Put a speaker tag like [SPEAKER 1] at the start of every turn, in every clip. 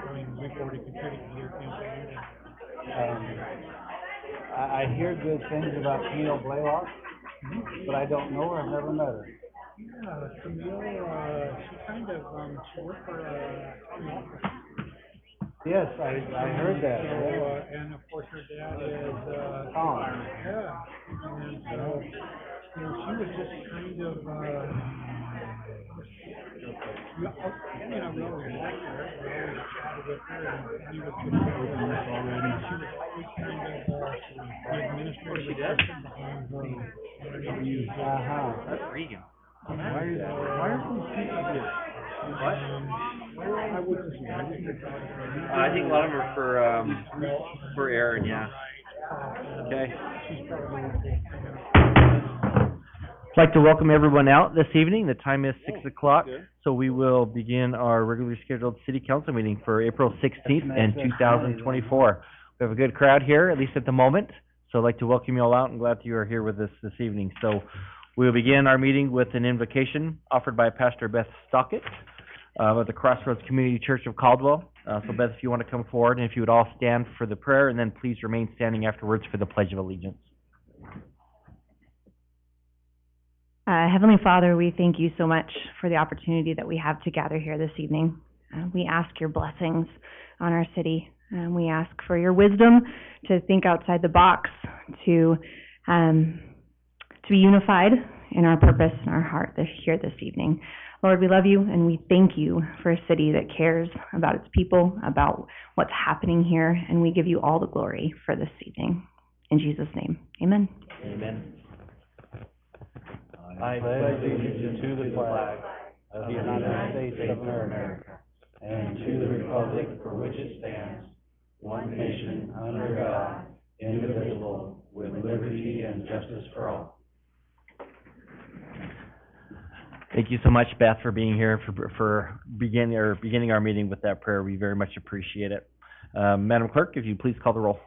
[SPEAKER 1] going reporting, contributing to your campaign.
[SPEAKER 2] I hear good things about Camille Blaylock, but I don't know her. I've never met her.
[SPEAKER 1] Yeah, Camille, she kind of, she worked for Tommy Walker.
[SPEAKER 2] Yes, I heard that.
[SPEAKER 1] So,
[SPEAKER 2] Yeah.
[SPEAKER 1] and of course her dad is,
[SPEAKER 2] Tom.
[SPEAKER 1] yeah, and so, you know, she was just kind of, you know, we always liked her, we always chatted with her, and we would get her, she was always kind of, the administrative assistant behind her.
[SPEAKER 3] That's Regan.
[SPEAKER 2] Why are some people here?
[SPEAKER 3] What?
[SPEAKER 1] I wouldn't say, I think it's,
[SPEAKER 3] I think a lot of them are for Aaron, yeah. Okay. I'd like to welcome everyone out this evening. The time is 6 o'clock, so we will begin our regularly scheduled City Council meeting for April 16th and 2024. We have a good crowd here, at least at the moment, so I'd like to welcome you all out and glad that you are here with us this evening. So we will begin our meeting with an invocation offered by Pastor Beth Stockett of the Crossroads Community Church of Caldwell. So Beth, if you want to come forward, and if you would all stand for the prayer, and then please remain standing afterwards for the Pledge of Allegiance.
[SPEAKER 4] Heavenly Father, we thank you so much for the opportunity that we have to gather here this evening. We ask your blessings on our city, and we ask for your wisdom to think outside the box, to be unified in our purpose and our heart here this evening. Lord, we love you, and we thank you for a city that cares about its people, about what's happening here, and we give you all the glory for this evening. In Jesus' name, amen.
[SPEAKER 3] Amen.
[SPEAKER 2] I pledge allegiance to the flag of the United States of America and to the republic for which it stands, one nation under God, indivisible, with liberty and justice for all.
[SPEAKER 3] Thank you so much, Beth, for being here, for beginning our meeting with that prayer. We very much appreciate it. Madam Clerk, if you please call the roll.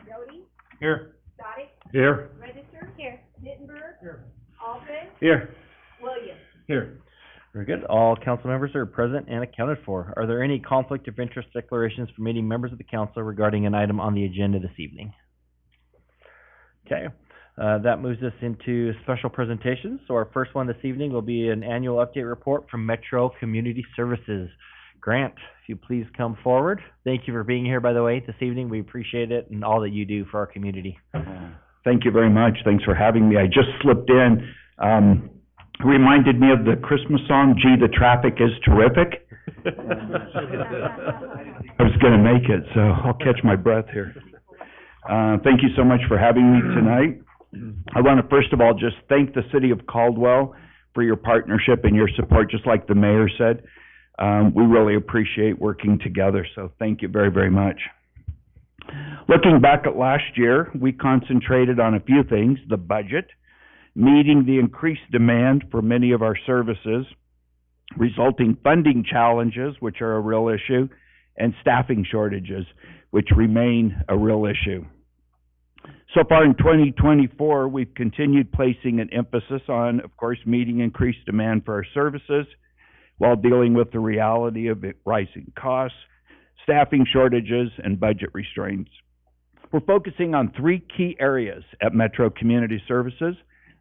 [SPEAKER 5] Doty?
[SPEAKER 1] Here.
[SPEAKER 5] Dottie?
[SPEAKER 1] Here.
[SPEAKER 5] Register? Here. Mittenberg?
[SPEAKER 1] Here.
[SPEAKER 5] Alden?
[SPEAKER 1] Here.
[SPEAKER 5] Williams?
[SPEAKER 1] Here.
[SPEAKER 3] Very good. All council members are present and accounted for. Are there any conflict of interest declarations from any members of the council regarding an item on the agenda this evening? Okay. That moves us into special presentations. So our first one this evening will be an annual update report from Metro Community Services. Grant, if you please come forward. Thank you for being here, by the way, this evening. We appreciate it and all that you do for our community.
[SPEAKER 6] Thank you very much. Thanks for having me. I just slipped in. Reminded me of the Christmas song, Gee, the Traffic is Terrific. I was going to make it, so I'll catch my breath here. Thank you so much for having me tonight. I want to first of all just thank the City of Caldwell for your partnership and your support, just like the mayor said. We really appreciate working together, so thank you very, very much. Looking back at last year, we concentrated on a few things: the budget, meeting the increased demand for many of our services, resulting funding challenges, which are a real issue, and staffing shortages, which remain a real issue. So far in 2024, we've continued placing an emphasis on, of course, meeting increased demand for our services while dealing with the reality of rising costs, staffing shortages, and budget restraints. We're focusing on three key areas at Metro Community Services.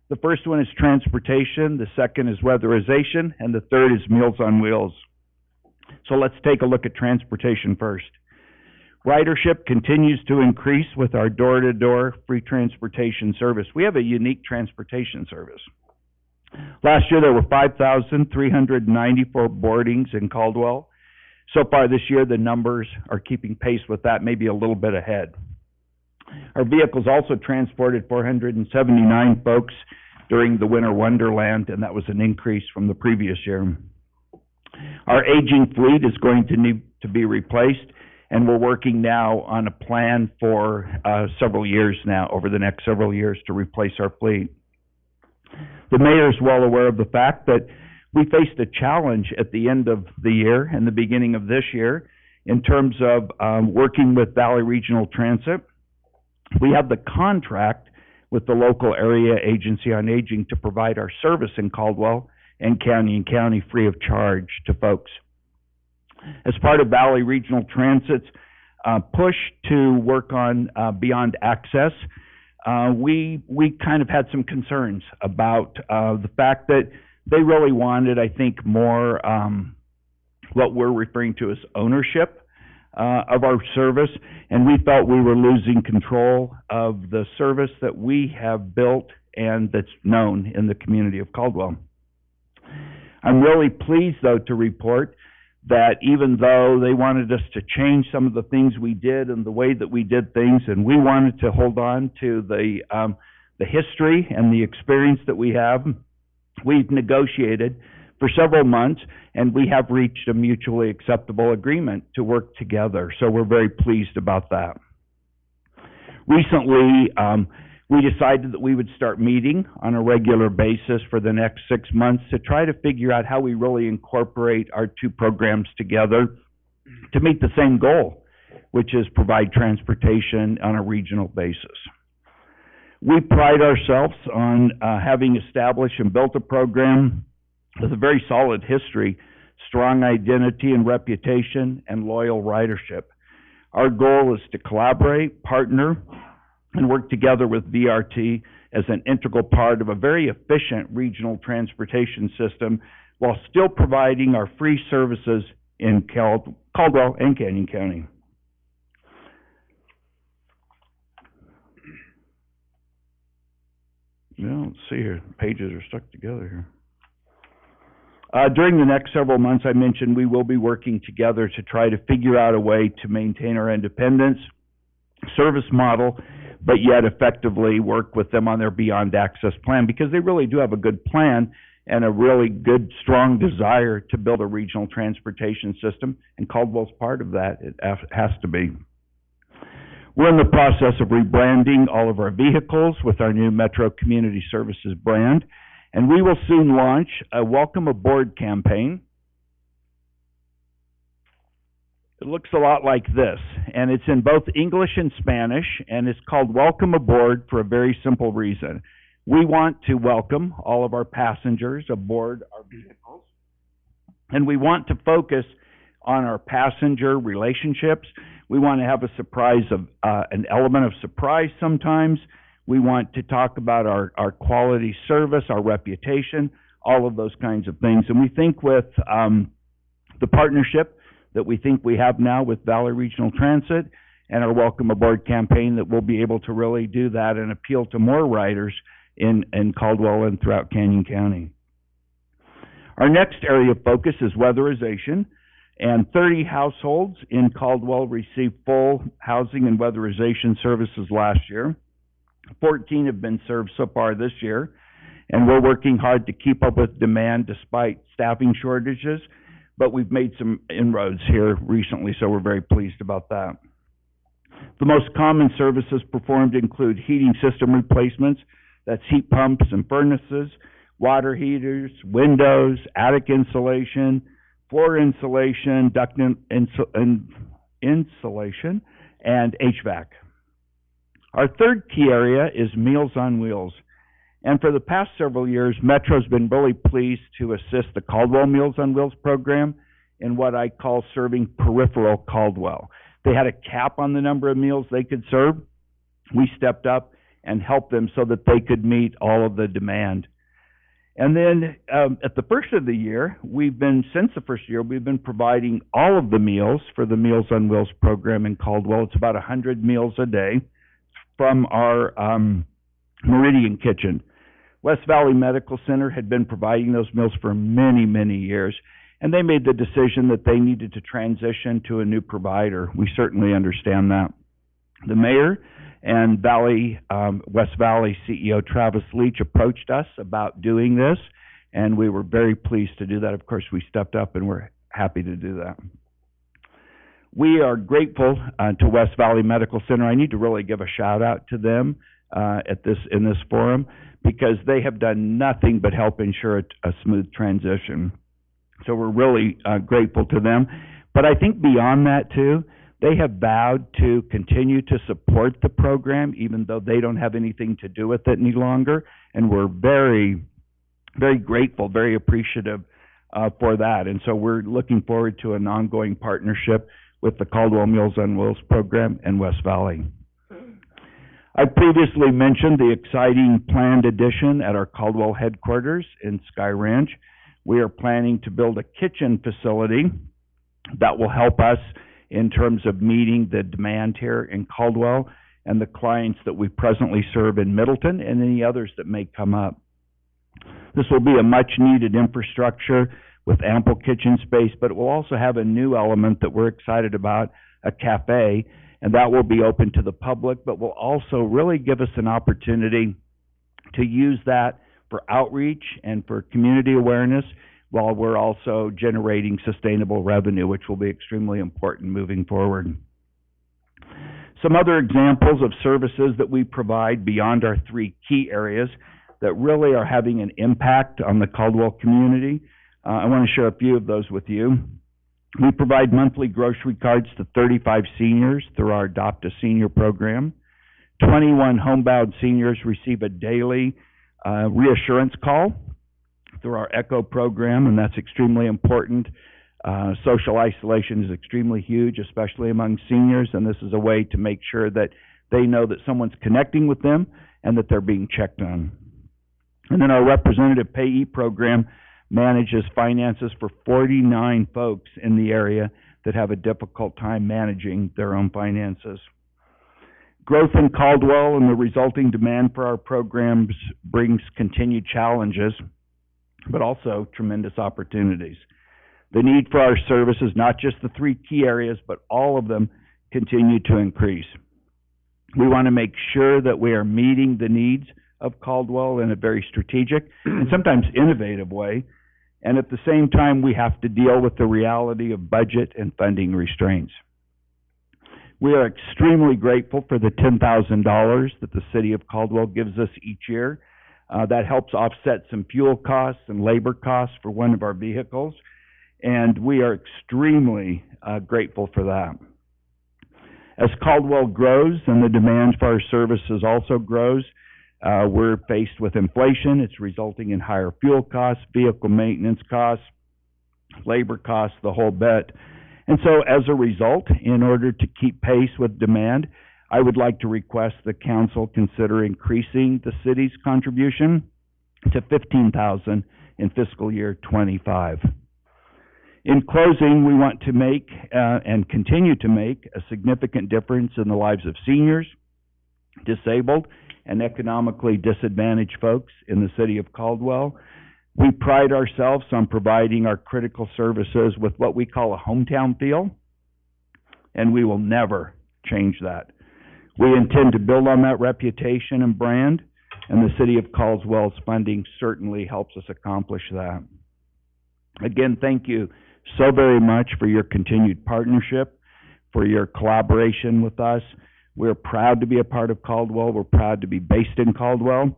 [SPEAKER 6] The first one is transportation, the second is weatherization, and the third is Meals on Wheels. So let's take a look at transportation first. Ridership continues to increase with our door-to-door free transportation service. We have a unique transportation service. Last year there were 5,394 boardings in Caldwell. So far this year the numbers are keeping pace with that, maybe a little bit ahead. Our vehicles also transported 479 folks during the Winter Wonderland, and that was an increase from the previous year. Our aging fleet is going to need to be replaced, and we're working now on a plan for several years now, over the next several years, to replace our fleet. The mayor is well aware of the fact that we faced a challenge at the end of the year and the beginning of this year in terms of working with Valley Regional Transit. We have the contract with the local area agency on aging to provide our service in Caldwell and county free of charge to folks. As part of Valley Regional Transit's push to work on Beyond Access, we kind of had some concerns about the fact that they really wanted, I think, more what we're referring to as ownership of our service, and we felt we were losing control of the service that we have built and that's known in the community of Caldwell. I'm really pleased, though, to report that even though they wanted us to change some of the things we did and the way that we did things, and we wanted to hold on to the history and the experience that we have, we've negotiated for several months, and we have reached a mutually acceptable agreement to work together. So we're very pleased about that. Recently, we decided that we would start meeting on a regular basis for the next 6 months to try to figure out how we really incorporate our two programs together to meet the same goal, which is provide transportation on a regional basis. We pride ourselves on having established and built a program with a very solid history, strong identity and reputation, and loyal ridership. Our goal is to collaborate, partner, and work together with VRT as an integral part of a very efficient regional transportation system while still providing our free services in Caldwell and Canyon County. Yeah, let's see here. Pages are stuck together here. During the next several months, I mentioned we will be working together to try to figure out a way to maintain our independence, service model, but yet effectively work with them on their Beyond Access plan, because they really do have a good plan and a really good, strong desire to build a regional transportation system, and Caldwell's part of that. It has to be. We're in the process of rebranding all of our vehicles with our new Metro Community Services brand, and we will soon launch a Welcome Aboard campaign. It looks a lot like this, and it's in both English and Spanish, and it's called Welcome Aboard for a very simple reason. We want to welcome all of our passengers aboard our vehicles, and we want to focus on our passenger relationships. We want to have a surprise of an element of surprise sometimes. We want to talk about our quality service, our reputation, all of those kinds of things. And we think with the partnership that we think we have now with Valley Regional Transit and our Welcome Aboard campaign, that we'll be able to really do that and appeal to more riders in Caldwell and throughout Canyon County. Our next area of focus is weatherization, and 30 households in Caldwell received full housing and weatherization services last year. 14 have been served so far this year, and we're working hard to keep up with demand despite staffing shortages, but we've made some inroads here recently, so we're very pleased about that. The most common services performed include heating system replacements, that's heat pumps and furnaces, water heaters, windows, attic insulation, floor insulation, duct insulation, and HVAC. Our third key area is Meals on Wheels. And for the past several years, Metro's been really pleased to assist the Caldwell Meals on Wheels program in what I call serving peripheral Caldwell. They had a cap on the number of meals they could serve. We stepped up and helped them so that they could meet all of the demand. And then at the first of the year, since the first year, we've been providing all of the meals for the Meals on Wheels program in Caldwell. It's about 100 meals a day from our Meridian Kitchen. West Valley Medical Center had been providing those meals for many, many years, and they made the decision that they needed to transition to a new provider. We certainly understand that. The mayor and West Valley CEO Travis Leach approached us about doing this, and we were very pleased to do that. Of course, we stepped up, and we're happy to do that. We are grateful to West Valley Medical Center. I need to really give a shout out to them in this forum, because they have done nothing but help ensure a smooth transition. So we're really grateful to them. But I think beyond that too, they have vowed to continue to support the program, even though they don't have anything to do with it any longer. And we're very, very grateful, very appreciative for that. And so we're looking forward to an ongoing partnership with the Caldwell Meals on Wheels program in West Valley. I previously mentioned the exciting planned addition at our Caldwell headquarters in Sky Ranch. We are planning to build a kitchen facility that will help us in terms of meeting the demand here in Caldwell and the clients that we presently serve in Middleton and any others that may come up. This will be a much-needed infrastructure with ample kitchen space, but it will also have a new element that we're excited about, a cafe, and that will be open to the public, but will also really give us an opportunity to use that for outreach and for community awareness, while we're also generating sustainable revenue, which will be extremely important moving forward. Some other examples of services that we provide beyond our three key areas that really are having an impact on the Caldwell community. I want to share a few of those with you. We provide monthly grocery cards to 35 seniors through our Adopt a Senior program. 21 homebound seniors receive a daily reassurance call through our ECHO program, and that's extremely important. Social isolation is extremely huge, especially among seniors, and this is a way to make sure that they know that someone's connecting with them and that they're being checked on. And then our representative payee program manages finances for 49 folks in the area that have a difficult time managing their own finances. Growth in Caldwell and the resulting demand for our programs brings continued challenges, but also tremendous opportunities. The need for our services, not just the three key areas, but all of them, continue to increase. We want to make sure that we are meeting the needs of Caldwell in a very strategic and sometimes innovative way, and at the same time, we have to deal with the reality of budget and funding restraints. We are extremely grateful for the $10,000 that the City of Caldwell gives us each year. That helps offset some fuel costs and labor costs for one of our vehicles, and we are extremely grateful for that. As Caldwell grows and the demand for our services also grows, we're faced with inflation. It's resulting in higher fuel costs, vehicle maintenance costs, labor costs, the whole bit. And so as a result, in order to keep pace with demand, I would like to request the council consider increasing the city's contribution to $15,000 in fiscal year 25. In closing, we want to make and continue to make a significant difference in the lives of seniors, disabled, and economically disadvantaged folks in the City of Caldwell. We pride ourselves on providing our critical services with what we call a hometown feel, and we will never change that. We intend to build on that reputation and brand, and the City of Caldwell's funding certainly helps us accomplish that. Again, thank you so very much for your continued partnership, for your collaboration with us. We're proud to be a part of Caldwell. We're proud to be based in Caldwell,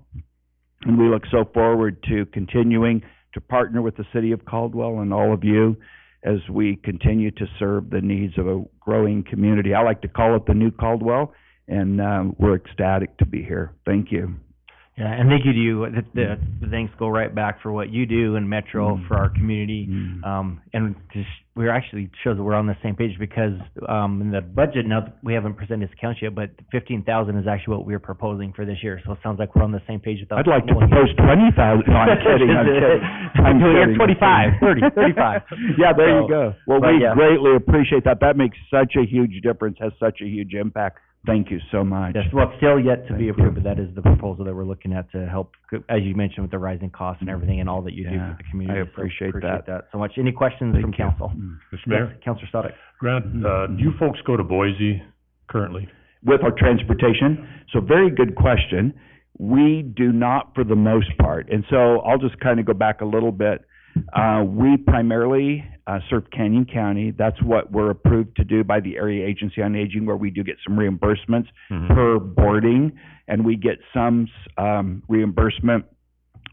[SPEAKER 6] and we look so forward to continuing to partner with the City of Caldwell and all of you as we continue to serve the needs of a growing community. I like to call it the new Caldwell, and we're ecstatic to be here. Thank you.
[SPEAKER 3] Yeah, and thank you to you. The thanks go right back for what you do in Metro for our community. And just, we're actually shows that we're on the same page because in the budget, now we haven't presented this council yet, but $15,000 is actually what we're proposing for this year. So it sounds like we're on the same page.
[SPEAKER 6] I'd like to propose $20,000. No, I'm kidding. I'm kidding.
[SPEAKER 3] 25, 30, 35.
[SPEAKER 6] Yeah, there you go. Well, we
[SPEAKER 3] yeah.
[SPEAKER 6] greatly appreciate that. That makes such a huge difference, has such a huge impact. Thank you so much.
[SPEAKER 3] Yes, well, it's still yet to be approved, but that is the proposal that we're looking at to help, as you mentioned, with the rising costs and everything and all that you do for the community.
[SPEAKER 6] I appreciate that
[SPEAKER 3] so much. Any questions from council?
[SPEAKER 7] Mr. Mayor?
[SPEAKER 3] Yes, Councilor Stoddard.
[SPEAKER 7] Grant, do you folks go to Boise currently?
[SPEAKER 6] With our transportation? So very good question. We do not for the most part. And so I'll just kind of go back a little bit. We primarily serve Canyon County. That's what we're approved to do by the Area Agency on Aging, where we do get some reimbursements per boarding, and we get some reimbursement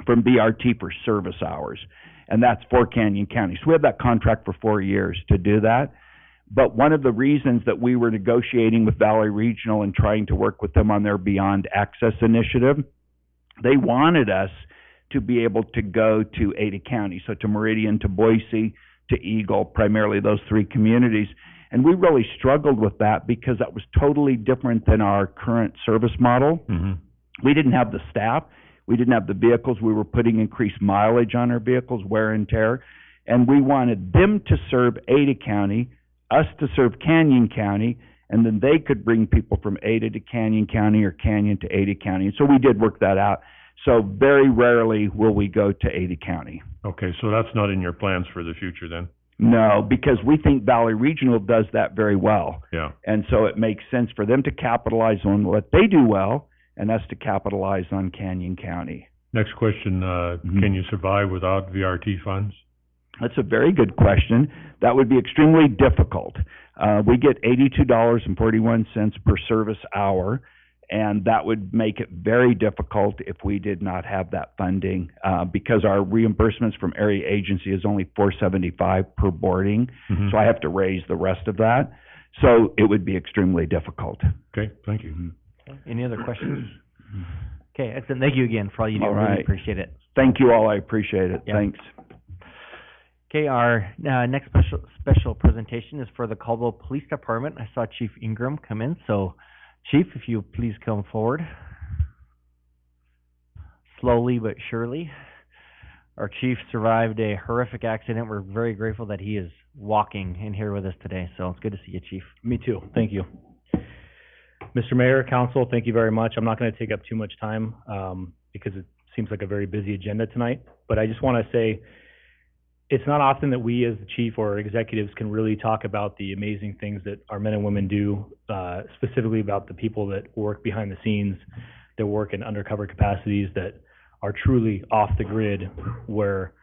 [SPEAKER 6] from BRT for service hours, and that's for Canyon County. So we have that contract for 4 years to do that. But one of the reasons that we were negotiating with Valley Regional and trying to work with them on their Beyond Access initiative, they wanted us to be able to go to Ada County, so to Meridian, to Boise, to Eagle, primarily those three communities. And we really struggled with that because that was totally different than our current service model.
[SPEAKER 7] Mm-hmm.
[SPEAKER 6] We didn't have the staff. We didn't have the vehicles. We were putting increased mileage on our vehicles, wear and tear. And we wanted them to serve Ada County, us to serve Canyon County, and then they could bring people from Ada to Canyon County or Canyon to Ada County. And so we did work that out. So very rarely will we go to Ada County.
[SPEAKER 7] Okay, so that's not in your plans for the future then?
[SPEAKER 6] No, because we think Valley Regional does that very well.
[SPEAKER 7] Yeah.
[SPEAKER 6] And so it makes sense for them to capitalize on what they do well and us to capitalize on Canyon County.
[SPEAKER 7] Next question, can you survive without VRT funds?
[SPEAKER 6] That's a very good question. That would be extremely difficult. We get $82.41 per service hour, and that would make it very difficult if we did not have that funding, because our reimbursements from area agency is only $475 per boarding, so I have to raise the rest of that. So it would be extremely difficult.
[SPEAKER 7] Okay, thank you.
[SPEAKER 3] Any other questions? Okay, excellent. Thank you again for all you do.
[SPEAKER 6] All
[SPEAKER 3] Really
[SPEAKER 6] right.
[SPEAKER 3] appreciate it.
[SPEAKER 6] Thank you all. I appreciate it.
[SPEAKER 3] Yeah.
[SPEAKER 6] Thanks.
[SPEAKER 3] Okay, our next special presentation is for the Caldwell Police Department. I saw Chief Ingram come in, so Chief, if you please come forward. Slowly but surely. Our chief survived a horrific accident. We're very grateful that he is walking in here with us today, so it's good to see you, Chief.
[SPEAKER 8] Me too. Thank you. Mr. Mayor, Council, thank you very much. I'm not going to take up too much time because it seems like a very busy agenda tonight, but I just want to say it's not often that we as the chief or executives can really talk about the amazing things that our men and women do, specifically about the people that work behind the scenes, that work in undercover capacities, that are truly off the grid, where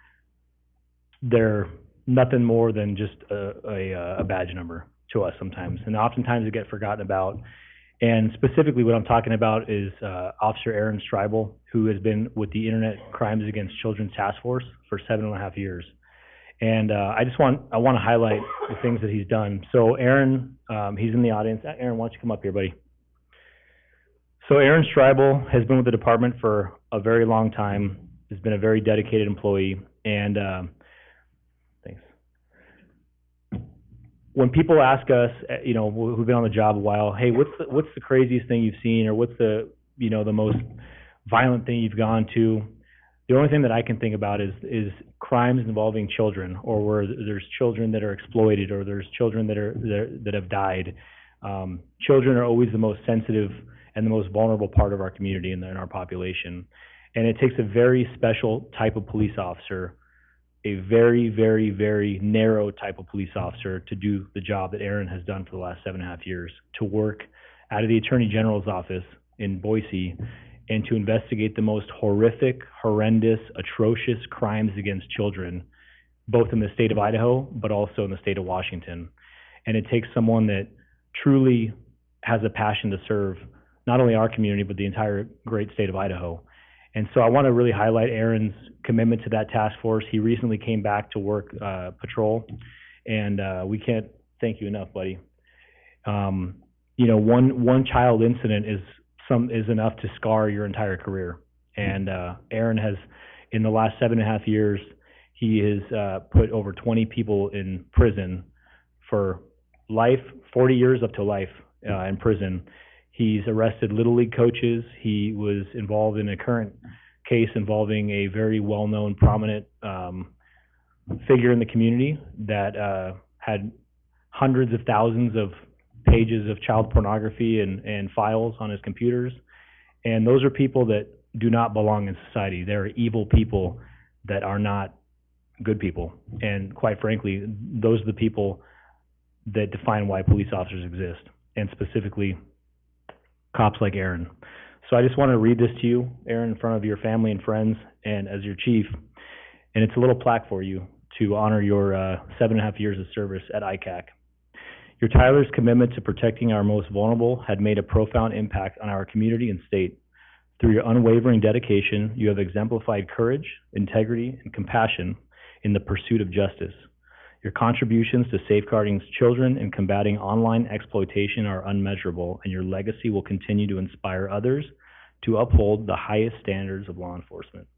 [SPEAKER 8] they're nothing more than just a badge number to us sometimes. And oftentimes they get forgotten about. And specifically what I'm talking about is Officer Aaron Streibel, who has been with the Internet Crimes Against Children Task Force for 7.5 years. And I want to highlight the things that he's done. So Aaron, he's in the audience. Aaron, why don't you come up here, buddy? So Aaron Streibel has been with the department for a very long time. Has been a very dedicated employee. And thanks. When people ask us, you know, who've been on the job a while, hey, what's the craziest thing you've seen, or what's the, you know, the most violent thing you've gone to? The only thing that I can think about is crimes involving children, or where there's children that are exploited, or there's children that have died. Children are always the most sensitive and the most vulnerable part of our community and in our population. And it takes a very special type of police officer, a very, very, very narrow type of police officer to do the job that Aaron has done for the last 7.5 years, to work out of the Attorney General's office in Boise and to investigate the most horrific, horrendous, atrocious crimes against children, both in the state of Idaho, but also in the state of Washington. And it takes someone that truly has a passion to serve not only our community, but the entire great state of Idaho. And so I want to really highlight Aaron's commitment to that task force. He recently came back to work patrol, and we can't thank you enough, buddy. You know, one child incident is enough to scar your entire career. And Aaron has, in the last 7.5 years, he has put over 20 people in prison for life, 40 years up to life in prison. He's arrested Little League coaches. He was involved in a current case involving a very well-known, prominent figure in the community that had hundreds of thousands of pages of child pornography and files on his computers. And those are people that do not belong in society. They're evil people that are not good people. And quite frankly, those are the people that define why police officers exist, and specifically cops like Aaron. So I just want to read this to you, Aaron, in front of your family and friends and as your chief. And it's a little plaque for you to honor your 7.5 years of service at ICAC. Your tireless commitment to protecting our most vulnerable had made a profound impact on our community and state. Through your unwavering dedication, you have exemplified courage, integrity, and compassion in the pursuit of justice. Your contributions to safeguarding children and combating online exploitation are unmeasurable, and your legacy will continue to inspire others to uphold the highest standards of law enforcement.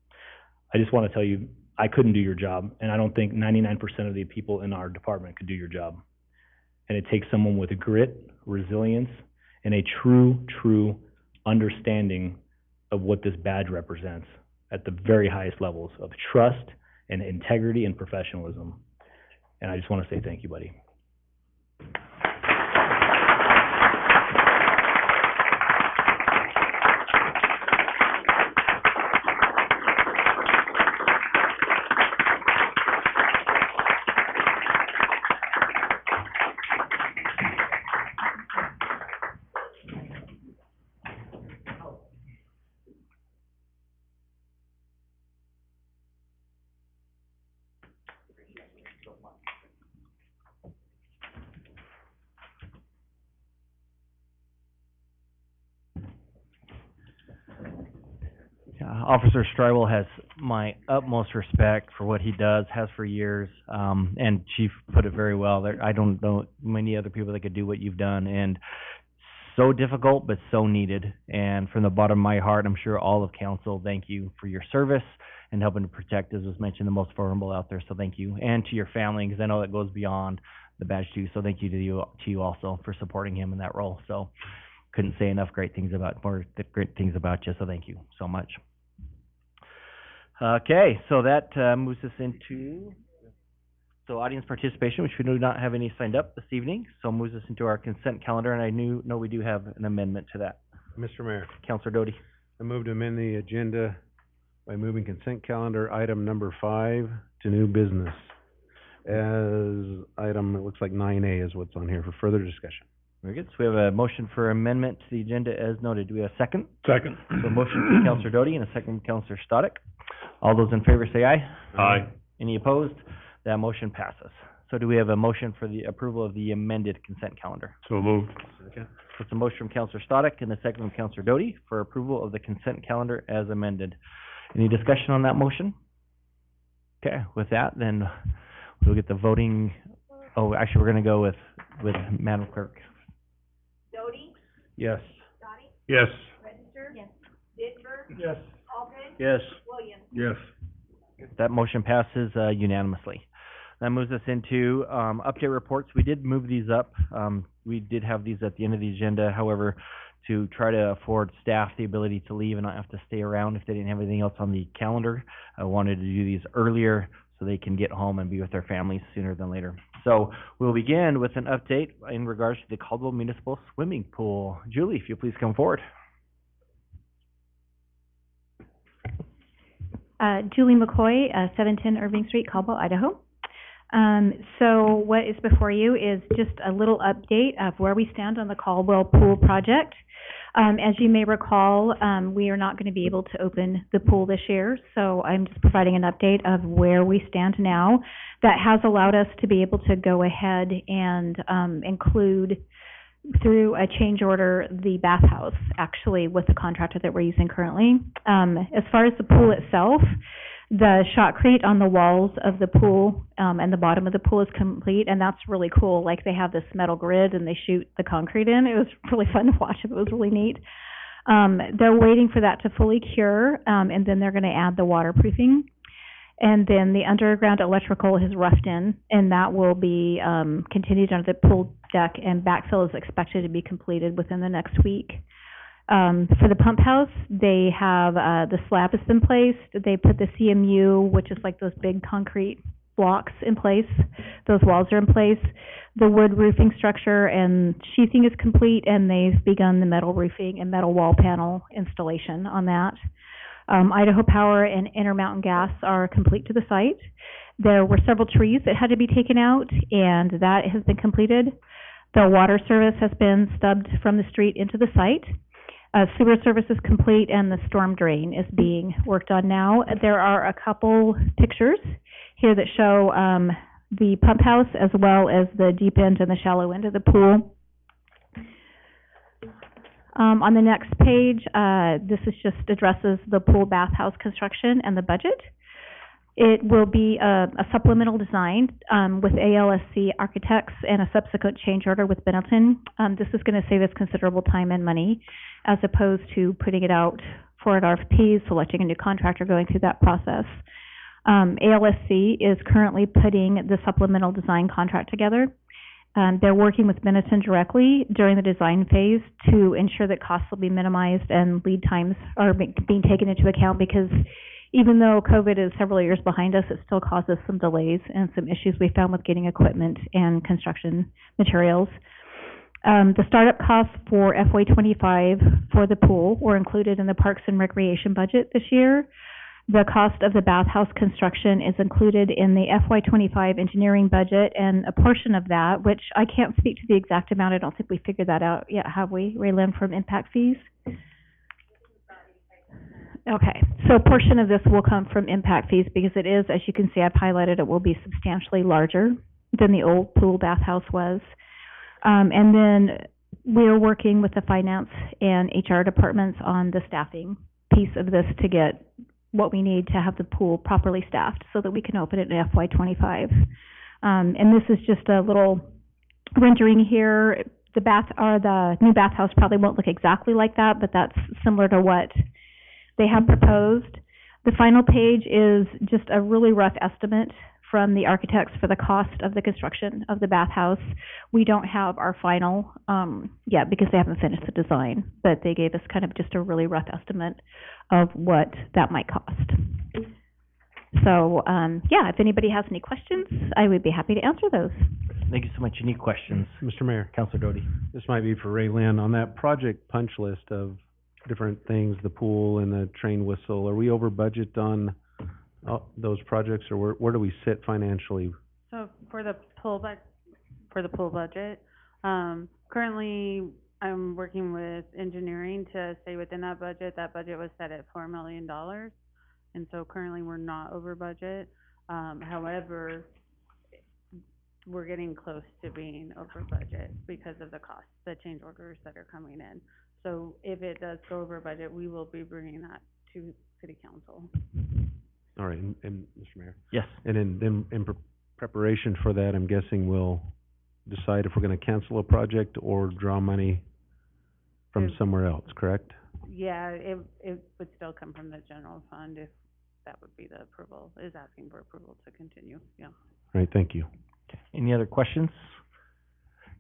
[SPEAKER 8] I just want to tell you, I couldn't do your job, and I don't think 99% of the people in our department could do your job. And it takes someone with grit, resilience, and a true understanding of what this badge represents at the very highest levels of trust and integrity and professionalism. And I just want to say thank you, buddy.
[SPEAKER 3] Officer Stribel has my utmost respect for what he does, has for years, and Chief put it very well. I don't know many other people that could do what you've done, and so difficult, but so needed. And from the bottom of my heart, I'm sure all of council, thank you for your service and helping to protect, as was mentioned, the most vulnerable out there. So thank you, and to your family, because I know that goes beyond the badge too. So thank you to you also for supporting him in that role. So couldn't say enough great things about you. So thank you so much. Okay, so that moves us into audience participation, which we do not have any signed up this evening. So moves us into our consent calendar, and I know we do have an amendment to that.
[SPEAKER 9] Mr. Mayor,
[SPEAKER 3] Councilor Doty.
[SPEAKER 9] I move to amend the agenda by moving consent calendar item number 5 to new business. As item, it looks like 9A is what's on here for further discussion.
[SPEAKER 3] Very good. So we have a motion for amendment to the agenda as noted. Do we have a second?
[SPEAKER 7] Second.
[SPEAKER 3] So a motion from Councilor Doty and a second from Councilor Stoddard. All those in favor say aye.
[SPEAKER 7] Aye.
[SPEAKER 3] Any opposed? That motion passes. So do we have a motion for the approval of the amended consent calendar?
[SPEAKER 7] So moved.
[SPEAKER 3] So it's a motion from Councilor Stoddard and a second from Councilor Doty for approval of the consent calendar as amended. Any discussion on that motion? Okay, with that, then we'll get the voting. Oh, actually, we're going to go with Madam Clerk.
[SPEAKER 5] Doty,
[SPEAKER 9] Yes.
[SPEAKER 5] Donnie,
[SPEAKER 7] Yes.
[SPEAKER 5] Register. Yes. Dittenberg,
[SPEAKER 1] Yes.
[SPEAKER 5] Alden,
[SPEAKER 9] Yes.
[SPEAKER 5] Williams.
[SPEAKER 7] Yes.
[SPEAKER 3] That motion passes unanimously. That moves us into update reports. We did move these up. We did have these at the end of the agenda. However, to try to afford staff the ability to leave and not have to stay around if they didn't have anything else on the calendar, I wanted to do these earlier so they can get home and be with their families sooner than later. So we'll begin with an update in regards to the Caldwell Municipal Swimming Pool. Julie, if you'll please come forward.
[SPEAKER 4] Julie McCoy, 710 Irving Street, Caldwell, Idaho. So what is before you is just a little update of where we stand on the Caldwell Pool project. As you may recall, we are not going to be able to open the pool this year, so I'm just providing an update of where we stand now. That has allowed us to be able to go ahead and include, through a change order, the bathhouse, actually, with the contractor that we're using currently. As far as the pool itself, the shotcrete on the walls of the pool and the bottom of the pool is complete, and that's really cool. Like, they have this metal grid and they shoot the concrete in. It was really fun to watch. It was really neat. They're waiting for that to fully cure, and then they're going to add the waterproofing. And then the underground electrical is roughed in, and that will be continued under the pool deck, and backfill is expected to be completed within the next week. For the pump house, they have the slab has been placed. They put the CMU, which is like those big concrete blocks, in place. Those walls are in place. The wood roofing structure and sheathing is complete, and they've begun the metal roofing and metal wall panel installation on that. Idaho Power and Intermountain Gas are complete to the site. There were several trees that had to be taken out, and that has been completed. The water service has been stubbed from the street into the site. Sewer service is complete, and the storm drain is being worked on now. There are a couple pictures here that show the pump house as well as the deep end and the shallow end of the pool. On the next page, this is just addresses the pool bathhouse construction and the budget. It will be a supplemental design with ALSC Architects and a subsequent change order with Benetton. This is going to save us considerable time and money as opposed to putting it out for an RFP, selecting a new contractor, going through that process. ALSC is currently putting the supplemental design contract together. They're working with Benetton directly during the design phase to ensure that costs will be minimized and lead times are being taken into account, because even though COVID is several years behind us, it still causes some delays and some issues we found with getting equipment and construction materials. The startup costs for FY25 for the pool were included in the Parks and Recreation budget this year. The cost of the bathhouse construction is included in the FY25 engineering budget, and a portion of that, which I can't speak to the exact amount, I don't think we figured that out yet, have we, Raylyn, from impact fees? Okay, so a portion of this will come from impact fees, because it is, as you can see, I've highlighted, it will be substantially larger than the old pool bathhouse was. And then we're working with the finance and HR departments on the staffing piece of this to get what we need to have the pool properly staffed so that we can open it in FY25. And this is just a little rendering here. The new bathhouse probably won't look exactly like that, but that's similar to what they have proposed. The final page is just a really rough estimate from the architects for the cost of the construction of the bathhouse. We don't have our final yet because they haven't finished the design, but they gave us kind of just a really rough estimate of what that might cost. So, yeah, if anybody has any questions, I would be happy to answer those.
[SPEAKER 3] Thank you so much. Any questions?
[SPEAKER 9] Mr. Mayor,
[SPEAKER 3] Councilor Doty.
[SPEAKER 9] this might be for Ray Lynn. On that project punch list of different things, the pool and the train whistle, are we over budget on those projects, or where do we sit financially?
[SPEAKER 10] So for the pool budget, currently I'm working with engineering to stay within that budget. That budget was set at $4 million, and so currently we're not over budget. However, we're getting close to being over budget because of the costs, the change orders that are coming in. So if it does go over budget, we will be bringing that to City Council.
[SPEAKER 9] All right, and Mr. Mayor?
[SPEAKER 3] Yes.
[SPEAKER 9] And in preparation for that, I'm guessing we'll decide if we're gonna cancel a project or draw money from somewhere else, correct?
[SPEAKER 10] Yeah, it would still come from the general fund if that would be the approval, is asking for approval to continue, yeah.
[SPEAKER 9] All right, thank you.
[SPEAKER 3] Any other questions?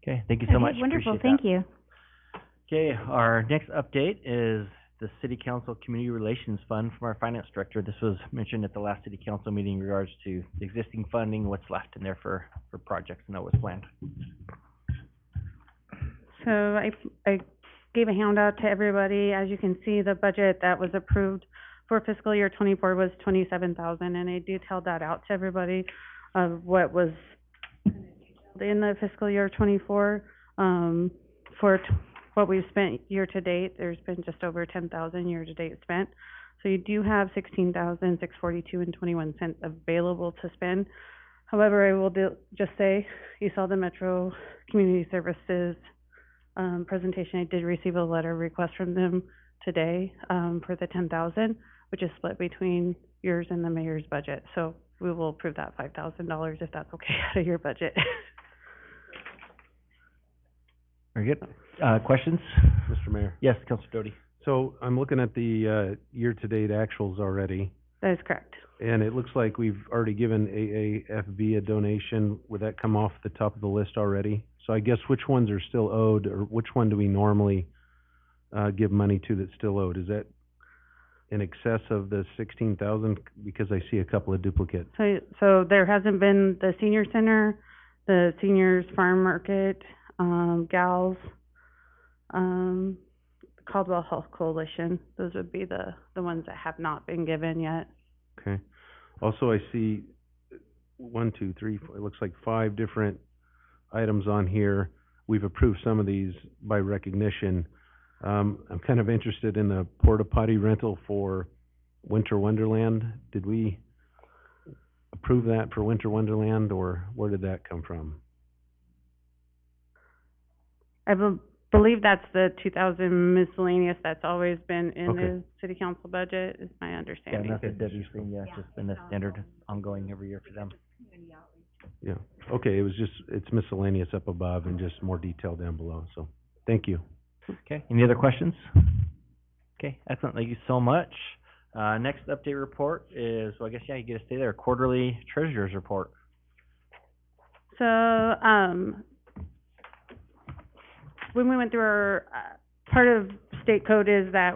[SPEAKER 3] Okay, thank you so much.
[SPEAKER 4] Wonderful,
[SPEAKER 3] Appreciate that.
[SPEAKER 4] thank you.
[SPEAKER 3] Okay, our next update is the City Council Community Relations Fund from our Finance Director. This was mentioned at the last City Council meeting in regards to the existing funding, what's left in there for projects and what was planned.
[SPEAKER 10] So I gave a handout to everybody. As you can see, the budget that was approved for fiscal year 24 was $27,000, and I detailed that out to everybody of what was in the fiscal year 24. For what we've spent year to date, there's been just over $10,000 year to date spent. So you do have $16,642.21 available to spend. However, I will just say, you saw the Metro Community Services presentation. I did receive a letter request from them today for the $10,000, which is split between yours and the mayor's budget. So we will approve that $5,000 if that's okay out of your budget.
[SPEAKER 3] Very good. Questions?
[SPEAKER 9] Mr. Mayor?
[SPEAKER 3] Yes, Councilor Doty.
[SPEAKER 9] So I'm looking at the year-to-date actuals already,
[SPEAKER 10] That is correct.
[SPEAKER 9] and it looks like we've already given AAFB a donation. Would that come off the top of the list already? So I guess which ones are still owed, or which one do we normally give money to that's still owed? Is that in excess of the 16,000? Because I see a couple of duplicates.
[SPEAKER 10] So there hasn't been the senior center, the seniors farm market, gals, Caldwell Health Coalition. Those would be the ones that have not been given yet.
[SPEAKER 9] Okay. Also, I see 1, 2, 3, 4, it looks like 5 different items on here. We've approved some of these by recognition. I'm kind of interested in the porta potty rental for Winter Wonderland. Did we approve that for Winter Wonderland, or where did that come from?
[SPEAKER 10] I believe that's the 2,000 miscellaneous that's always been in
[SPEAKER 9] Okay.
[SPEAKER 10] the city council budget, is my
[SPEAKER 3] Yeah,
[SPEAKER 10] understanding.
[SPEAKER 3] that's a Debbie's thing, yeah, it's just been a standard ongoing every year for them.
[SPEAKER 9] Yeah, okay, it was just, it's miscellaneous up above and just more detail down below, so, thank you.
[SPEAKER 3] Okay, any other questions? Okay, excellent, thank you so much. Next update report is, well, I guess, yeah, you get to stay there, quarterly treasurer's report.
[SPEAKER 10] So, when we went through our, part of state code is that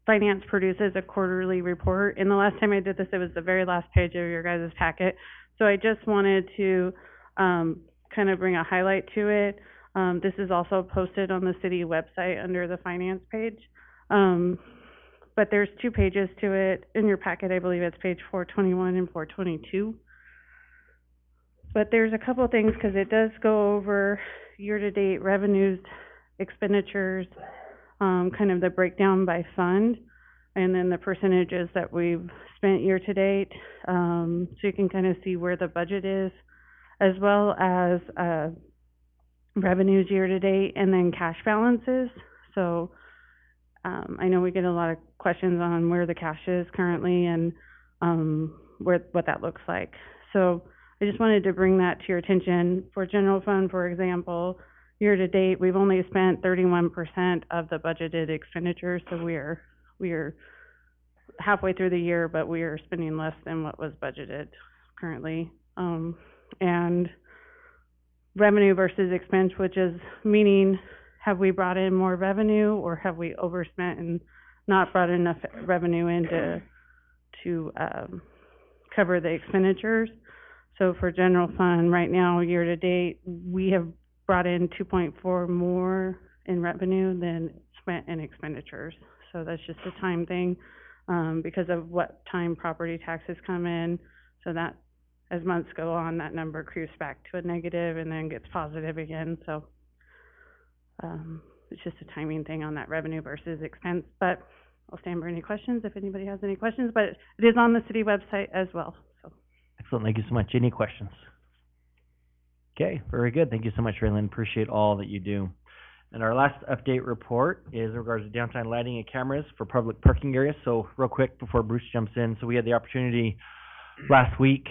[SPEAKER 10] finance produces a quarterly report. And the last time I did this, it was the very last page of your guys' packet. So I just wanted to, kind of bring a highlight to it. This is also posted on the city website under the finance page. But there's 2 pages to it. In your packet, I believe it's page 421 and 422. But there's a couple things, because it does go over year-to-date revenues, expenditures, kind of the breakdown by fund, and then the percentages that we've spent year-to-date. So you can kind of see where the budget is, as well as revenues year-to-date, and then cash balances. So I know we get a lot of questions on where the cash is currently and what that looks like. So I just wanted to bring that to your attention. For general fund, for example, year-to-date, we've only spent 31% of the budgeted expenditures, so we are halfway through the year, but we are spending less than what was budgeted currently. And revenue versus expense, which is meaning, have we brought in more revenue, or have we overspent and not brought enough revenue in to cover the expenditures? So for general fund, right now, year-to-date, we have brought in 2.4 more in revenue than spent in expenditures. So that's just a time thing, because of what time property taxes come in. So that, as months go on, that number creeps back to a negative and then gets positive again. So it's just a timing thing on that revenue versus expense. But I'll stand for any questions if anybody has any questions. But it is on the city website as well. So.
[SPEAKER 3] Excellent, thank you so much. Any questions? Okay, very good. Thank you so much, Raylene. Appreciate all that you do. And our last update report is in regards to downtown lighting and cameras for public parking areas. So real quick before Bruce jumps in, so we had the opportunity last week,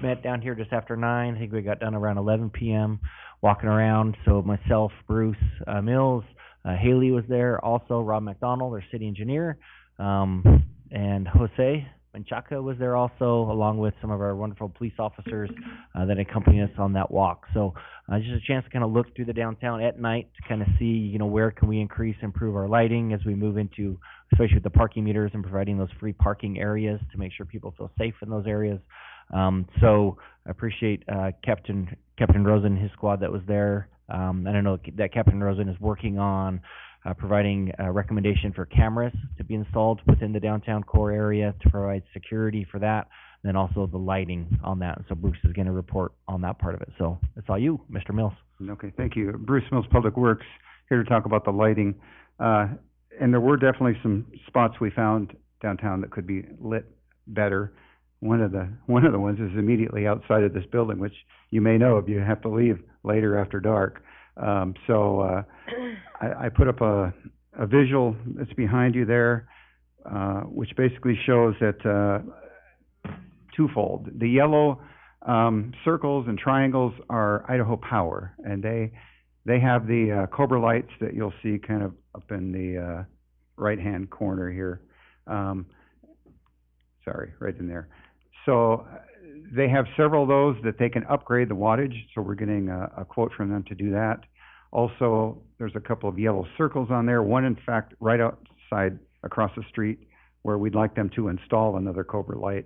[SPEAKER 3] met down here just after 9. I think we got done around 11 p.m. walking around. So myself, Bruce Mills, Haley was there, also Rob McDonald, our city engineer, and Jose Menchaca was there also, along with some of our wonderful police officers that accompanied us on that walk. So just a chance to kind of look through the downtown at night to kind of see, you know, where can we increase, improve our lighting as we move into, especially with the parking meters and providing those free parking areas to make sure people feel safe in those areas. So I appreciate Captain Rosen and his squad that was there. And I know that Captain Rosen is working on providing a recommendation for cameras to be installed within the downtown core area to provide security for that, and then also the lighting on that. So Bruce is going to report on that part of it. So that's all you, Mr. Mills.
[SPEAKER 11] Okay, thank you. Bruce Mills, Public Works, here to talk about the lighting. And there were definitely some spots we found downtown that could be lit better. One of the ones is immediately outside of this building, which you may know if you have to leave later after dark. I put up a visual that's behind you there, which basically shows that twofold. The yellow circles and triangles are Idaho Power, and they have the Cobra lights that you'll see kind of up in the right-hand corner here. Sorry, right in there. So they have several of those that they can upgrade the wattage, so we're getting a quote from them to do that. Also, there's a couple of yellow circles on there, one in fact right outside across the street where we'd like them to install another Cobra light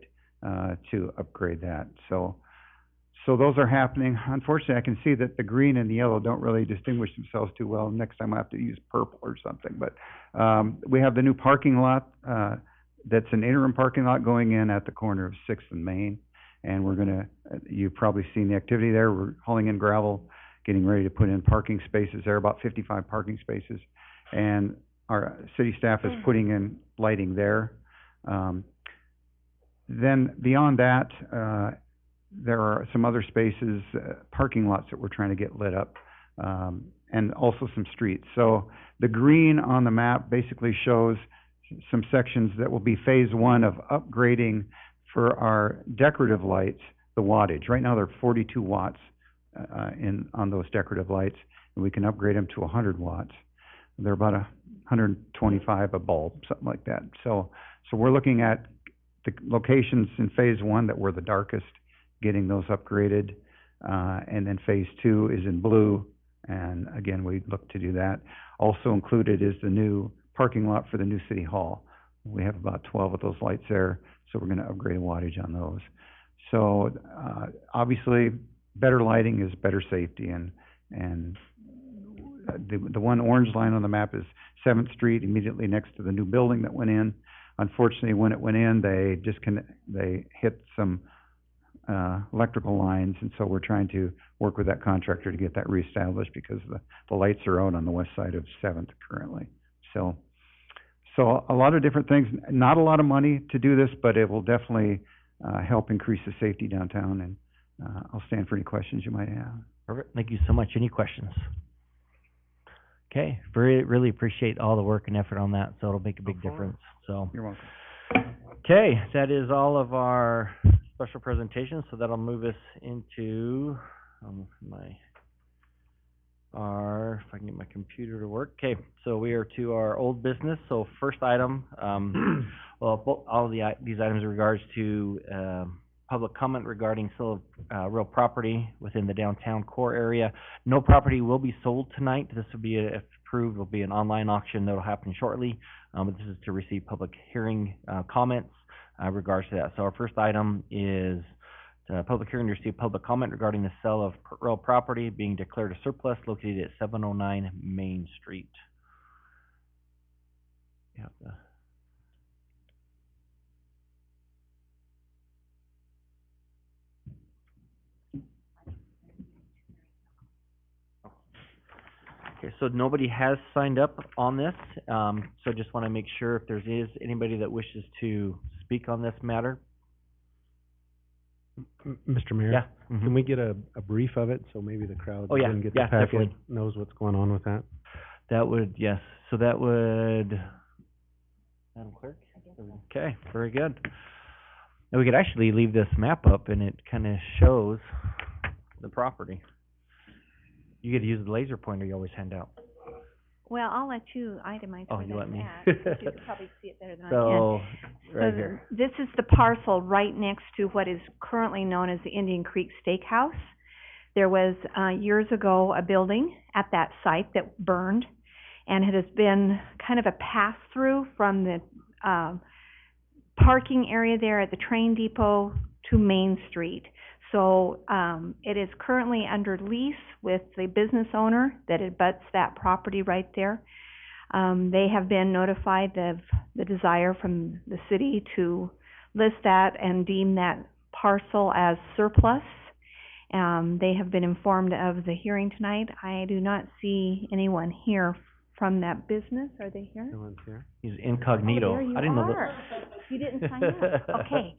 [SPEAKER 11] to upgrade that. So those are happening. Unfortunately, I can see that the green and the yellow don't really distinguish themselves too well. Next time I have to use purple or something. But we have the new parking lot that's an interim parking lot going in at the corner of 6th and Main. And we're going to, you've probably seen the activity there. We're hauling in gravel, getting ready to put in parking spaces there, about 55 parking spaces. And our city staff is putting in lighting there. Then beyond that, there are some other spaces, parking lots that we're trying to get lit up, and also some streets. So the green on the map basically shows some sections that will be phase 1 of upgrading for our decorative lights, the wattage. Right now they're 42 watts on those decorative lights, and we can upgrade them to 100 watts. they're about 125 a bulb, something like that. So we're looking at the locations in phase one that were the darkest, getting those upgraded. And then phase two is in blue, and again, we look to do that. Also included is the new parking lot for the new city hall. We have about 12 of those lights there, so we're gonna upgrade wattage on those. So, obviously, better lighting is better safety, and the one orange line on the map is 7th Street, immediately next to the new building that went in. Unfortunately, when it went in, they hit some electrical lines, and so we're trying to work with that contractor to get that reestablished, because the lights are out on the west side of 7th currently. So a lot of different things, not a lot of money to do this, but it will definitely help increase the safety downtown, and I'll stand for any questions you might have.
[SPEAKER 3] Perfect. Thank you so much. Any questions? Okay, really appreciate all the work and effort on that, so it'll make a big difference, so.
[SPEAKER 11] You're welcome.
[SPEAKER 3] Okay, that is all of our special presentations, so that'll move us into, if I can get my computer to work. Okay, so we are to our old business. So first item, well, all of these items in regards to, public comment regarding sale of, real property within the downtown core area. No property will be sold tonight. This will be, if approved, will be an online auction that'll happen shortly. But this is to receive public hearing, comments, regards to that. So our first item is public hearing to receive public comment regarding the sale of real property being declared a surplus located at 709 Main Street. Yeah. Okay, so nobody has signed up on this, so just want to make sure if there is anybody that wishes to speak on this matter.
[SPEAKER 9] Mr. Mayor?
[SPEAKER 3] Yeah.
[SPEAKER 9] Can we get a brief of it, so maybe the crowd
[SPEAKER 3] Oh, yeah.
[SPEAKER 9] that didn't get
[SPEAKER 3] Yeah,
[SPEAKER 9] the packet
[SPEAKER 3] definitely.
[SPEAKER 9] knows what's going on with that?
[SPEAKER 3] That would, yes, so that would, Madam Clerk? Okay, very good. And we could actually leave this map up and it kind of shows the property. You get to use the laser pointer you always hand out.
[SPEAKER 4] Well, I'll let you itemize
[SPEAKER 3] Oh,
[SPEAKER 4] where
[SPEAKER 3] you
[SPEAKER 4] that's
[SPEAKER 3] let me.
[SPEAKER 4] at, because you could probably see it better than I can.
[SPEAKER 3] So, right
[SPEAKER 4] So
[SPEAKER 3] here.
[SPEAKER 4] this is the parcel right next to what is currently known as the Indian Creek Steakhouse. There was, years ago, a building at that site that burned, and it has been kind of a pass-through from the, parking area there at the train depot to Main Street. So, it is currently under lease with the business owner that abuts that property right there. They have been notified of the desire from the city to list that and deem that parcel as surplus. They have been informed of the hearing tonight. I do not see anyone here from that business. Are they here?
[SPEAKER 9] No one's here?
[SPEAKER 3] He's incognito.
[SPEAKER 4] Oh, there you
[SPEAKER 3] I didn't know
[SPEAKER 4] are.
[SPEAKER 3] that.
[SPEAKER 4] You didn't sign up. Okay.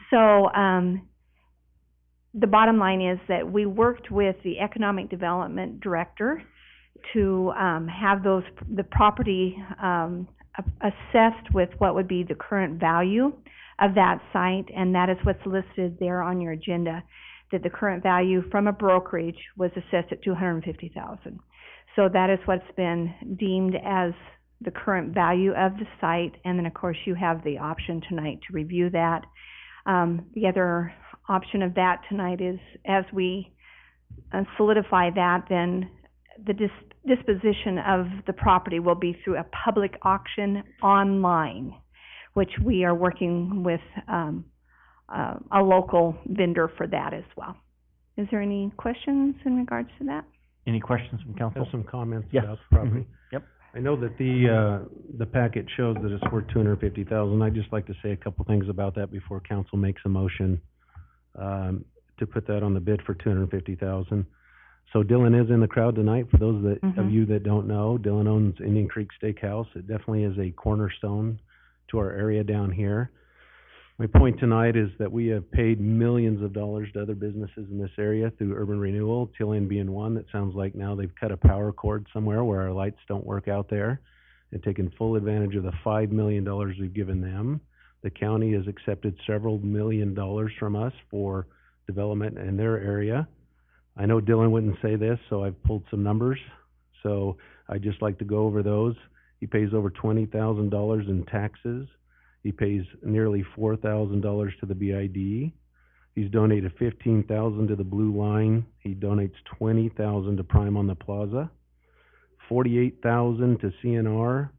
[SPEAKER 4] So, the bottom line is that we worked with the Economic Development Director to have the property assessed with what would be the current value of that site, and that is what's listed there on your agenda, that the current value from a brokerage was assessed at $250,000. So that is what's been deemed as the current value of the site, and then of course you have the option tonight to review that. The other option of that tonight is, as we solidify that, then the disposition of the property will be through a public auction online, which we are working with a local vendor for that as well. Is there any questions in regards to that?
[SPEAKER 3] Any questions from
[SPEAKER 9] I
[SPEAKER 3] council?
[SPEAKER 9] have some comments
[SPEAKER 3] Yes.
[SPEAKER 9] about the property.
[SPEAKER 3] Yep.
[SPEAKER 9] I know that the packet shows that it's worth $250,000. I'd just like to say a couple things about that before council makes a motion, to put that on the bid for $250,000. So Dylan is in the crowd tonight. For those of you that don't know, Dylan owns Indian Creek Steakhouse. It definitely is a cornerstone to our area down here. My point tonight is that we have paid millions of dollars to other businesses in this area through urban renewal, Tillian being one. That sounds like now they've cut a power cord somewhere where our lights don't work out there, and taken full advantage of the $5 million we've given them. The county has accepted several $1 million from us for development in their area. I know Dylan wouldn't say this, so I've pulled some numbers. So I'd just like to go over those. He pays over $20,000 in taxes. He pays nearly $4,000 to the BID. He's donated $15,000 to the Blue Line. He donates $20,000 to Prime on the Plaza, $48,000 to CNR,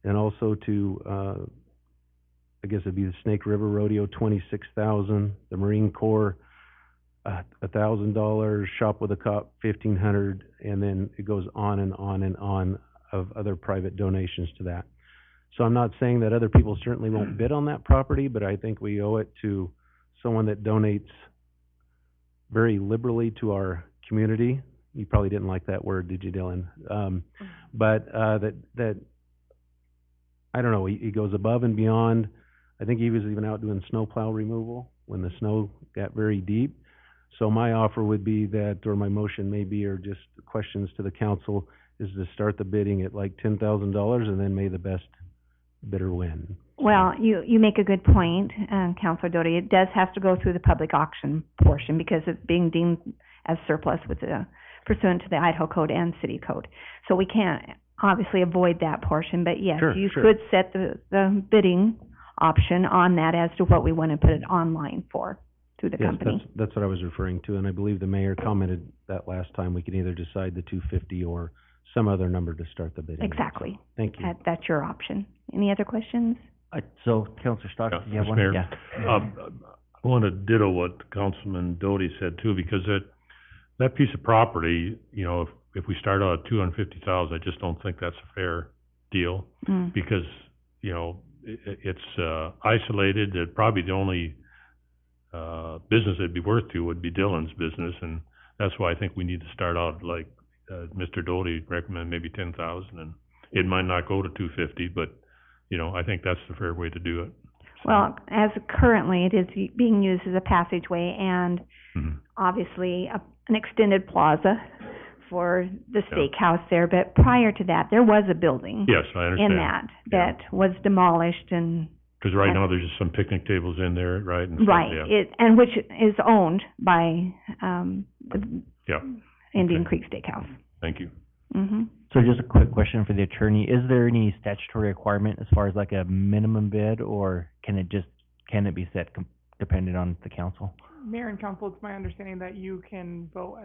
[SPEAKER 9] and also to, I guess it'd be the Snake River Rodeo, $26,000. The Marine Corps, $1,000. Shop with a Cop, $1,500, and then it goes on and on and on of other private donations to that. So I'm not saying that other people certainly won't bid on that property, but I think we owe it to someone that donates very liberally to our community. You probably didn't like that word, did you, Dylan? But that I don't know, he goes above and beyond. I think he was even out doing snowplow removal when the snow got very deep. So my offer would be that, or my motion may be, or just questions to the council, is to start the bidding at like $10,000, and then may the best bidder win.
[SPEAKER 4] Well, you make a good point, Councilor Doty. It does have to go through the public auction portion because it's being deemed as surplus with the, pursuant to the Idaho Code and City Code. So we can't obviously avoid that portion, but yes,
[SPEAKER 9] Sure,
[SPEAKER 4] you
[SPEAKER 9] sure.
[SPEAKER 4] could set the bidding option on that as to what we want to put it online for through the company.
[SPEAKER 9] Yes, that's what I was referring to, and I believe the mayor commented that last time. We can either decide the $250 or some other number to start the bidding.
[SPEAKER 4] Exactly.
[SPEAKER 9] Thank you.
[SPEAKER 4] That's your option. Any other questions?
[SPEAKER 3] So, Councilor Stock, do you have
[SPEAKER 7] Mr.
[SPEAKER 3] one?
[SPEAKER 7] Mayor.
[SPEAKER 3] Yeah.
[SPEAKER 7] I want to ditto what Councilman Doty said too, because that piece of property, you know, if we start out at $250,000, I just don't think that's a fair deal. Because, you know, it's isolated. Probably the only business it'd be worth to would be Dylan's business, and that's why I think we need to start out like Mr. Doty recommended, maybe 10,000, and it might not go to 250, but you know, I think that's the fair way to do it.
[SPEAKER 4] Well, as currently, it is being used as a passageway and obviously an extended plaza for the steakhouse there. But prior to that, there was a building
[SPEAKER 7] Yes, I understand.
[SPEAKER 4] in that was demolished and
[SPEAKER 7] Because right now, there's just some picnic tables in there, right? And stuff,
[SPEAKER 4] right,
[SPEAKER 7] yeah.
[SPEAKER 4] and which is owned by the
[SPEAKER 7] Yeah.
[SPEAKER 4] Indian
[SPEAKER 7] Okay.
[SPEAKER 4] Creek Steakhouse.
[SPEAKER 7] Thank you.
[SPEAKER 3] So just a quick question for the attorney. Is there any statutory requirement as far as like a minimum bid, or can it be set dependent on the council?
[SPEAKER 12] Mayor and council, it's my understanding that you can vote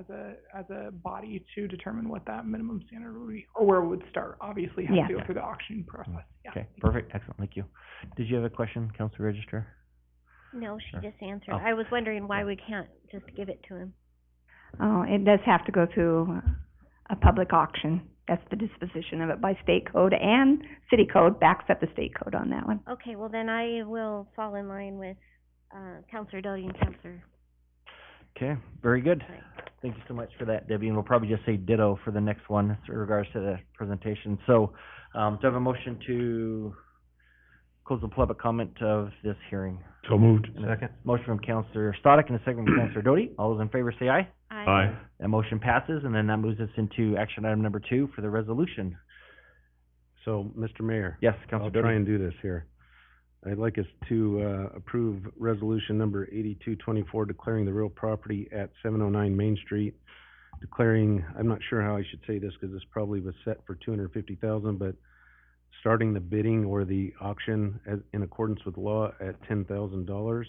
[SPEAKER 12] as a body to determine what that minimum standard would be, or where it would start. Obviously, have to go through the auction process. Yeah.
[SPEAKER 3] Okay, perfect, excellent, thank you. Did you have a question, Councilor Register?
[SPEAKER 13] No, she
[SPEAKER 3] Sure.
[SPEAKER 13] just answered.
[SPEAKER 3] Oh.
[SPEAKER 13] I was wondering why we can't just give it to him.
[SPEAKER 4] Oh, it does have to go through a public auction. That's the disposition of it by state code, and city code backs up the state code on that one.
[SPEAKER 13] Okay, well then I will fall in line with Councilor Doty and Councilor.
[SPEAKER 3] Okay, very good. Thank you so much for that, Debbie, and we'll probably just say ditto for the next one in regards to the presentation. So, do I have a motion to close the public comment of this hearing?
[SPEAKER 7] So moved.
[SPEAKER 3] Second. Motion from Councilor Stoddard and a second from Councilor Doty. All those in favor say aye.
[SPEAKER 7] Aye.
[SPEAKER 3] That motion passes, and then that moves us into action item number 2 for the resolution.
[SPEAKER 9] So, Mr. Mayor.
[SPEAKER 3] Yes, Councilor
[SPEAKER 9] I'll
[SPEAKER 3] Doty.
[SPEAKER 9] try and do this here. I'd like us to approve resolution number 8224, declaring the real property at 709 Main Street, declaring, I'm not sure how I should say this because this probably was set for 250,000, but starting the bidding or the auction in accordance with law at $10,000,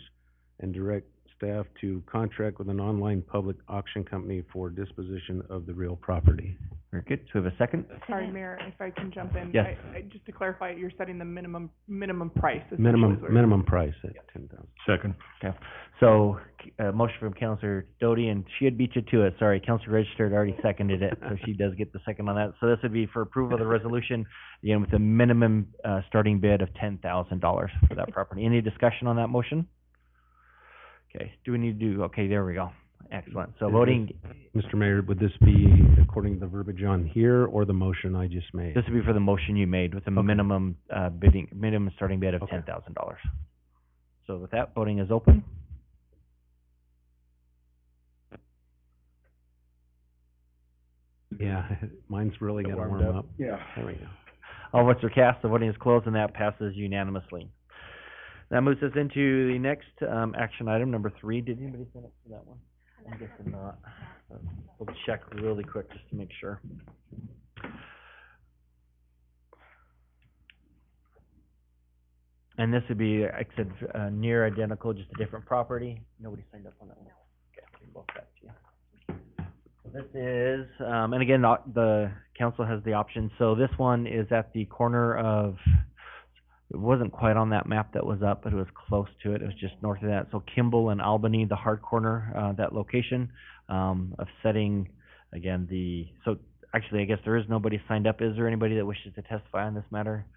[SPEAKER 9] and direct staff to contract with an online public auction company for disposition of the real property.
[SPEAKER 3] Very good. So we have a second?
[SPEAKER 12] Sorry, Mayor, if I can jump in.
[SPEAKER 3] Yes.
[SPEAKER 12] I just to clarify, you're setting the minimum price. essentially is
[SPEAKER 9] Minimum,
[SPEAKER 12] what-
[SPEAKER 9] minimum price at 10,000.
[SPEAKER 7] Second.
[SPEAKER 3] Okay. So, motion from Councilor Doty, and she had beat you to it. Sorry, Councilor Register had already seconded it, so she does get the second on that. So this would be for approval of the resolution, again, with a minimum, starting bid of $10,000 for that property. Any discussion on that motion? Okay, do we need to do, okay, there we go. Excellent. So
[SPEAKER 9] Is
[SPEAKER 3] voting,
[SPEAKER 9] Mr. Mayor, would this be according to the verbiage on here or the motion I just made?
[SPEAKER 3] this would be for the motion you made with a
[SPEAKER 9] Okay.
[SPEAKER 3] minimum, minimum starting bid of
[SPEAKER 9] Okay.
[SPEAKER 3] $10,000. So with that, voting is open.
[SPEAKER 9] Yeah, mine's really gotta warm up.
[SPEAKER 11] Yeah.
[SPEAKER 9] There we go.
[SPEAKER 3] All votes are cast, the voting is closed, and that passes unanimously. That moves us into the next, action item, number 3. Did anybody sign up for that one? I'm guessing not. We'll check really quick just to make sure. And this would be, like I said, near identical, just a different property. Nobody signed up on that one. Okay, we can both back to you. This is, and again, the council has the option. So this one is at the corner of, it wasn't quite on that map that was up, but it was close to it. It was just north of that. So Kimball and Albany, the hard corner, that location, of setting, again, so actually, I guess there is nobody signed up. Is there anybody that wishes to testify on this matter?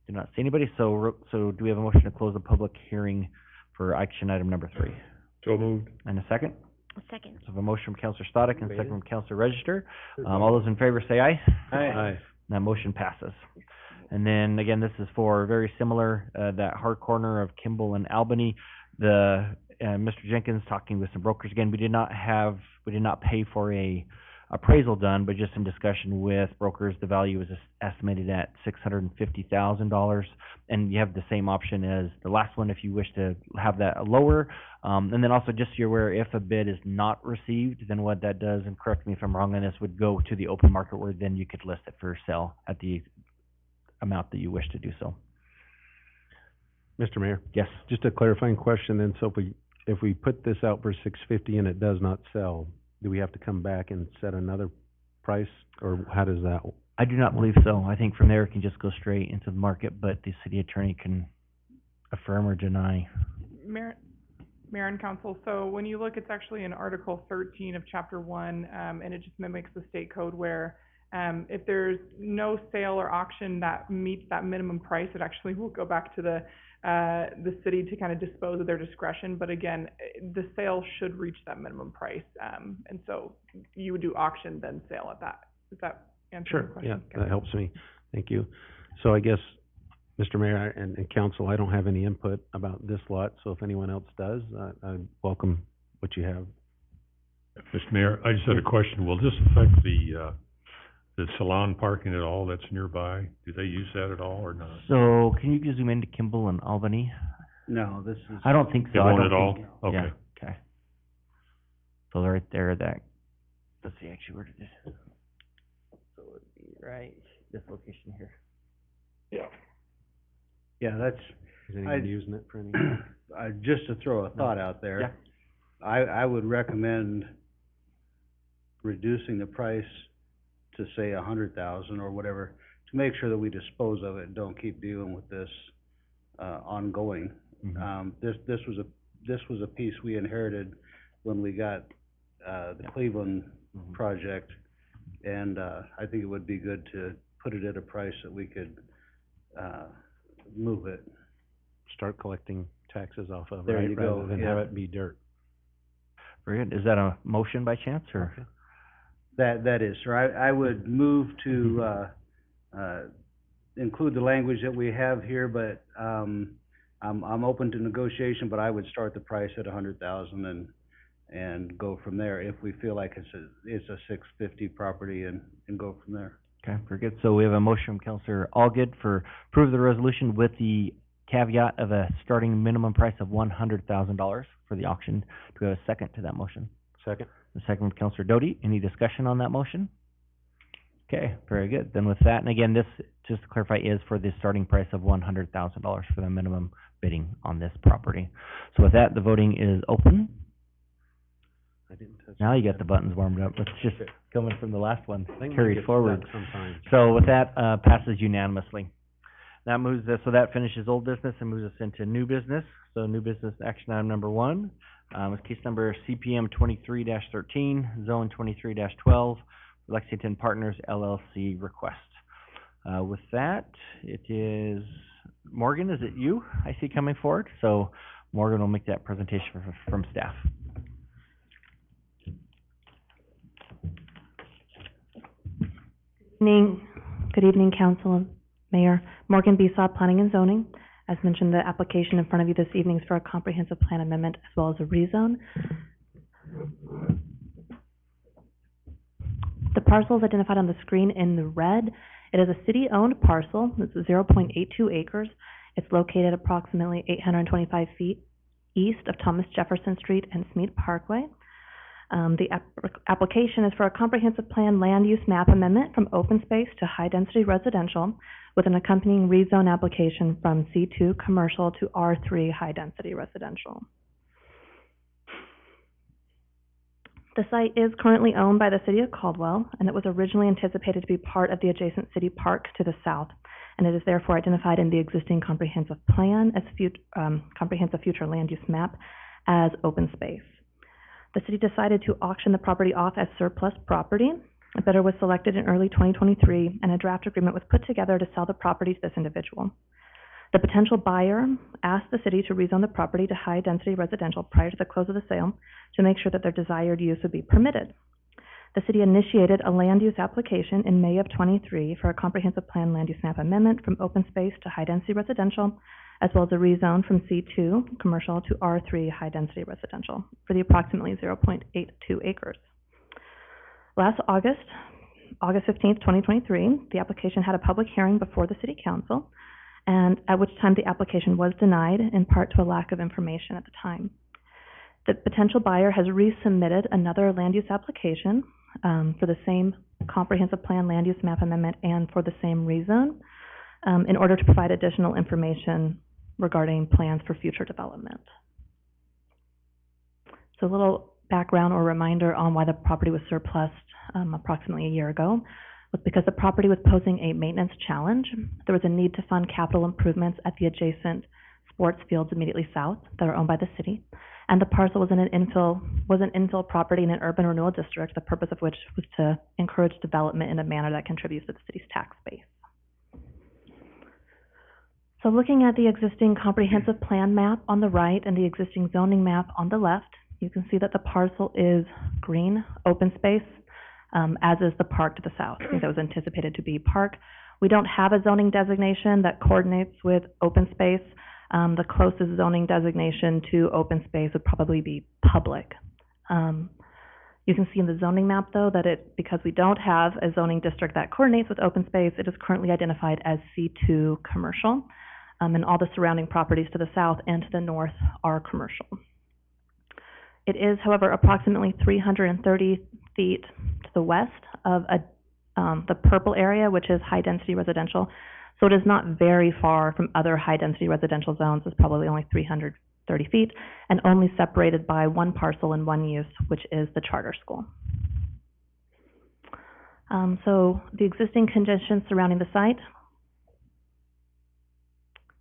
[SPEAKER 3] Do not see anybody. So do we have a motion to close the public hearing for action item number 3?
[SPEAKER 7] So moved.
[SPEAKER 3] And a second?
[SPEAKER 13] A second.
[SPEAKER 3] So I have a motion from Councilor Stoddard and a second from Councilor Register. All those in favor say aye.
[SPEAKER 9] Aye.
[SPEAKER 3] That motion passes. And then, again, this is for very similar, that hard corner of Kimball and Albany. Mr. Jenkins talking with some brokers. Again, we did not pay for a appraisal done, but just in discussion with brokers, the value is estimated at $650,000. And you have the same option as the last one if you wish to have that lower. And then also just so you're aware, if a bid is not received, then what that does, and correct me if I'm wrong on this, would go to the open market where then you could list it for sale at the amount that you wish to do so.
[SPEAKER 9] Mr. Mayor?
[SPEAKER 3] Yes.
[SPEAKER 9] Just a clarifying question then, so if we put this out for $650 and it does not sell, do we have to come back and set another price, or how does that?
[SPEAKER 3] I do not believe so. I think from there it can just go straight into the market, but the city attorney can affirm or deny.
[SPEAKER 12] Mayor and Council, so when you look, it's actually in Article 13 of Chapter 1, and it just mimics the state code where if there's no sale or auction that meets that minimum price, it actually will go back to the city to kind of dispose of their discretion. But again, the sale should reach that minimum price. And so you would do auction, then sale at that. Does that answer your question?
[SPEAKER 9] Yeah,
[SPEAKER 12] Okay.
[SPEAKER 9] that helps me. Thank you. So I guess, Mr. Mayor and council, I don't have any input about this lot, so if anyone else does, I welcome what you have.
[SPEAKER 7] Mr. Mayor, I just had a question. Will this affect the salon parking at all that's nearby? Do they use that at all or not?
[SPEAKER 3] So can you zoom into Kimball and Albany?
[SPEAKER 2] No, this is.
[SPEAKER 3] I don't think so.
[SPEAKER 7] They
[SPEAKER 3] I
[SPEAKER 7] won't
[SPEAKER 3] don't
[SPEAKER 7] at all?
[SPEAKER 3] think-
[SPEAKER 7] Okay.
[SPEAKER 3] Yeah, okay. So right there, let's see, actually, where did this? So it would be right, this location here.
[SPEAKER 2] Yeah. Yeah, that's,
[SPEAKER 9] Is anyone using it for any?
[SPEAKER 2] just to throw a thought out there.
[SPEAKER 3] Yeah.
[SPEAKER 2] I would recommend reducing the price to say 100,000 or whatever, to make sure that we dispose of it and don't keep dealing with this, ongoing.
[SPEAKER 3] Mm-hmm.
[SPEAKER 2] This was a piece we inherited when we got, the Cleveland
[SPEAKER 3] Mhm.
[SPEAKER 2] project. And, I think it would be good to put it at a price that we could, move it.
[SPEAKER 9] Start collecting taxes off of,
[SPEAKER 2] There
[SPEAKER 9] right?
[SPEAKER 2] you go,
[SPEAKER 9] Rather than
[SPEAKER 2] yeah.
[SPEAKER 9] have it be dirt.
[SPEAKER 3] Very good. Is that a motion by chance, or?
[SPEAKER 9] Okay.
[SPEAKER 2] That is, sir. I would move to, include the language that we have here, but, I'm open to negotiation, but I would start the price at 100,000 and go from there if we feel like it's a 650 property and go from there.
[SPEAKER 3] Okay, very good. So we have a motion from Councilor Allgood for approve the resolution with the caveat of a starting minimum price of $100,000 for the auction. Do we have a second to that motion?
[SPEAKER 9] Second?
[SPEAKER 3] The second from Councilor Doty. Any discussion on that motion? Okay, very good. Then with that, and again, this, just to clarify, is for the starting price of $100,000 for the minimum bidding on this property. So with that, the voting is open.
[SPEAKER 9] I didn't touch.
[SPEAKER 3] Now you got the buttons warmed up. It's just coming from the last one,
[SPEAKER 9] I think mine
[SPEAKER 3] carried
[SPEAKER 9] gets
[SPEAKER 3] forward.
[SPEAKER 9] stuck sometimes.
[SPEAKER 3] So with that, passes unanimously. That moves us, so that finishes old business and moves us into new business. So new business action item number 1, is case number CPM 23-13, Zone 23-12, Lexington Partners LLC request. With that, it is, Morgan, is it you I see coming forward? So Morgan will make that presentation from staff.
[SPEAKER 4] Good evening, Council and Mayor. Morgan Besop, Planning and Zoning. As mentioned, the application in front of you this evening is for a comprehensive plan amendment as well as a rezone. The parcel is identified on the screen in the red. It is a city-owned parcel. It's 0.82 acres. It's located approximately 825 feet east of Thomas Jefferson Street and Smead Parkway. The application is for a comprehensive plan land use map amendment from open space to high-density residential with an accompanying rezone application from C2 commercial to R3 high-density residential. The site is currently owned by the City of Caldwell, and it was originally anticipated to be part of the adjacent city park to the south, and it is therefore identified in the existing comprehensive plan as comprehensive future land use map as open space. The city decided to auction the property off as surplus property. A bidder was selected in early 2023, and a draft agreement was put together to sell the property to this individual. The potential buyer asked the city to rezone the property to high-density residential prior to the close of the sale to make sure that their desired use would be permitted. The city initiated a land use application in May of '23 for a comprehensive plan land use map amendment from open space to high-density residential, as well as a rezone from C2 commercial to R3 high-density residential for the approximately 0.82 acres. Last August 15th, 2023, the application had a public hearing before the City Council, and at which time the application was denied, in part to a lack of information at the time. The potential buyer has resubmitted another land use application for the same comprehensive plan land use map amendment and for the same rezone in order to provide additional information regarding plans for future development. So a little background or reminder on why the property was surplused approximately a year ago was because the property was posing a maintenance challenge. There was a need to fund capital improvements at the adjacent sports fields immediately south that are owned by the city. And the parcel was an infill property in an urban renewal district, the purpose of which was to encourage development in a manner that contributes to the city's tax base. So looking at the existing comprehensive plan map on the right and the existing zoning map on the left, you can see that the parcel is green, open space, as is the park to the south. I think that was anticipated to be park. We don't have a zoning designation that coordinates with open space. The closest zoning designation to open space would probably be public. You can see in the zoning map, though, that because we don't have a zoning district that coordinates with open space, it is currently identified as C2 commercial, and all the surrounding properties to the south and to the north are commercial. It is, however, approximately 330 feet to the west of the purple area, which is high-density residential. So it is not very far from other high-density residential zones. It's probably only 330 feet and only separated by one parcel and one use, which is the charter school. So the existing conditions surrounding the site.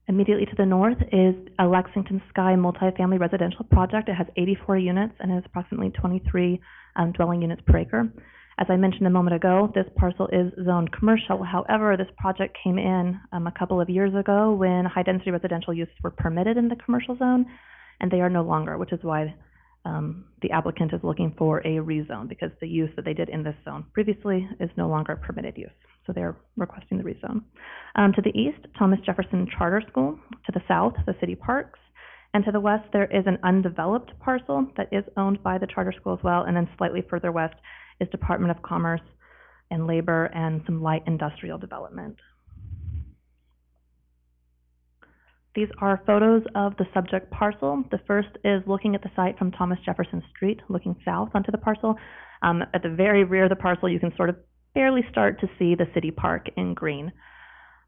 [SPEAKER 4] Immediately to the north is a Lexington Sky multifamily residential project. It has 84 units and is approximately 23 dwelling units per acre. As I mentioned a moment ago, this parcel is zoned commercial. However, this project came in a couple of years ago when high-density residential uses were permitted in the commercial zone, and they are no longer, which is why the applicant is looking for a rezone, because the use that they did in this zone previously is no longer permitted use. So they're requesting the rezone. To the east, Thomas Jefferson Charter School. To the south, the city parks. And to the west, there is an undeveloped parcel that is owned by the charter school as well. And then slightly further west is Department of Commerce and Labor and some light industrial development. These are photos of the subject parcel. The first is looking at the site from Thomas Jefferson Street, looking south onto the parcel. At the very rear of the parcel, you can sort of barely start to see the city park in green.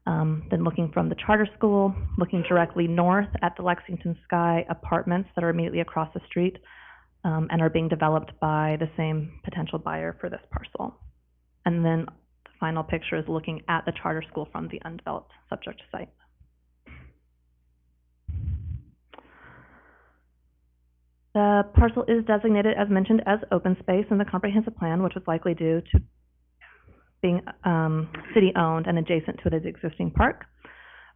[SPEAKER 4] Then looking from the charter school, looking directly north at the Lexington Sky apartments that are immediately across the street and are being developed by the same potential buyer for this parcel. And then the final picture is looking at the charter school from the undeveloped subject site. The parcel is designated, as mentioned, as open space in the comprehensive plan, which was likely due to being city-owned and adjacent to the existing park.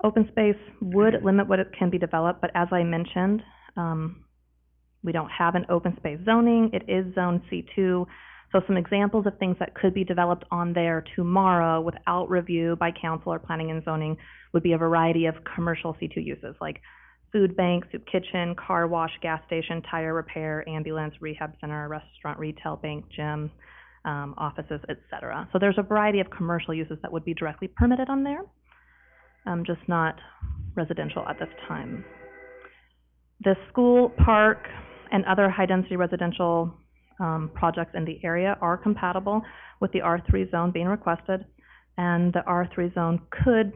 [SPEAKER 4] Open space would limit what it can be developed, but as I mentioned, we don't have an open space zoning. It is zone C2. So some examples of things that could be developed on there tomorrow without review by council or planning and zoning would be a variety of commercial C2 uses, like food bank, soup kitchen, car wash, gas station, tire repair, ambulance, rehab center, restaurant, retail, bank, gym, offices, etc. So there's a variety of commercial uses that would be directly permitted on there, just not residential at this time. The school, park, and other high-density residential
[SPEAKER 14] projects in the area are compatible with the R3 zone being requested, and the R3 zone could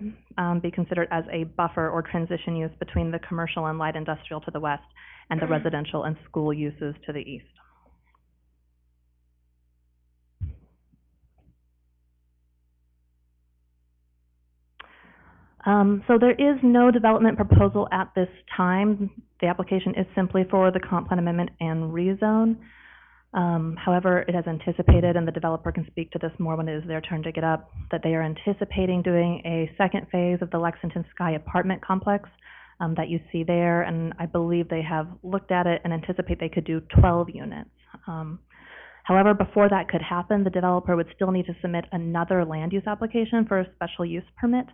[SPEAKER 14] be considered as a buffer or transition use between the commercial and light industrial to the west and the residential and school uses to the east. So there is no development proposal at this time. The application is simply for the comp plan amendment and rezone. However, it has anticipated, and the developer can speak to this more when it is their turn to get up, that they are anticipating doing a second phase of the Lexington Sky apartment complex that you see there, and I believe they have looked at it and anticipate they could do 12 units. However, before that could happen, the developer would still need to submit another land use application for a special use permit,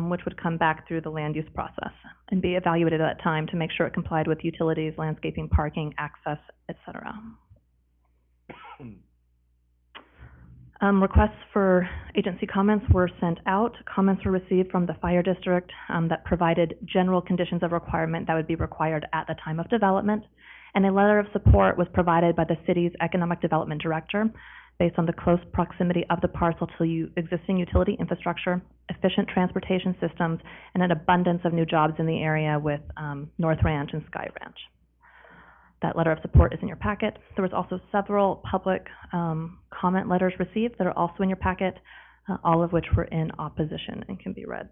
[SPEAKER 14] which would come back through the land use process and be evaluated at that time to make sure it complied with utilities, landscaping, parking, access, etc. Requests for agency comments were sent out. Comments were received from the fire district that provided general conditions of requirement that would be required at the time of development. And a letter of support was provided by the city's economic development director based on the close proximity of the parcel to existing utility infrastructure, efficient transportation systems, and an abundance of new jobs in the area with North Ranch and Sky Ranch. That letter of support is in your packet. There was also several public comment letters received that are also in your packet, all of which were in opposition and can be read.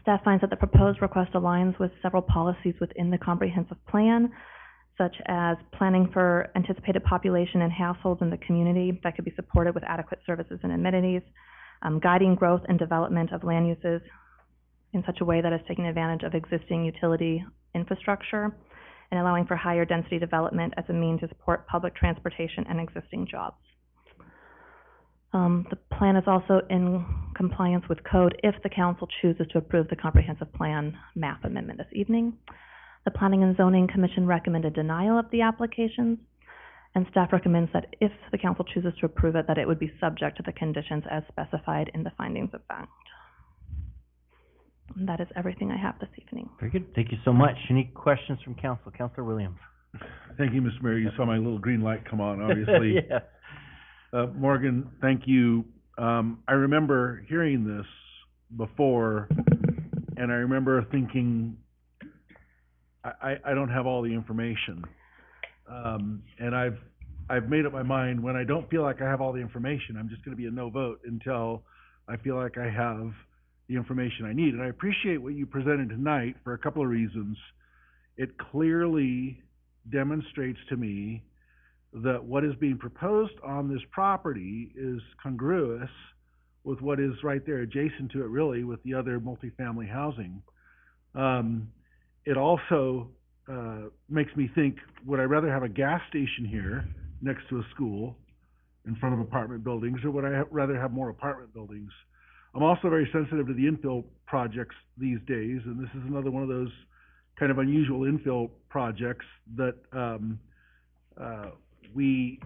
[SPEAKER 14] Staff finds that the proposed request aligns with several policies within the comprehensive plan, such as planning for anticipated population and households in the community that could be supported with adequate services and amenities, guiding growth and development of land uses in such a way that is taking advantage of existing utility infrastructure, and allowing for higher density development as a means to support public transportation and existing jobs. The plan is also in compliance with code if the council chooses to approve the comprehensive plan map amendment this evening. The Planning and Zoning Commission recommended denial of the applications, and staff recommends that if the council chooses to approve it, that it would be subject to the conditions as specified in the findings of fact. And that is everything I have this evening.
[SPEAKER 3] Very good. Thank you so much. Any questions from council? Councilor Williams.
[SPEAKER 15] Thank you, Mr. Mayor. You saw my little green light come on, obviously.
[SPEAKER 3] Yeah.
[SPEAKER 15] Morgan, thank you. I remember hearing this before, and I remember thinking, I don't have all the information. And I've made up my mind, when I don't feel like I have all the information, I'm just going to be a no vote until I feel like I have the information I need. And I appreciate what you presented tonight for a couple of reasons. It clearly demonstrates to me that what is being proposed on this property is congruous with what is right there adjacent to it, really, with the other multifamily housing. It also makes me think, would I rather have a gas station here next to a school in front of apartment buildings, or would I rather have more apartment buildings? I'm also very sensitive to the infill projects these days, and this is another one of those kind of unusual infill projects that we're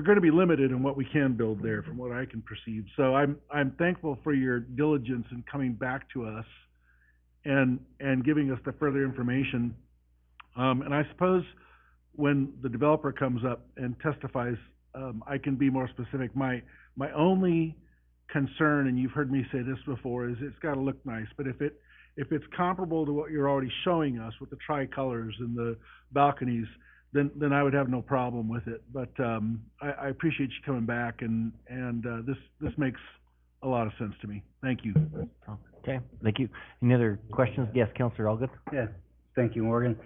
[SPEAKER 15] going to be limited in what we can build there, from what I can perceive. So I'm thankful for your diligence in coming back to us and giving us the further information. And I suppose when the developer comes up and testifies, I can be more specific. My only concern, and you've heard me say this before, is it's got to look nice. But if it's comparable to what you're already showing us with the tricolors and the balconies, then I would have no problem with it. But I appreciate you coming back, and this makes a lot of sense to me. Thank you.
[SPEAKER 3] Okay, thank you. Any other questions? Yes, Councilor Allgood.
[SPEAKER 2] Yeah, thank you, Morgan.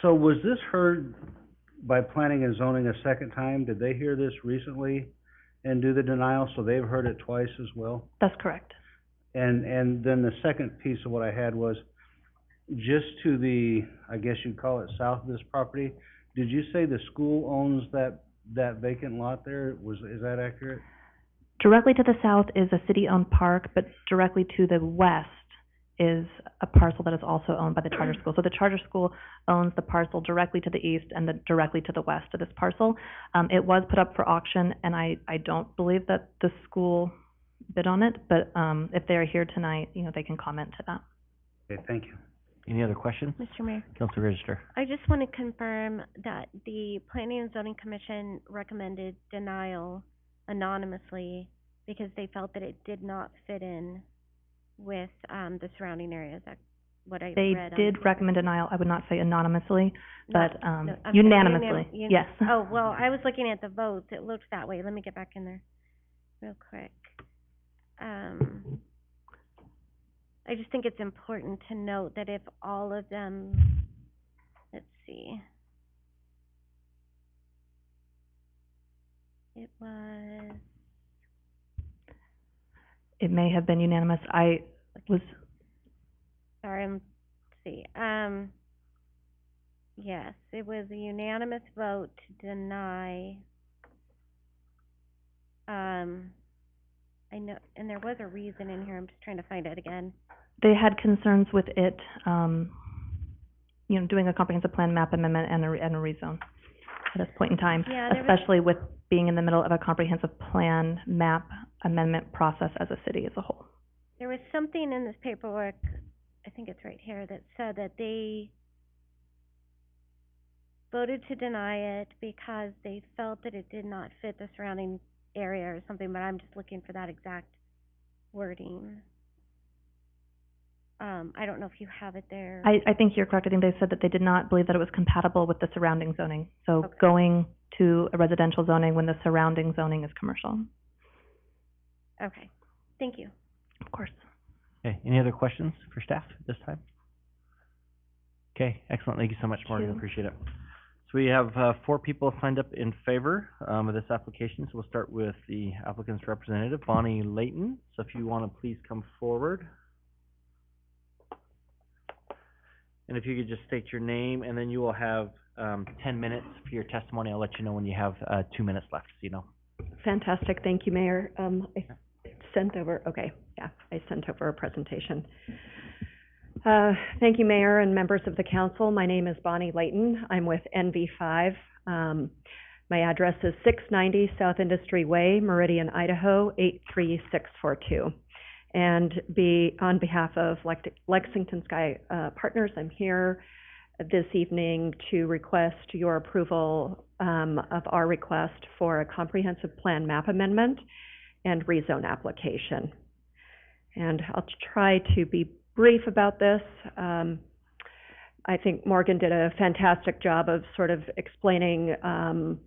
[SPEAKER 2] So was this heard by Planning and Zoning a second time? Did they hear this recently and do the denial, so they've heard it twice as well?
[SPEAKER 14] That's correct.
[SPEAKER 2] And then the second piece of what I had was, just to the, I guess you'd call it south of this property, did you say the school owns that vacant lot there? Is that accurate?
[SPEAKER 14] Directly to the south is a city-owned park, but directly to the west is a parcel that is also owned by the charter school. So the charter school owns the parcel directly to the east and directly to the west of this parcel. It was put up for auction, and I don't believe that the school bid on it, but if they're here tonight, they can comment to that.
[SPEAKER 2] Okay, thank you.
[SPEAKER 3] Any other questions?
[SPEAKER 13] Mr. Mayor,
[SPEAKER 3] Councilor Register.
[SPEAKER 13] I just want to confirm that the Planning and Zoning Commission recommended denial anonymously because they felt that it did not fit in with, the surrounding areas. That's what I
[SPEAKER 14] They
[SPEAKER 13] read on
[SPEAKER 14] did
[SPEAKER 13] the-
[SPEAKER 14] recommend denial, I would not say anonymously, but,
[SPEAKER 13] No, I'm sorry,
[SPEAKER 14] unanimously, yes.
[SPEAKER 13] Oh, well, I was looking at the votes, it looked that way, let me get back in there real quick. I just think it's important to note that if all of them, let's see. It was,
[SPEAKER 14] It may have been unanimous. I was,
[SPEAKER 13] sorry, let's see, yes, it was a unanimous vote to deny. I know, and there was a reason in here, I'm just trying to find it again.
[SPEAKER 14] they had concerns with it, doing a comprehensive plan map amendment and a rezone at this point in time.
[SPEAKER 13] Yeah, there was-
[SPEAKER 14] especially with being in the middle of a comprehensive plan map amendment process as a city as a whole.
[SPEAKER 13] There was something in this paperwork, I think it's right here, that said that they voted to deny it because they felt that it did not fit the surrounding area or something, but I'm just looking for that exact wording. I don't know if you have it there.
[SPEAKER 14] I think you're correct. I think they said that they did not believe that it was compatible with the surrounding zoning. So
[SPEAKER 13] Okay.
[SPEAKER 14] going to a residential zoning when the surrounding zoning is commercial.
[SPEAKER 13] Okay, thank you.
[SPEAKER 14] Of course.
[SPEAKER 3] Okay, any other questions for staff at this time? Okay, excellent. Thank you so much, Morgan.
[SPEAKER 14] you.
[SPEAKER 3] Appreciate it. So we have, 4 people signed up in favor, of this application. So we'll start with the applicant's representative, Bonnie Layton. So if you want to please come forward. And if you could just state your name, and then you will have, 10 minutes for your testimony. I'll let you know when you have, 2 minutes left, so you know.
[SPEAKER 16] Fantastic, thank you, Mayor. I sent over a presentation. Thank you, Mayor and members of the council. My name is Bonnie Layton. I'm with NV5. My address is 690 South Industry Way, Meridian, Idaho, 83642. And on behalf of Lexington Sky Partners, I'm here this evening to request your approval of our request for a comprehensive plan map amendment and rezone application. And I'll try to be brief about this. I think Morgan did a fantastic job of sort of explaining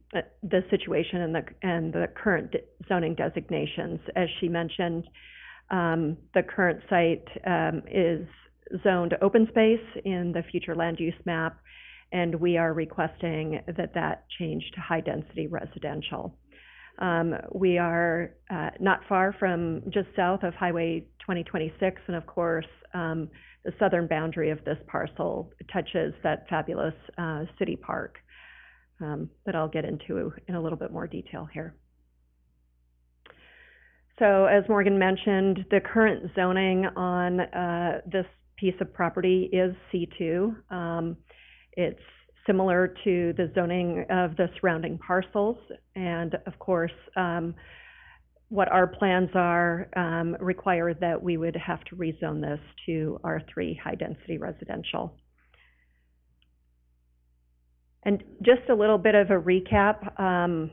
[SPEAKER 16] the situation and the current zoning designations. As she mentioned, the current site is zoned open space in the future land use map, and we are requesting that change to high-density residential. We are not far from just south of Highway 2026, and of course, the southern boundary of this parcel touches that fabulous city park that I'll get into in a little bit more detail here. So as Morgan mentioned, the current zoning on this piece of property is C2. It's similar to the zoning of the surrounding parcels, and of course, what our plans are require that we would have to rezone this to R3 high-density residential. And just a little bit of a recap.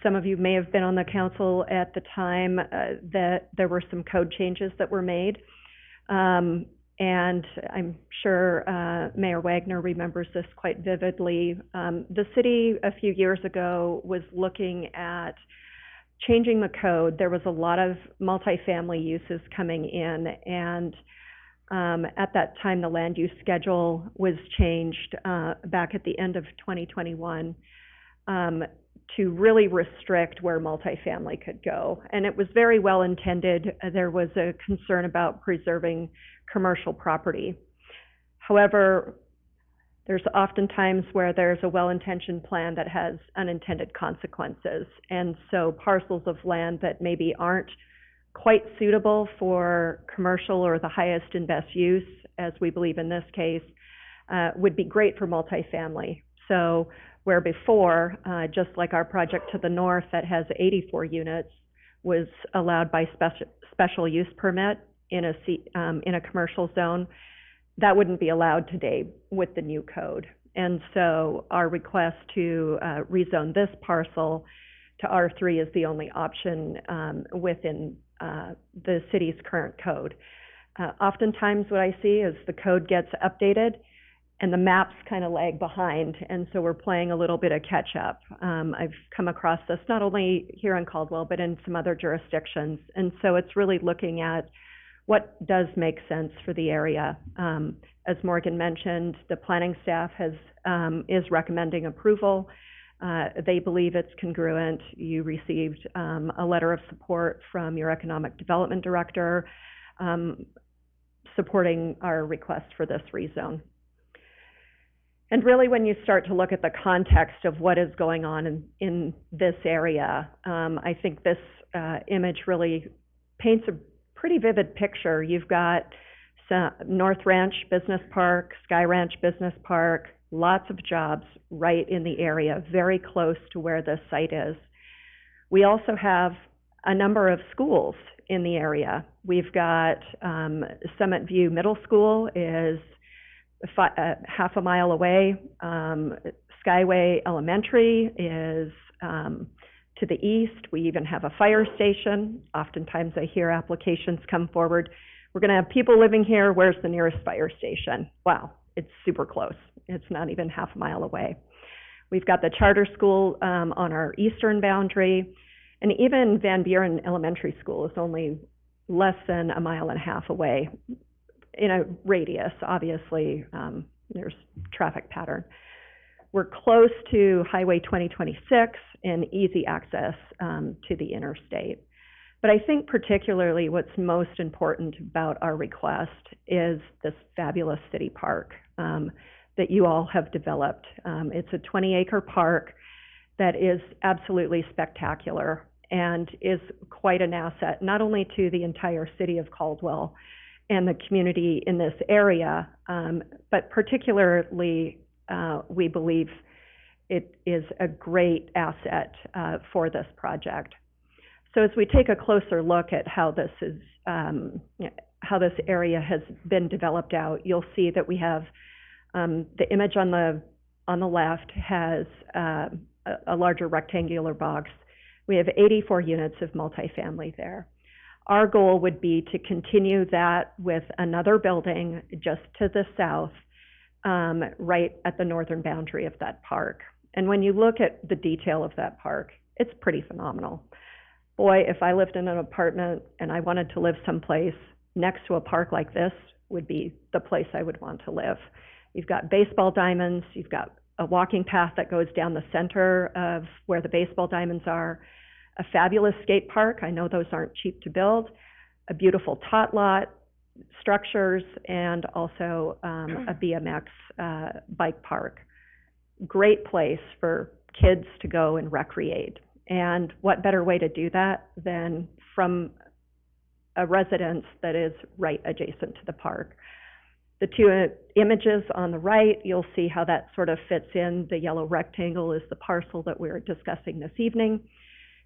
[SPEAKER 16] Some of you may have been on the council at the time that there were some code changes that were made. And I'm sure Mayor Wagner remembers this quite vividly. The city a few years ago was looking at changing the code. There was a lot of multifamily uses coming in, and at that time the land use schedule was changed back at the end of 2021 to really restrict where multifamily could go. And it was very well intended. There was a concern about preserving commercial property. However, there's oftentimes where there's a well-intentioned plan that has unintended consequences. And so parcels of land that maybe aren't quite suitable for commercial or the highest and best use, as we believe in this case, would be great for multifamily. So where before, just like our project to the north that has 84 units, was allowed by special use permit in a commercial zone, that wouldn't be allowed today with the new code. And so our request to rezone this parcel to R3 is the only option within the city's current code. Oftentimes what I see is the code gets updated and the maps kind of lag behind, and so we're playing a little bit of catch up. I've come across this not only here in Caldwell, but in some other jurisdictions. And so it's really looking at what does make sense for the area. As Morgan mentioned, the planning staff is recommending approval. They believe it's congruent. You received a letter of support from your economic development director supporting our request for this rezone. And really, when you start to look at the context of what is going on in this area, I think this image really paints a pretty vivid picture. You've got North Ranch Business Park, Sky Ranch Business Park, lots of jobs right in the area, very close to where this site is. We also have a number of schools in the area. We've got Summit View Middle School is half a mile away. Skyway Elementary is to the east. We even have a fire station. Oftentimes I hear applications come forward. We're going to have people living here. Where's the nearest fire station? Wow, it's super close. It's not even half a mile away. We've got the charter school on our eastern boundary, and even Van Buren Elementary School is only less than a mile and a half away in a radius. Obviously, there's traffic pattern. We're close to Highway 2026 and easy access to the interstate. But I think particularly what's most important about our request is this fabulous city park that you all have developed. It's a 20-acre park that is absolutely spectacular and is quite an asset, not only to the entire city of Caldwell and the community in this area, but particularly we believe it is a great asset for this project. So as we take a closer look at how this is, how this area has been developed out, you'll see that we have the image on the left has a larger rectangular box. We have 84 units of multifamily there. Our goal would be to continue that with another building just to the south, right at the northern boundary of that park. And when you look at the detail of that park, it's pretty phenomenal. Boy, if I lived in an apartment and I wanted to live someplace next to a park like this, would be the place I would want to live. You've got baseball diamonds, you've got a walking path that goes down the center of where the baseball diamonds are, a fabulous skate park. I know those aren't cheap to build, a beautiful tot lot, structures, and also a BMX bike park. Great place for kids to go and recreate. And what better way to do that than from a residence that is right adjacent to the park. The two images on the right, you'll see how that sort of fits in. The yellow rectangle is the parcel that we're discussing this evening.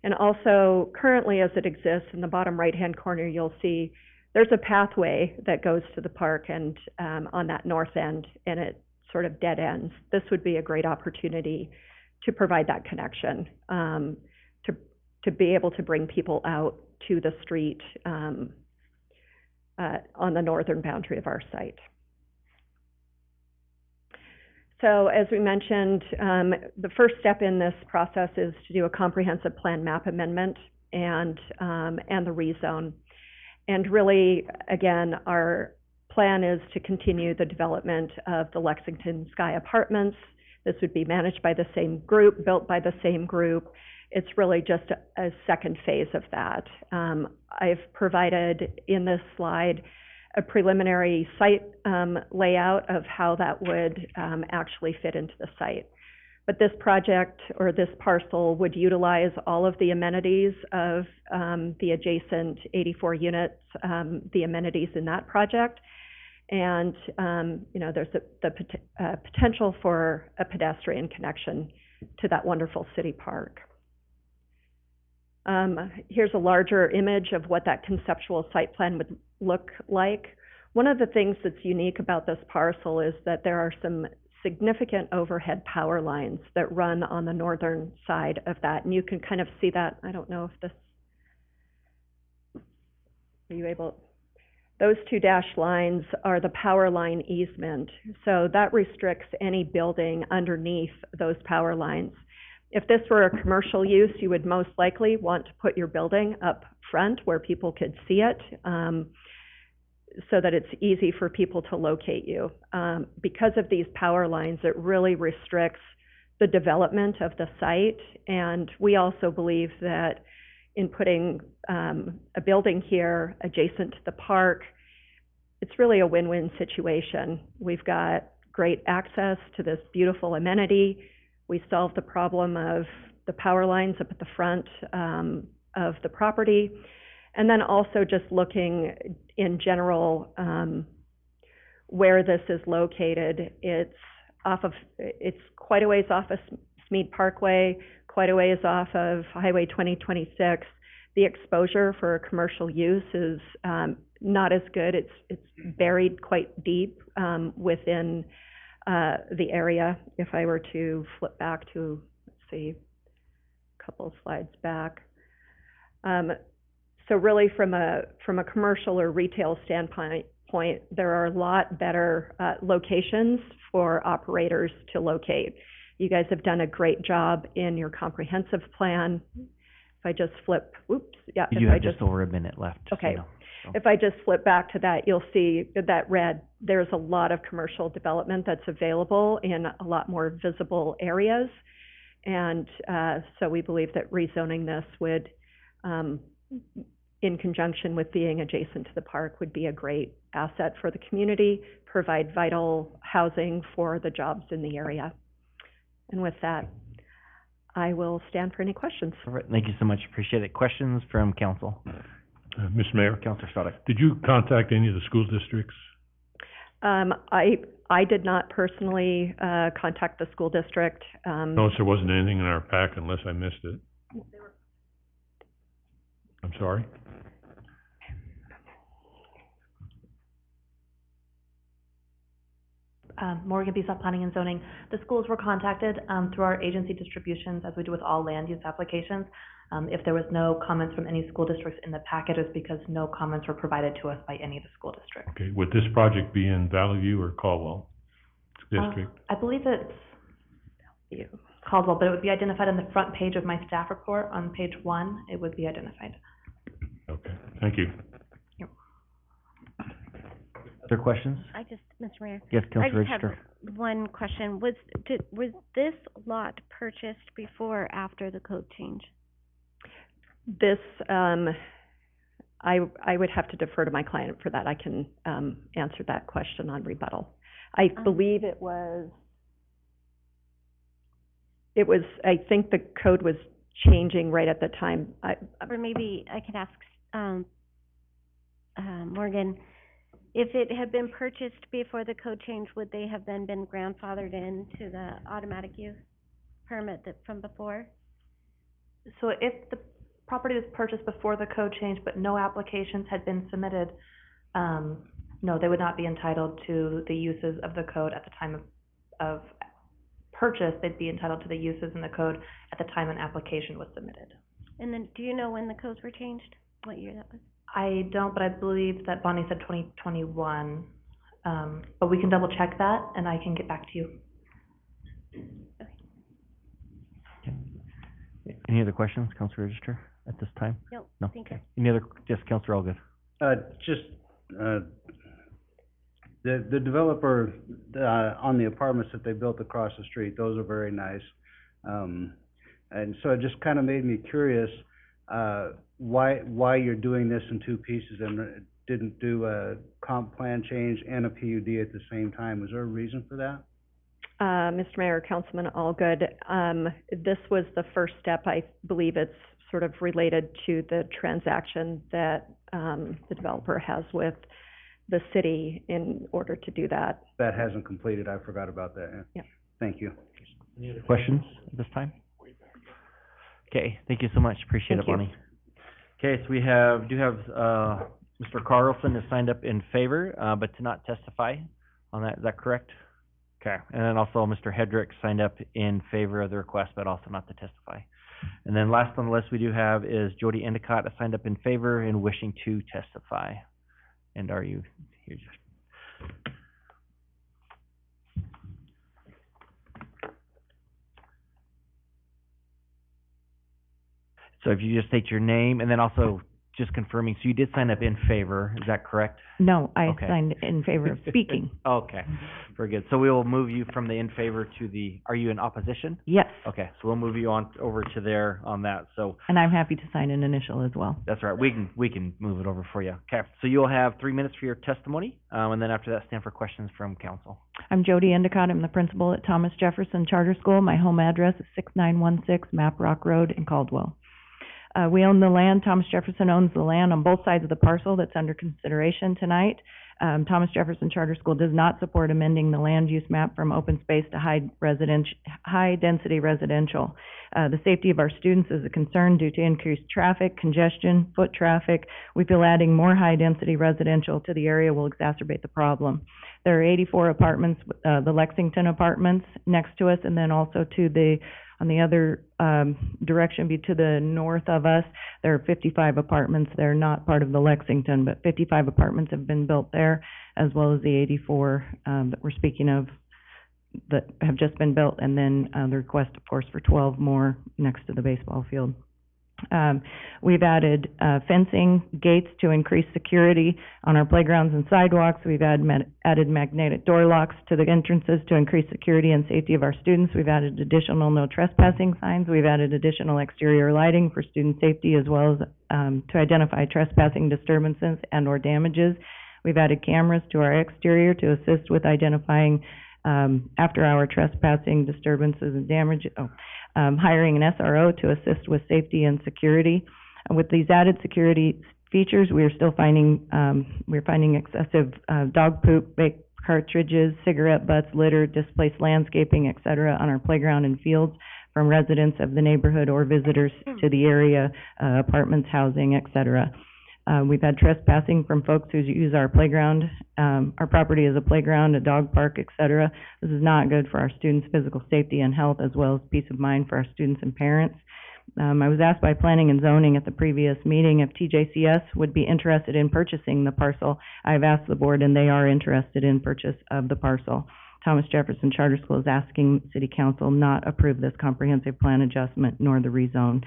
[SPEAKER 16] And also, currently as it exists, in the bottom right-hand corner, you'll see there's a pathway that goes to the park and on that north end, and it sort of dead ends. This would be a great opportunity to provide that connection, to be able to bring people out to the street on the northern boundary of our site. So as we mentioned, the first step in this process is to do a comprehensive plan map amendment and the rezone. And really, again, our plan is to continue the development of the Lexington Sky Apartments. This would be managed by the same group, built by the same group. It's really just a second phase of that. I've provided in this slide a preliminary site layout of how that would actually fit into the site. But this project or this parcel would utilize all of the amenities of the adjacent 84 units, the amenities in that project. And you know, there's the potential for a pedestrian connection to that wonderful city park. Here's a larger image of what that conceptual site plan would look like. One of the things that's unique about this parcel is that there are some significant overhead power lines that run on the northern side of that. And you can kind of see that. I don't know if this, are you able? Those two dashed lines are the power line easement. So that restricts any building underneath those power lines. If this were a commercial use, you would most likely want to put your building up front where people could see it, so that it's easy for people to locate you. Because of these power lines, it really restricts the development of the site. And we also believe that in putting a building here adjacent to the park, it's really a win-win situation. We've got great access to this beautiful amenity. We solve the problem of the power lines up at the front of the property. And then also just looking in general where this is located, it's quite a ways off of Smead Parkway, quite a ways off of Highway 2026. The exposure for a commercial use is not as good. It's buried quite deep within the area. If I were to flip back to, let's see, a couple of slides back. So really from a commercial or retail standpoint, there are a lot better locations for operators to locate. You guys have done a great job in your comprehensive plan. If I just flip,
[SPEAKER 3] You do have just over a minute left.
[SPEAKER 16] Okay.
[SPEAKER 3] So no. So.
[SPEAKER 16] If I just flip back to that, you'll see that red, there's a lot of commercial development that's available in a lot more visible areas. And so we believe that rezoning this would, in conjunction with being adjacent to the park, would be a great asset for the community, provide vital housing for the jobs in the area. And with that, I will stand for any questions.
[SPEAKER 3] All right. Thank you so much. Appreciate it. Questions from council?
[SPEAKER 7] Mr. Mayor?
[SPEAKER 3] Councilor Stoddard.
[SPEAKER 7] Did you contact any of the school districts?
[SPEAKER 16] I did not personally contact the school district.
[SPEAKER 7] Notice there wasn't anything in our pack unless I missed it. I'm sorry?
[SPEAKER 14] Morgan Bissett, Planning and Zoning. The schools were contacted through our agency distributions, as we do with all land use applications. If there was no comments from any school districts in the packet, it's because no comments were provided to us by any of the school districts.
[SPEAKER 7] Okay, would this project be in Valley View or Caldwell District?
[SPEAKER 14] I believe it's Caldwell, but it would be identified on the front page of my staff report. On page 1, it would be identified.
[SPEAKER 7] Okay, thank you.
[SPEAKER 3] Other questions?
[SPEAKER 13] Mr. Mayor.
[SPEAKER 3] Yes, Councilor
[SPEAKER 13] I just
[SPEAKER 3] Register.
[SPEAKER 13] have one question. Was this lot purchased before or after the code change?
[SPEAKER 16] This, I would have to defer to my client for that. I can answer that question on rebuttal. I believe it was, I think the code was changing right at the time.
[SPEAKER 13] Or maybe I could ask Morgan, if it had been purchased before the code change, would they have then been grandfathered into the automatic use permit from before?
[SPEAKER 14] So if the property was purchased before the code change, but no applications had been submitted, no, they would not be entitled to the uses of the code at the time of purchase. They'd be entitled to the uses in the code at the time an application was submitted.
[SPEAKER 13] And then, do you know when the codes were changed? What year that was?
[SPEAKER 14] I don't, but I believe that Bonnie said 2021. But we can double check that, and I can get back to you.
[SPEAKER 3] Any other questions, Councilor Register, at this time?
[SPEAKER 13] No, thank you.
[SPEAKER 3] Any other, yes, Councilor Allgood.
[SPEAKER 2] The developer, on the apartments that they built across the street, those are very nice. And so it just kind of made me curious, why you're doing this in two pieces and didn't do a comp plan change and a PUD at the same time. Was there a reason for that?
[SPEAKER 16] Mr. Mayor, Councilman Allgood, this was the first step. I believe it's sort of related to the transaction that the developer has with the city in order to do that.
[SPEAKER 2] That hasn't completed. I forgot about that.
[SPEAKER 16] Yeah.
[SPEAKER 2] Thank you.
[SPEAKER 3] Any other questions at this time? Okay, thank you so much. Appreciate it, Bonnie. Okay, so we do have Mr. Carlson is signed up in favor, but to not testify on that. Is that correct? Okay. And then also Mr. Hedrick signed up in favor of the request, but also not to testify. And then last on the list we do have is Jody Endicott signed up in favor and wishing to testify. And are you here? So if you just state your name and then also just confirming, so you did sign up in favor, is that correct?
[SPEAKER 17] No, I
[SPEAKER 3] Okay.
[SPEAKER 17] signed in favor of speaking.
[SPEAKER 3] Okay, very good. So we will move you from the in favor to the, are you in opposition?
[SPEAKER 17] Yes,
[SPEAKER 3] Okay, so we'll move you on over to there on that, so
[SPEAKER 17] and I'm happy to sign an initial as well.
[SPEAKER 3] that's all right, we can move it over for you. Okay, so you'll have 3 minutes for your testimony, and then after that, stand for questions from council.
[SPEAKER 17] I'm Jody Endicott. I'm the principal at Thomas Jefferson Charter School. My home address is 6916 Map Rock Road in Caldwell. We own the land. Thomas Jefferson owns the land on both sides of the parcel that's under consideration tonight. Thomas Jefferson Charter School does not support amending the land use map from open space to high-density residential. The safety of our students is a concern due to increased traffic, congestion, foot traffic. We feel adding more high-density residential to the area will exacerbate the problem. There are 84 apartments, the Lexington apartments next to us, and then also to the on the other direction, to the north of us, there are 55 apartments. They're not part of the Lexington, but 55 apartments have been built there, as well as the 84 that we're speaking of that have just been built, and then the request, of course, for 12 more next to the baseball field. We've added fencing, gates to increase security on our playgrounds and sidewalks. We've added magnetic door locks to the entrances to increase security and safety of our students. We've added additional no trespassing signs. We've added additional exterior lighting for student safety, as well as to identify trespassing disturbances and or damages. We've added cameras to our exterior to assist with identifying after-hour trespassing disturbances and damage. Hiring an SRO to assist with safety and security. With these added security features, we are still finding excessive dog poop, vape cartridges, cigarette butts, litter, displaced landscaping, etc., on our playground and fields from residents of the neighborhood or visitors to the area, apartments, housing, etc. We've had trespassing from folks who use our playground, our property as a playground, a dog park, etc. This is not good for our students' physical safety and health, as well as peace of mind for our students and parents. I was asked by Planning and Zoning at the previous meeting if TJCS would be interested in purchasing the parcel. I've asked the board, and they are interested in purchase of the parcel. Thomas Jefferson Charter School is asking City Council not approve this comprehensive plan adjustment nor the rezone.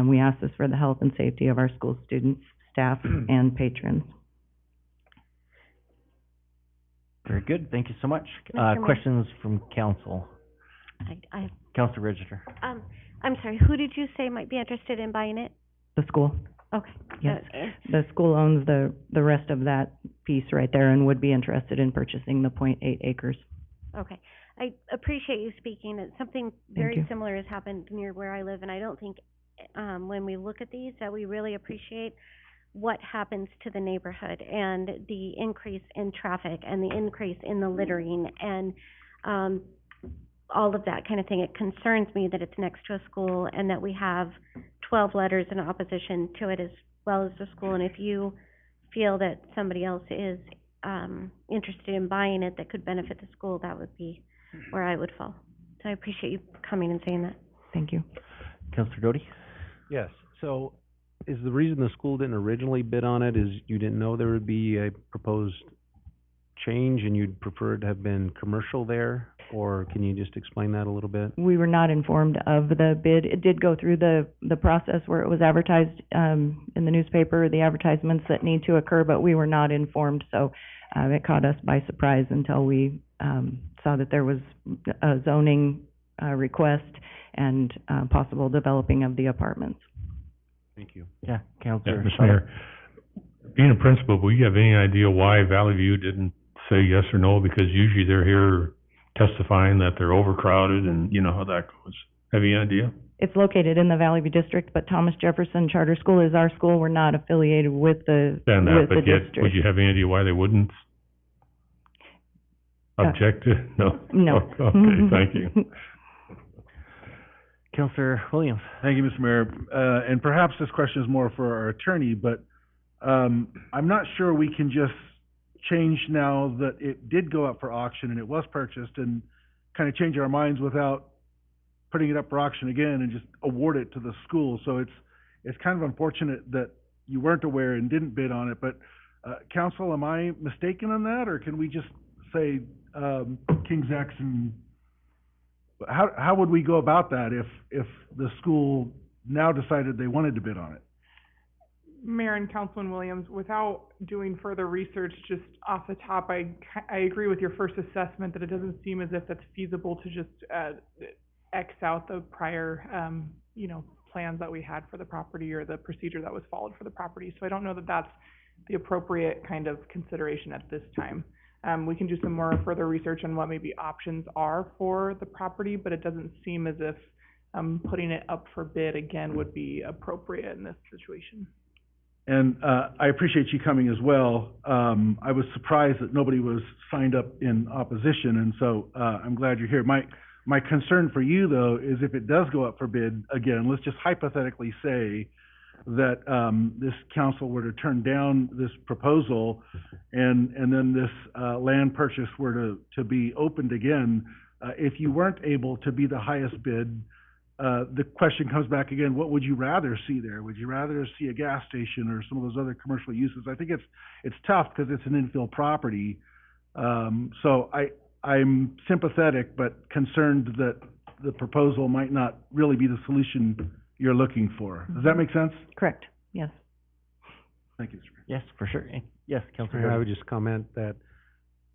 [SPEAKER 17] We ask this for the health and safety of our school students, staff, and patrons.
[SPEAKER 3] Very good, thank you so much.
[SPEAKER 13] Mr. Mayor.
[SPEAKER 3] Questions from council?
[SPEAKER 13] I
[SPEAKER 3] Council Register.
[SPEAKER 13] I'm sorry, who did you say might be interested in buying it?
[SPEAKER 17] The school,
[SPEAKER 13] Okay.
[SPEAKER 17] yes. The school owns the rest of that piece right there and would be interested in purchasing the 0.8 acres.
[SPEAKER 13] Okay. I appreciate you speaking. It's something
[SPEAKER 17] Thank
[SPEAKER 13] very
[SPEAKER 17] you.
[SPEAKER 13] similar has happened near where I live, and I don't think when we look at these that we really appreciate what happens to the neighborhood and the increase in traffic and the increase in the littering and all of that kind of thing. It concerns me that it's next to a school and that we have 12 letters in opposition to it as well as the school. And if you feel that somebody else is interested in buying it that could benefit the school, that would be where I would fall. So I appreciate you coming and saying that.
[SPEAKER 17] Thank you.
[SPEAKER 3] Councilor Doty?
[SPEAKER 9] Yes, so is the reason the school didn't originally bid on it is you didn't know there would be a proposed change and you'd prefer it to have been commercial there? Or can you just explain that a little bit?
[SPEAKER 17] We were not informed of the bid. It did go through the process where it was advertised in the newspaper, the advertisements that need to occur, but we were not informed, so it caught us by surprise until we saw that there was a zoning request and possible developing of the apartments.
[SPEAKER 9] Thank you.
[SPEAKER 3] Yeah, Councilor.
[SPEAKER 7] Mr. Mayor, being a principal, will you have any idea why Valley View didn't say yes or no? Because usually they're here testifying that they're overcrowded and you know how that goes. Have you any idea?
[SPEAKER 17] It's located in the Valley View District, but Thomas Jefferson Charter School is our school. We're not affiliated with the district.
[SPEAKER 7] Would you have any idea why they wouldn't object to it? No?
[SPEAKER 17] No.
[SPEAKER 7] Oh, okay, thank you.
[SPEAKER 3] Councilor Williams.
[SPEAKER 15] Thank you, Mr. Mayor. And perhaps this question is more for our attorney, but I'm not sure we can just change now that it did go up for auction and it was purchased and kind of change our minds without putting it up for auction again and just award it to the school. So it's kind of unfortunate that you weren't aware and didn't bid on it, but, council, am I mistaken on that, or can we just say, King's X, and how would we go about that if the school now decided they wanted to bid on it?
[SPEAKER 12] Mayor and Councilman Williams, without doing further research, just off the top, I agree with your first assessment that it doesn't seem as if that's feasible to just X out the prior, plans that we had for the property or the procedure that was followed for the property. So I don't know that that's the appropriate kind of consideration at this time. We can do some more further research on what maybe options are for the property, but it doesn't seem as if putting it up for bid again would be appropriate in this situation.
[SPEAKER 15] And I appreciate you coming as well. I was surprised that nobody was signed up in opposition, and so I'm glad you're here. My concern for you, though, is if it does go up for bid again, let's just hypothetically say that this council were to turn down this proposal and then this land purchase were to be opened again. If you weren't able to be the highest bid, the question comes back again, what would you rather see there? Would you rather see a gas station or some of those other commercial uses? I think it's tough because it's an infill property. So I'm sympathetic but concerned that the proposal might not really be the solution you're looking for. Does that make sense?
[SPEAKER 17] Correct, yes.
[SPEAKER 15] Thank you, Mr. Mayor.
[SPEAKER 3] Yes, for sure. Yes, Councilor
[SPEAKER 9] Mayor, I
[SPEAKER 3] Doty.
[SPEAKER 9] would just comment that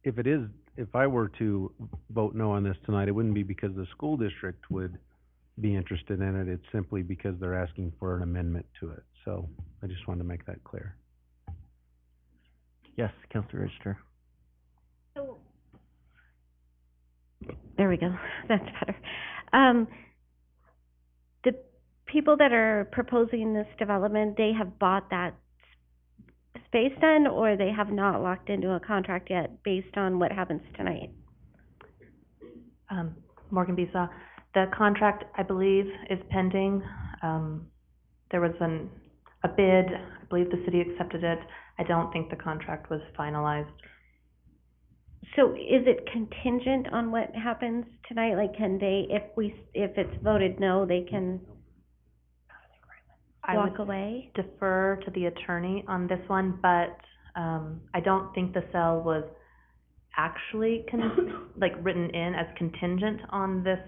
[SPEAKER 9] if I were to vote no on this tonight, it wouldn't be because the school district would be interested in it. It's simply because they're asking for an amendment to it. So I just wanted to make that clear.
[SPEAKER 3] Yes, Councilor Register.
[SPEAKER 13] So, there we go. That's better. The people that are proposing this development, they have bought that space then, or they have not locked into a contract yet based on what happens tonight?
[SPEAKER 14] Morgan Bisa, the contract, I believe, is pending. There was a bid, I believe the city accepted it. I don't think the contract was finalized.
[SPEAKER 13] So is it contingent on what happens tonight? Like, can they, if it's voted no, they can walk away?
[SPEAKER 14] I would defer to the attorney on this one, but I don't think the sale was actually written in as contingent on this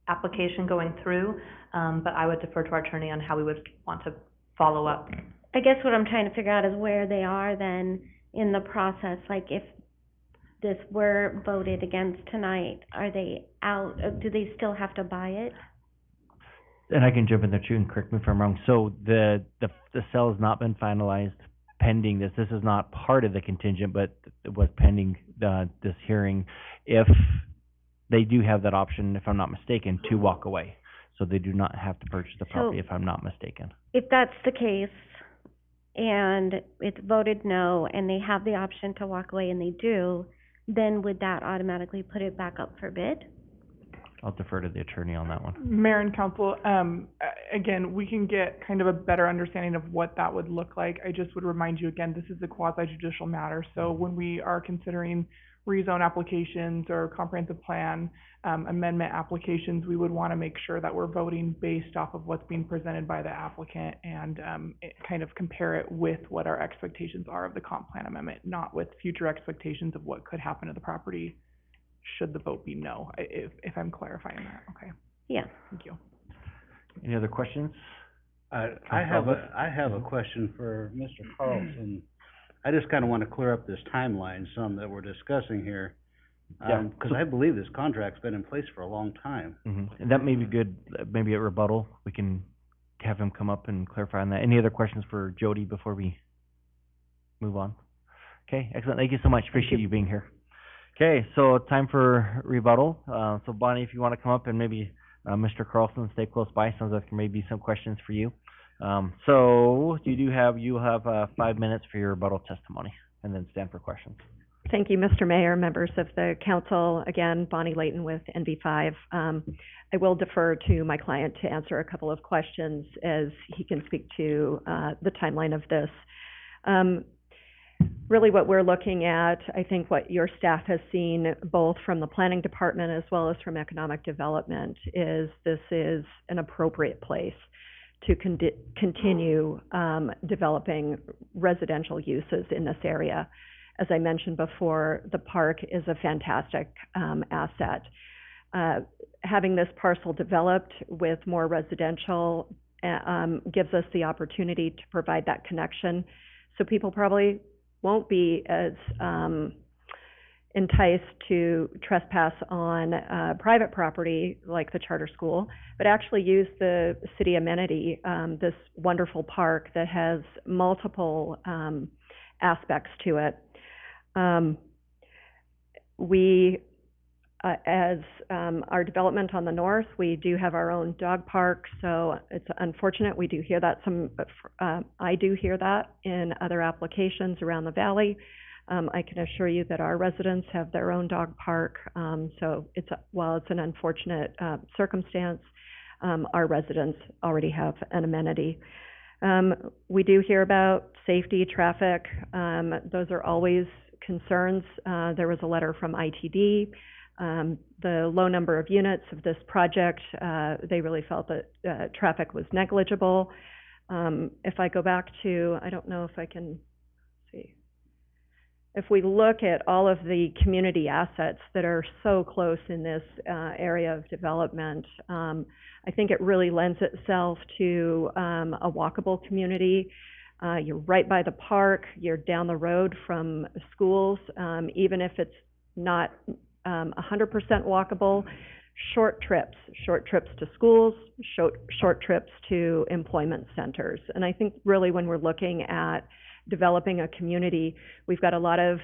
[SPEAKER 14] application going through, but I would defer to our attorney on how we would want to follow up.
[SPEAKER 13] I guess what I'm trying to figure out is where they are then in the process. Like, if this were voted against tonight, are they out? Do they still have to buy it?
[SPEAKER 3] And I can jump in there too, and correct me if I'm wrong. So the sale has not been finalized pending this. This is not part of the contingent, but it was pending this hearing. If they do have that option, if I'm not mistaken, to walk away. So they do not have to purchase the property, if I'm not mistaken.
[SPEAKER 13] If that's the case, and it's voted no, and they have the option to walk away, and they do, then would that automatically put it back up for bid?
[SPEAKER 3] I'll defer to the attorney on that one.
[SPEAKER 12] Mayor and Council, again, we can get kind of a better understanding of what that would look like. I just would remind you again, this is a quasi-judicial matter. So when we are considering rezone applications or comprehensive plan amendment applications, we would want to make sure that we're voting based off of what's being presented by the applicant and kind of compare it with what our expectations are of the comp plan amendment, not with future expectations of what could happen to the property should the vote be no, if I'm clarifying that. Okay.
[SPEAKER 13] Yeah.
[SPEAKER 12] Thank you.
[SPEAKER 3] Any other questions?
[SPEAKER 2] I have a question for Mr. Carlson. I just kind of want to clear up this timeline some that we're discussing here. Because I believe this contract's been in place for a long time.
[SPEAKER 3] Mm-hmm. And that may be good, maybe a rebuttal. We can have him come up and clarify on that. Any other questions for Jody before we move on? Okay, excellent. Thank you so much. Appreciate you being here. Okay, so time for rebuttal. So Bonnie, if you want to come up and maybe Mr. Carlson stay close by, sounds like there may be some questions for you. So you'll have 5 minutes for your rebuttal testimony, and then stand for questions.
[SPEAKER 16] Thank you, Mr. Mayor, members of the council. Again, Bonnie Layton with NV5. I will defer to my client to answer a couple of questions as he can speak to the timeline of this. Really what we're looking at, I think what your staff has seen both from the planning department as well as from economic development is this is an appropriate place to continue developing residential uses in this area. As I mentioned before, the park is a fantastic asset. Having this parcel developed with more residential gives us the opportunity to provide that connection. So people probably won't be as enticed to trespass on private property like the charter school, but actually use the city amenity, this wonderful park that has multiple aspects to it. As our development on the north, we do have our own dog park, so it's unfortunate. We do hear that I do hear that in other applications around the valley. I can assure you that our residents have their own dog park, so while it's an unfortunate circumstance, our residents already have an amenity. We do hear about safety, traffic. Those are always concerns. There was a letter from ITD. The low number of units of this project, they really felt that traffic was negligible. If I go back to, I don't know if I can see. If we look at all of the community assets that are so close in this area of development, I think it really lends itself to a walkable community. You're right by the park, you're down the road from schools, even if it's not 100% walkable, short trips to schools, short trips to employment centers. And I think really when we're looking at developing a community, we've got a lot of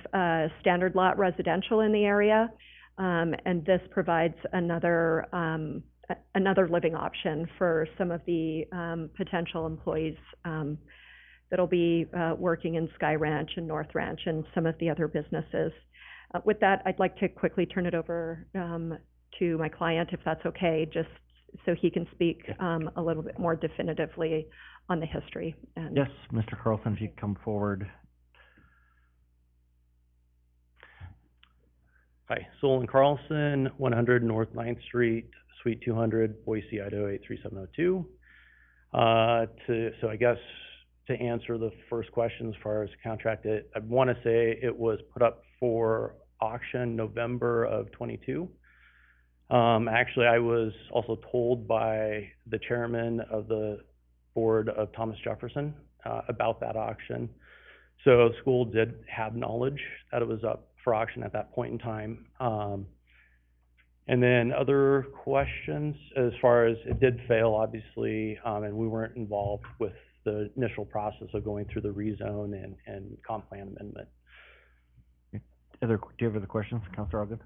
[SPEAKER 16] standard lot residential in the area, and this provides another living option for some of the potential employees that'll be working in Sky Ranch and North Ranch and some of the other businesses. With that, I'd like to quickly turn it over to my client, if that's okay, just so he can speak a little bit more definitively on the history. And
[SPEAKER 3] Yes, Mr. Carlson, if you could come forward.
[SPEAKER 18] Hi, Solon Carlson, 100 North 9th Street, Suite 200, Boise, Idaho 83702. So I guess to answer the first question as far as contract, I want to say it was put up for auction November of 22. Actually, I was also told by the chairman of the board of Thomas Jefferson about that auction. So the school did have knowledge that it was up for auction at that point in time. And then other questions, as far as it did fail, obviously, and we weren't involved with the initial process of going through the rezone and comp plan amendment.
[SPEAKER 3] Do you have other questions, Councilor Ogden?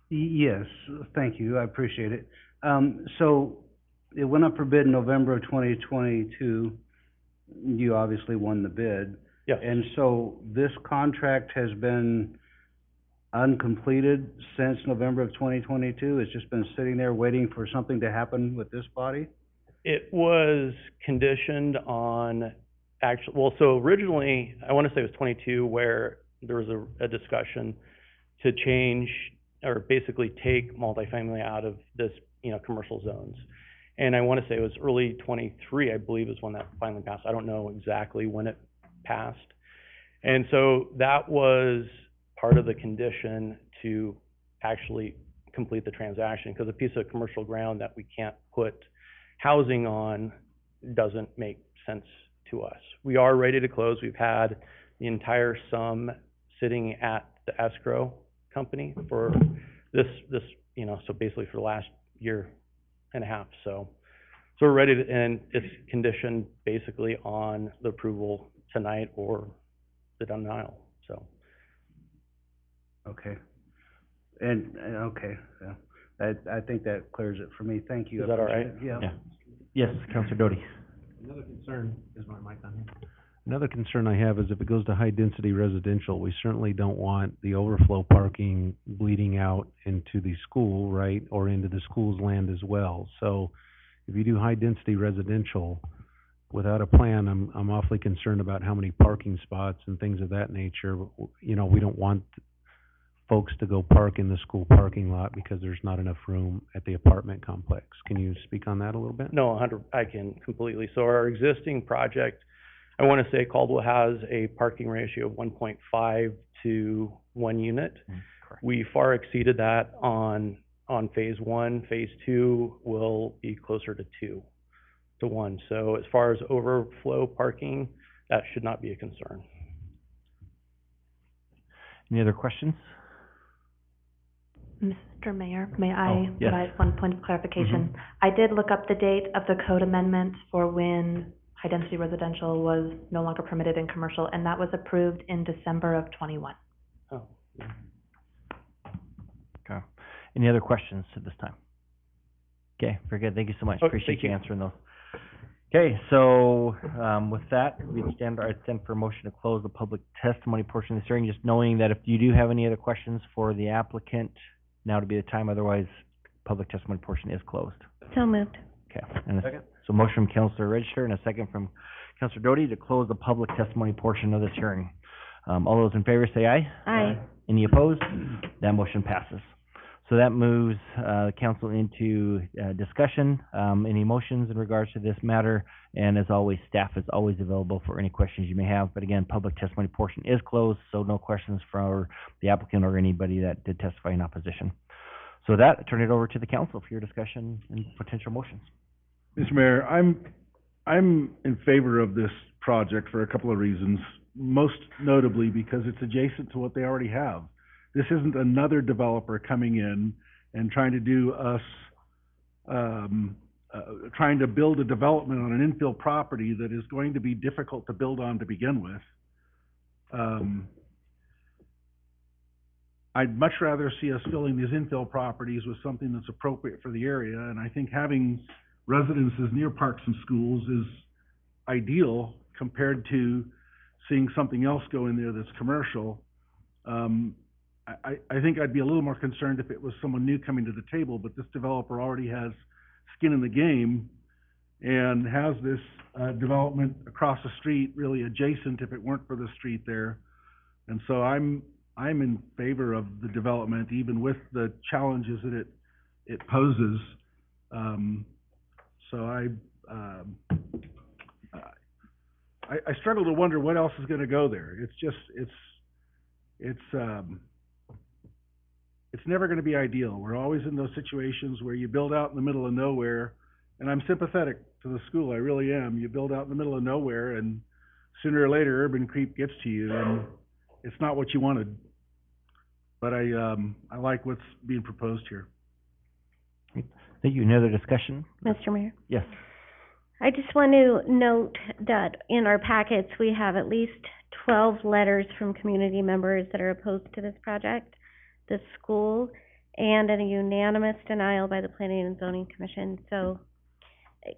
[SPEAKER 2] Yes, thank you, I appreciate it. So it went up for bid in November of 2022. You obviously won the bid.
[SPEAKER 18] Yes.
[SPEAKER 2] And so this contract has been uncompleted since November of 2022? It's just been sitting there waiting for something to happen with this body?
[SPEAKER 18] It was conditioned on so originally, I want to say it was 22, where there was a discussion to change or basically take multifamily out of this, commercial zones. And I want to say it was early 23, I believe, is when that finally passed. I don't know exactly when it passed. And so that was part of the condition to actually complete the transaction, because a piece of commercial ground that we can't put housing on doesn't make sense to us. We are ready to close. We've had the entire sum sitting at the escrow company for this, so basically for the last year and a half. So we're ready to, and it's conditioned basically on the approval tonight or the denial, so.
[SPEAKER 2] Okay. And, okay, yeah. I think that clears it for me. Thank you.
[SPEAKER 18] Is that all right?
[SPEAKER 2] Yeah.
[SPEAKER 3] Yes, Councilor Doty.
[SPEAKER 9] Another concern, is my mic on here? Another concern I have is if it goes to high-density residential, we certainly don't want the overflow parking bleeding out into the school, right, or into the school's land as well. So if you do high-density residential, without a plan, I'm awfully concerned about how many parking spots and things of that nature. You know, we don't want folks to go park in the school parking lot because there's not enough room at the apartment complex. Can you speak on that a little bit?
[SPEAKER 18] No, I can completely. So our existing project, I want to say Caldwell has a parking ratio of 1.5 to 1 unit. We far exceeded that on phase one. Phase two will be closer to 2 to 1. So as far as overflow parking, that should not be a concern.
[SPEAKER 3] Any other questions?
[SPEAKER 14] Mr. Mayor, may I
[SPEAKER 3] yes.
[SPEAKER 14] provide one point of clarification? I did look up the date of the code amendment for when high-density residential was no longer permitted in commercial, and that was approved in December of '21.
[SPEAKER 18] Oh, yeah.
[SPEAKER 3] Okay. Any other questions at this time? Okay, very good. Thank you so much.
[SPEAKER 18] Oh,
[SPEAKER 3] Appreciate
[SPEAKER 18] thank
[SPEAKER 3] you
[SPEAKER 18] you.
[SPEAKER 3] answering those. Okay, so, with that, we extend for a motion to close the public testimony portion of this hearing, just knowing that if you do have any other questions for the applicant, now to be the time, otherwise, public testimony portion is closed.
[SPEAKER 13] So moved.
[SPEAKER 3] Okay. And so motion from Councilor Register and a second from Councilor Doty to close the public testimony portion of this hearing. All those in favor say aye.
[SPEAKER 13] Aye.
[SPEAKER 3] Any opposed? That motion passes. So that moves, council into, discussion, any motions in regards to this matter. And as always, staff is always available for any questions you may have. But again, public testimony portion is closed, so no questions for the applicant or anybody that did testify in opposition. So with that, I turn it over to the council for your discussion and potential motions.
[SPEAKER 15] Mr. Mayor, I'm in favor of this project for a couple of reasons, most notably because it's adjacent to what they already have. This isn't another developer coming in and trying to do trying to build a development on an infill property that is going to be difficult to build on to begin with. I'd much rather see us filling these infill properties with something that's appropriate for the area, and I think having residences near parks and schools is ideal compared to seeing something else go in there that's commercial. I think I'd be a little more concerned if it was someone new coming to the table, but this developer already has skin in the game and has this development across the street really adjacent if it weren't for the street there. And so I'm in favor of the development, even with the challenges that it poses. So I struggle to wonder what else is going to go there. It's never going to be ideal. We're always in those situations where you build out in the middle of nowhere, and I'm sympathetic to the school, I really am. You build out in the middle of nowhere, and sooner or later, urban creep gets to you, and it's not what you wanted. But I like what's being proposed here.
[SPEAKER 3] Thank you. Any other discussion?
[SPEAKER 13] Mr. Mayor?
[SPEAKER 3] Yes.
[SPEAKER 13] I just want to note that in our packets, we have at least 12 letters from community members that are opposed to this project, the school, and a unanimous denial by the Planning and Zoning Commission. So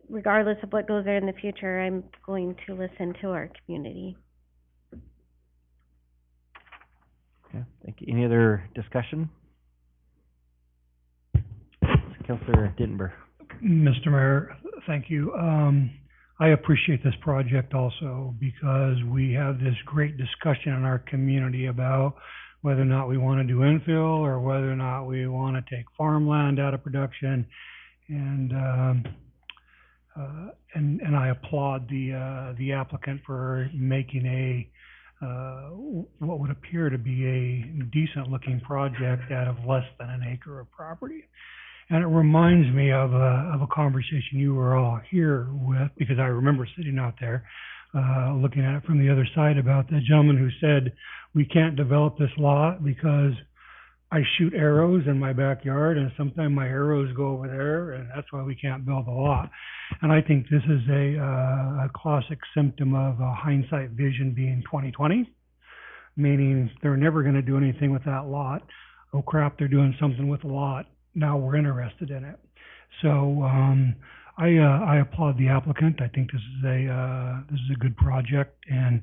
[SPEAKER 13] regardless of what goes there in the future, I'm going to listen to our community.
[SPEAKER 3] Okay, thank you. Any other discussion? Councilor Dittenber.
[SPEAKER 1] Mr. Mayor, thank you. I appreciate this project also because we have this great discussion in our community about whether or not we want to do infill or whether or not we want to take farmland out of production. And I applaud the applicant for making a what would appear to be a decent looking project out of less than an acre of property. And it reminds me of a conversation you were all here with, because I remember sitting out there looking at it from the other side about the gentleman who said, we can't develop this lot because I shoot arrows in my backyard and sometimes my arrows go over there and that's why we can't build a lot. And I think this is a classic symptom of hindsight vision being 20/20, meaning they're never going to do anything with that lot. Oh crap, they're doing something with the lot. Now we're interested in it. So I applaud the applicant. I think this is a good project, and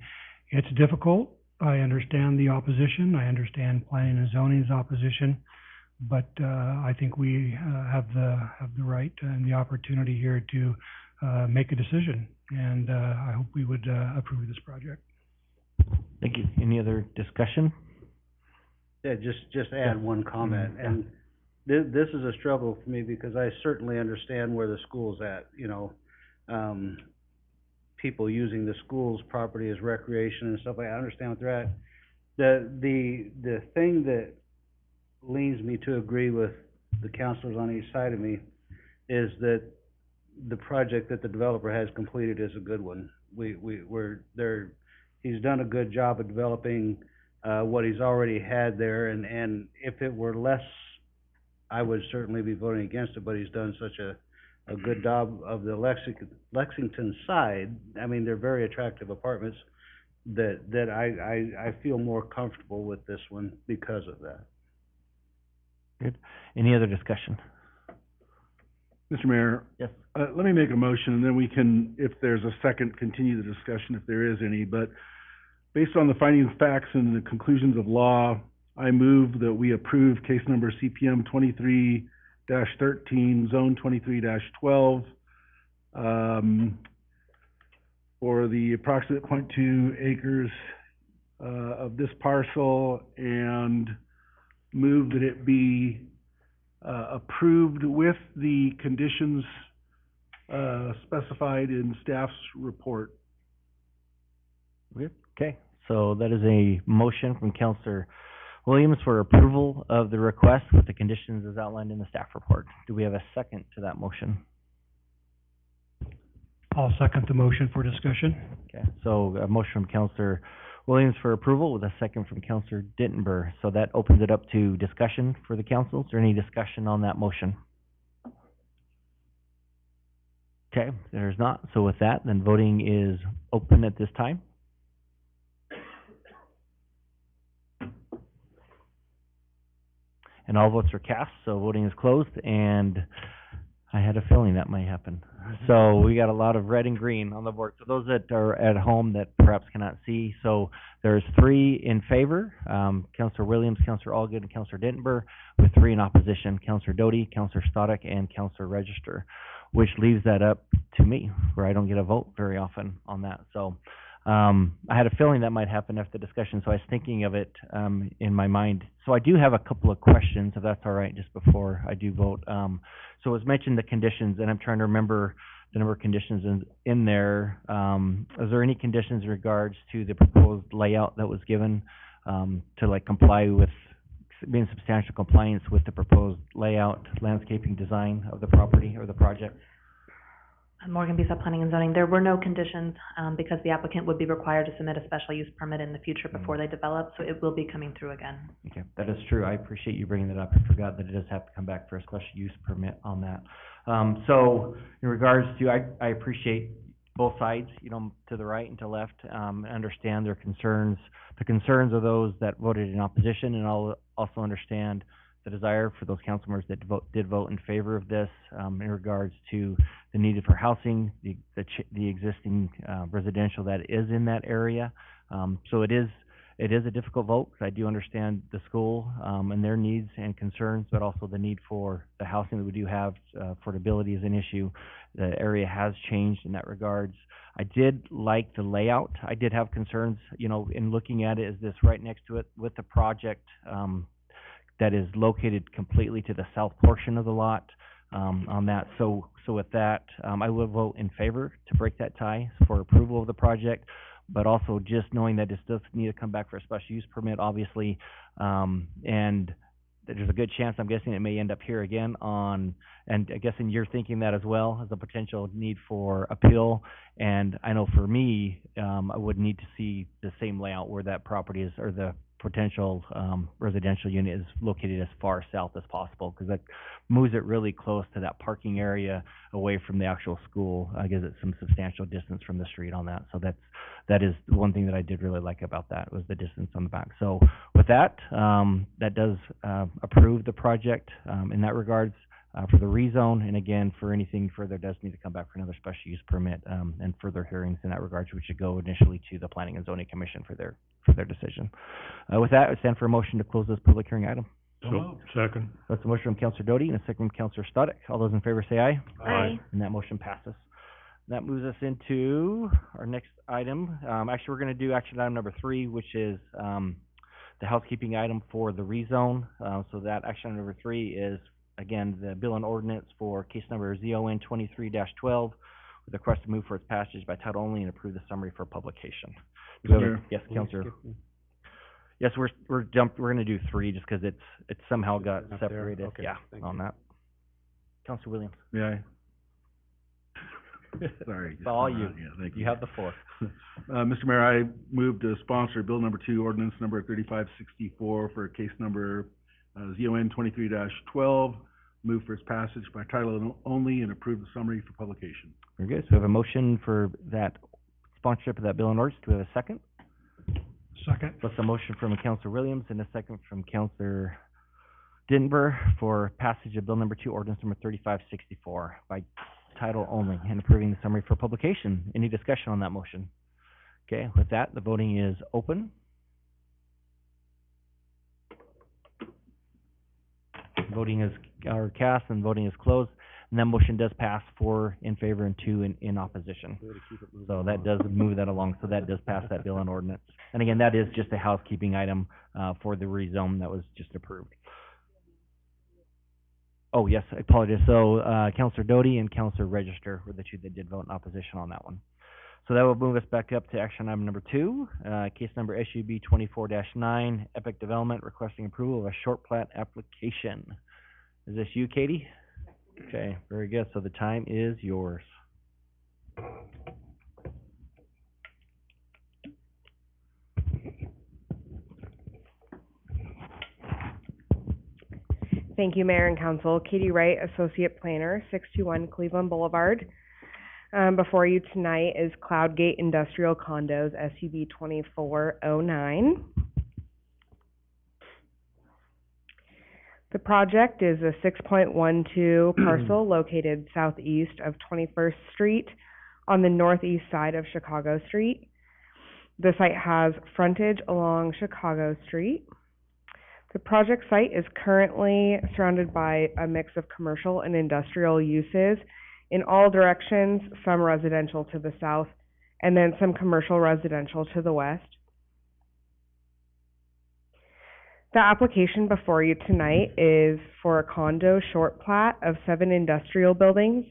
[SPEAKER 1] it's difficult. I understand the opposition. I understand planning and zoning's opposition, but, I think we, have the right and the opportunity here to, make a decision. And, I hope we would, approve this project.
[SPEAKER 3] Thank you. Any other discussion?
[SPEAKER 2] Yeah, just add one comment, and this is a struggle for me because I certainly understand where the school's at, you know. People using the school's property as recreation and stuff, I understand what they're at. The thing that leads me to agree with the counselors on each side of me is that the project that the developer has completed is a good one. He's done a good job of developing what he's already had there, and if it were less, I would certainly be voting against it, but he's done such a good job of the Lexington side. I mean, they're very attractive apartments that I feel more comfortable with this one because of that.
[SPEAKER 3] Good. Any other discussion?
[SPEAKER 15] Mr. Mayor?
[SPEAKER 3] Yes.
[SPEAKER 15] Let me make a motion, and then we can, if there's a second, continue the discussion if there is any. But based on the findings, facts, and the conclusions of law, I move that we approve case number CPM 23-13, zone 23-12, for the approximate 0.2 acres of this parcel, and move that it be approved with the conditions specified in staff's report.
[SPEAKER 3] Okay, so that is a motion from Counselor Williams for approval of the request with the conditions as outlined in the staff report. Do we have a second to that motion?
[SPEAKER 1] I'll second the motion for discussion.
[SPEAKER 3] Okay, so a motion from Counselor Williams for approval with a second from Counselor Dittenber. So that opens it up to discussion for the council. Is there any discussion on that motion? Okay, there's not. So with that, then voting is open at this time. And all votes are cast, so voting is closed, and I had a feeling that might happen. So we got a lot of red and green on the board. So those that are at home that perhaps cannot see, so there's 3 in favor, Councillor Williams, Councillor Allgood, and Councillor Dittenber, with 3 in opposition, Councillor Doty, Councillor Stoddard, and Councillor Register, which leaves that up to me, where I don't get a vote very often on that. So I had a feeling that might happen after the discussion, so I was thinking of it in my mind. So I do have a couple of questions, if that's all right, just before I do vote. So it was mentioned the conditions, and I'm trying to remember the number of conditions in there. Is there any conditions in regards to the proposed layout that was given to like comply with, be in substantial compliance with the proposed layout, landscaping design of the property or the project?
[SPEAKER 14] Morgan Bisa Planning and Zoning, there were no conditions, because the applicant would be required to submit a special use permit in the future before they develop, so it will be coming through again.
[SPEAKER 3] Okay, that is true. I appreciate you bringing that up. I forgot that it does have to come back for a special use permit on that. So in regards to, I appreciate both sides, you know, to the right and to left, understand their concerns. The concerns of those that voted in opposition, and I'll also understand the desire for those council members that did vote in favor of this, in regards to the need for housing, the existing residential that is in that area. So it is a difficult vote, because I do understand the school and their needs and concerns, but also the need for the housing that we do have. Affordability is an issue. The area has changed in that regards. I did like the layout. I did have concerns, you know, in looking at it, is this right next to it with the project that is located completely to the south portion of the lot on that. So with that, I will vote in favor to break that tie for approval of the project, but also just knowing that this does need to come back for a special use permit, obviously, and there's a good chance, I'm guessing, it may end up here again on, and I'm guessing you're thinking that as well, as a potential need for appeal. And I know for me, I would need to see the same layout where that property is, or the potential residential unit is located as far south as possible, because that moves it really close to that parking area away from the actual school. Gives it some substantial distance from the street on that. So that is one thing that I did really like about that, was the distance on the back. So with that, that does approve the project in that regards. For the rezone, and again, for anything further, does need to come back for another special use permit, and further hearings in that regards, which should go initially to the Planning and Zoning Commission for their decision. With that, I stand for a motion to close this public hearing item.
[SPEAKER 7] So, second.
[SPEAKER 3] That's a motion from Counselor Doty and a second from Counselor Stoddick. All those in favor say aye.
[SPEAKER 13] Aye.
[SPEAKER 3] And that motion passes. That moves us into our next item. Actually, we're gonna do action item number 3, which is, the housekeeping item for the rezone. So that action item number 3 is, again, the bill and ordinance for case number ZON 23-12, with a request to move for its passage by title only and approve the summary for publication. Do we have a-
[SPEAKER 15] Mayor.
[SPEAKER 3] Yes, Counselor. Yes, we're gonna do 3 just because it's somehow got
[SPEAKER 9] Up there.
[SPEAKER 3] separated,
[SPEAKER 9] Okay,
[SPEAKER 3] yeah,
[SPEAKER 9] thank
[SPEAKER 3] on
[SPEAKER 9] you.
[SPEAKER 3] that. Counselor Williams,
[SPEAKER 15] Yeah. Sorry.
[SPEAKER 3] it's all you.
[SPEAKER 15] Yeah, thank you.
[SPEAKER 3] You have the floor.
[SPEAKER 15] Mr. Mayor, I move to sponsor Bill number 2, ordinance number 3564 for case number, ZON 23-12, move for its passage by title only and approve the summary for publication.
[SPEAKER 3] Very good. So we have a motion for that sponsorship of that bill and orders. Do we have a second?
[SPEAKER 1] Second.
[SPEAKER 3] That's a motion from Counselor Williams and a second from Counselor Denver for passage of bill number 2, ordinance number 3564 by title only and approving the summary for publication. Any discussion on that motion? Okay, with that, the voting is open. Voting is, or cast, and voting is closed. And that motion does pass 4 in favor and 2 in opposition. So that does move that along, so that does pass that bill and ordinance. And again, that is just a housekeeping item, for the rezone that was just approved. Oh, yes, I apologize. So, Counselor Doty and Counselor Register were the 2 that did vote in opposition on that one. So that will move us back up to action item number 2, case number SUB 24-9, Epic Development requesting approval of a short plat application. Is this you, Katie? Okay, very good. So the time is yours.
[SPEAKER 19] Thank you, Mayor and Council. Katie Wright, Associate Planner, 621 Cleveland Boulevard. Before you tonight is Cloudgate Industrial Condos, SUB 2409. The project is a 6.12 parcel located southeast of 21st Street on the northeast side of Chicago Street. The site has frontage along Chicago Street. The project site is currently surrounded by a mix of commercial and industrial uses in all directions, some residential to the south, and then some commercial residential to the west. The application before you tonight is for a condo short plat of 7 industrial buildings.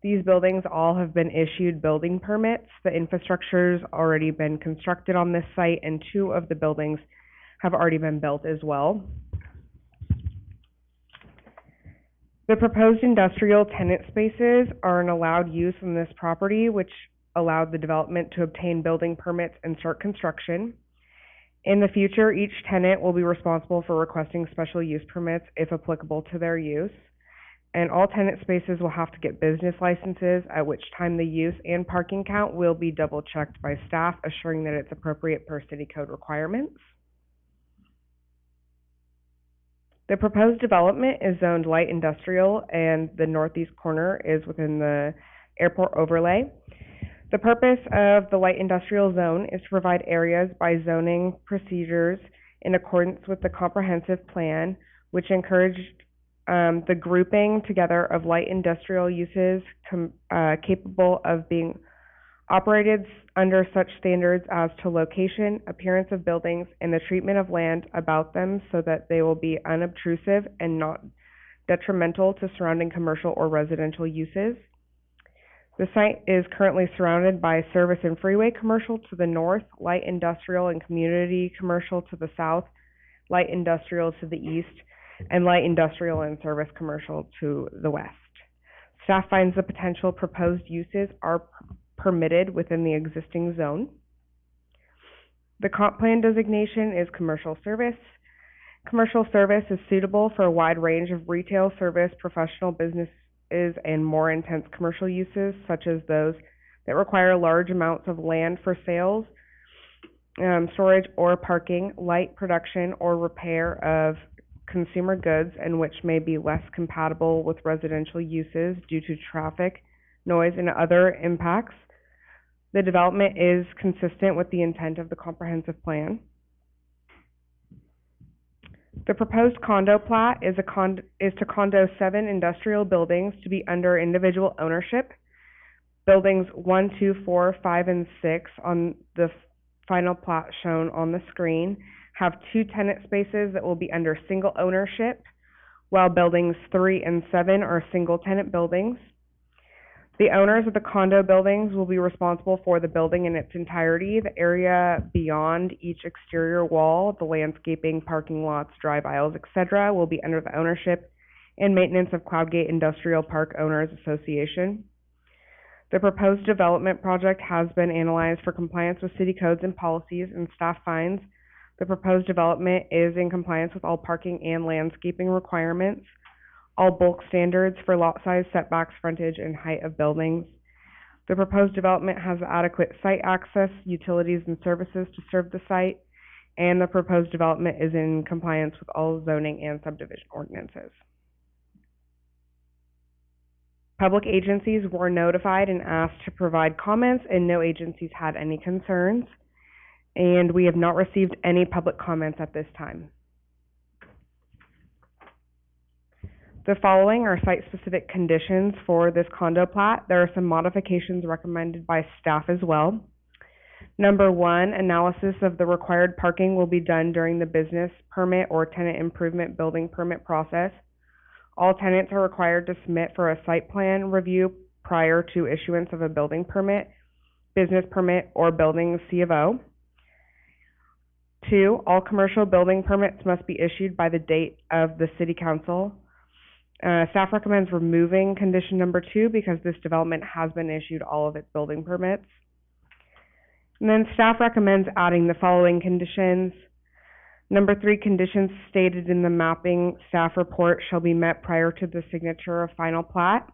[SPEAKER 19] These buildings all have been issued building permits. The infrastructure's already been constructed on this site, and 2 of the buildings have already been built as well. The proposed industrial tenant spaces are an allowed use on this property, which allowed the development to obtain building permits and start construction. In the future, each tenant will be responsible for requesting special use permits if applicable to their use. And all tenant spaces will have to get business licenses, at which time the use and parking count will be double checked by staff, assuring that it's appropriate per city code requirements. The proposed development is zoned light industrial, and the northeast corner is within the airport overlay. The purpose of the light industrial zone is to provide areas by zoning procedures in accordance with the comprehensive plan, which encouraged the grouping together of light industrial uses capable of being operated under such standards as to location, appearance of buildings, and the treatment of land about them so that they will be unobtrusive and not detrimental to surrounding commercial or residential uses. The site is currently surrounded by service and freeway commercial to the north, light industrial and community commercial to the south, light industrial to the east, and light industrial and service commercial to the west. Staff finds the potential proposed uses are permitted within the existing zone. The comp plan designation is commercial service. Commercial service is suitable for a wide range of retail, service, professional businesses, and more intense commercial uses, such as those that require large amounts of land for sales, storage or parking, light production or repair of consumer goods, and which may be less compatible with residential uses due to traffic, noise, and other impacts. The development is consistent with the intent of the comprehensive plan. The proposed condo plat is to condo 7 industrial buildings to be under individual ownership. Buildings 1, 2, 4, 5, and 6 on the final plat shown on the screen have 2 tenant spaces that will be under single ownership, while buildings 3 and 7 are single tenant buildings. The owners of the condo buildings will be responsible for the building in its entirety. The area beyond each exterior wall, the landscaping, parking lots, drive aisles, etc., will be under the ownership and maintenance of Cloudgate Industrial Park Owners Association. The proposed development project has been analyzed for compliance with city codes and policies, and staff finds the proposed development is in compliance with all parking and landscaping requirements, all bulk standards for lot size, setbacks, frontage, and height of buildings. The proposed development has adequate site access, utilities, and services to serve the site, and the proposed development is in compliance with all zoning and subdivision ordinances. Public agencies were notified and asked to provide comments, and no agencies had any concerns, and we have not received any public comments at this time. The following are site-specific conditions for this condo plat. There are some modifications recommended by staff as well. Number 1, analysis of the required parking will be done during the business permit or tenant improvement building permit process. All tenants are required to submit for a site plan review prior to issuance of a building permit, business permit, or building C of O. 2, all commercial building permits must be issued by the date of the city council. Staff recommends removing condition number 2 because this development has been issued all of its building permits. And then staff recommends adding the following conditions. Number 3, conditions stated in the mapping staff report shall be met prior to the signature of final plat.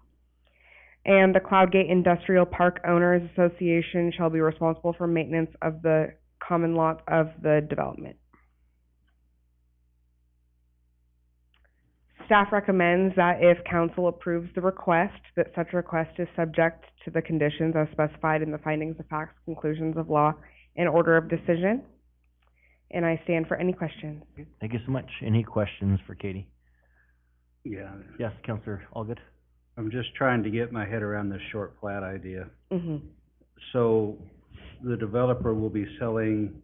[SPEAKER 19] And the Cloudgate Industrial Park Owners Association shall be responsible for maintenance of the common lot of the development. Staff recommends that if council approves the request, that such request is subject to the conditions as specified in the findings of facts, conclusions of law, and order of decision. And I stand for any questions.
[SPEAKER 3] Thank you so much. Any questions for Katie?
[SPEAKER 2] Yeah,
[SPEAKER 3] Yes, Counselor Allgood?
[SPEAKER 2] I'm just trying to get my head around this short plat idea.
[SPEAKER 19] Mm-hmm.
[SPEAKER 2] So the developer will be selling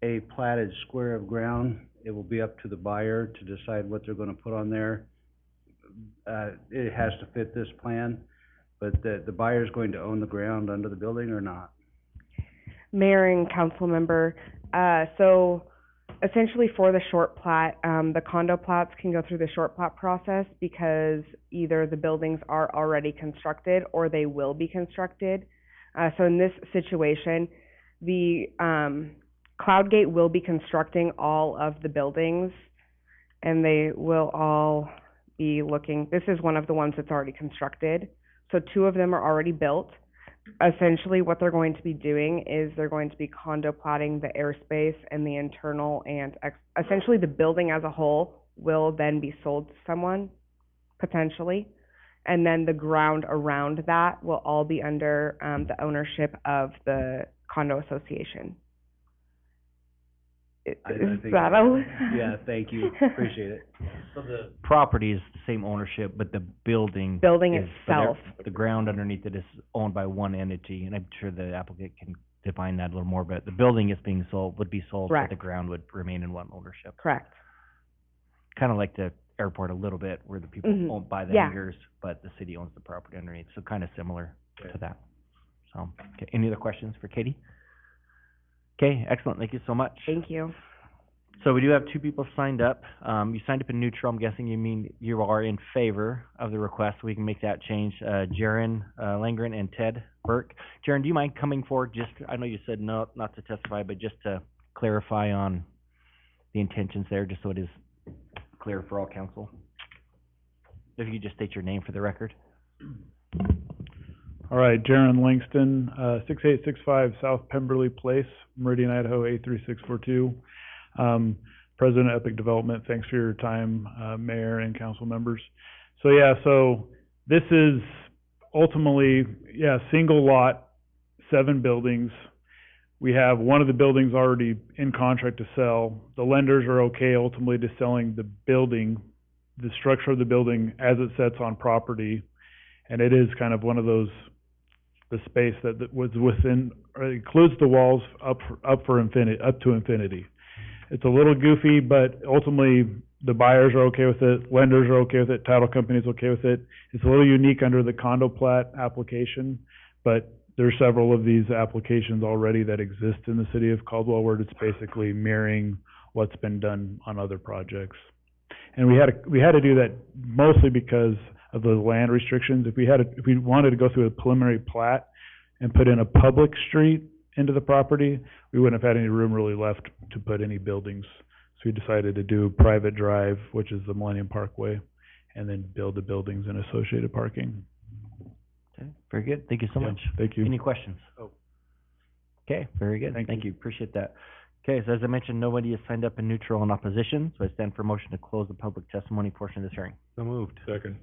[SPEAKER 2] a platted square of ground. It will be up to the buyer to decide what they're gonna put on there. It has to fit this plan, but the buyer's going to own the ground under the building or not?
[SPEAKER 19] Mayor and council member, so essentially for the short plat, the condo plats can go through the short plat process because either the buildings are already constructed or they will be constructed. So in this situation, the Cloudgate will be constructing all of the buildings, and they will all be looking, this is one of the ones that's already constructed. So 2 of them are already built. Essentially what they're going to be doing is they're going to be condo platting the airspace and the internal, and essentially the building as a whole will then be sold to someone, potentially. And then the ground around that will all be under the ownership of the condo association.
[SPEAKER 2] Yeah, thank you, appreciate it.
[SPEAKER 3] So the property is the same ownership, but the building is,
[SPEAKER 19] itself.
[SPEAKER 3] the ground underneath it is owned by one entity, and I'm sure the applicant can define that a little more, but the building is being sold, would be sold, but
[SPEAKER 19] Correct.
[SPEAKER 3] the ground would remain in one ownership.
[SPEAKER 19] Correct.
[SPEAKER 3] Kind of like the airport a little bit, where the people
[SPEAKER 19] Mhm.
[SPEAKER 3] own by the
[SPEAKER 19] Yeah.
[SPEAKER 3] hangars, but the city owns the property underneath, so kind of similar to that. So, okay, any other questions for Katie? Okay, excellent, thank you so much.
[SPEAKER 19] Thank you.
[SPEAKER 3] So we do have 2 people signed up. You signed up in neutral. I'm guessing you mean you are in favor of the request. We can make that change. Jaren Langren and Ted Burke. Jaren, do you mind coming forward? Just, I know you said no, not to testify, but just to clarify on the intentions there, just so it is clear for all council. If you could just state your name for the record.
[SPEAKER 20] All right, Jaron Langston, 6865 South Pemberley Place, Meridian, Idaho, 83642. President of Epic Development, thanks for your time, Mayor and council members. So this is ultimately, single lot, 7 buildings we have one of the buildings already in contract to sell. The lenders are okay ultimately to selling the building, the structure of the building as it sits on property. And it is kind of one of those, the space that was within, or includes the walls up to infinity. It's a little goofy, but ultimately the buyers are okay with it, lenders are okay with it, title company's okay with it. It's a little unique under the condo plat application, but there's several of these applications already that exist in the city of Caldwell where it's basically mirroring what's been done on other projects. And we had to do that mostly because of the land restrictions. If we wanted to go through a preliminary plat and put in a public street into the property, we wouldn't have had any room really left to put any buildings. So we decided to do private drive, which is the Millennium Parkway, and then build the buildings and associated parking.
[SPEAKER 3] Okay, very good. Thank you so much.
[SPEAKER 20] Thank you.
[SPEAKER 3] Any questions? Okay, very good. Thank you. Appreciate that. Okay, so as I mentioned, nobody has signed up in neutral and opposition, so I stand for motion to close the public testimony portion of this hearing.
[SPEAKER 9] So moved.
[SPEAKER 15] Second.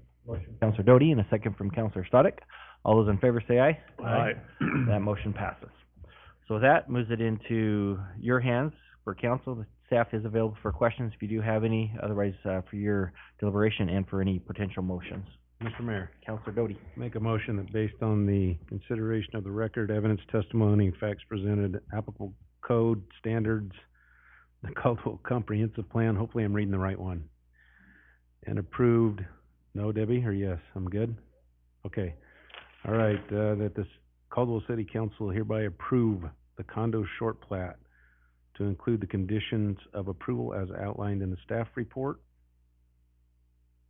[SPEAKER 3] Counselor Doty and a second from Counselor Stodic. All those in favor say aye.
[SPEAKER 15] Aye.
[SPEAKER 3] That motion passes. So with that moves it into your hands for council. The staff is available for questions if you do have any, otherwise, for your deliberation and for any potential motions.
[SPEAKER 9] Mr. Mayor,
[SPEAKER 3] Counselor Doty.
[SPEAKER 9] make a motion that based on the consideration of the record, evidence, testimony, and facts presented, applicable code, standards, the Caldwell Comprehensive Plan, hopefully I'm reading the right one, and approved, no, Debbie, or yes, I'm good? Okay. All right, that this Caldwell City Council hereby approve the condo short plat to include the conditions of approval as outlined in the staff report.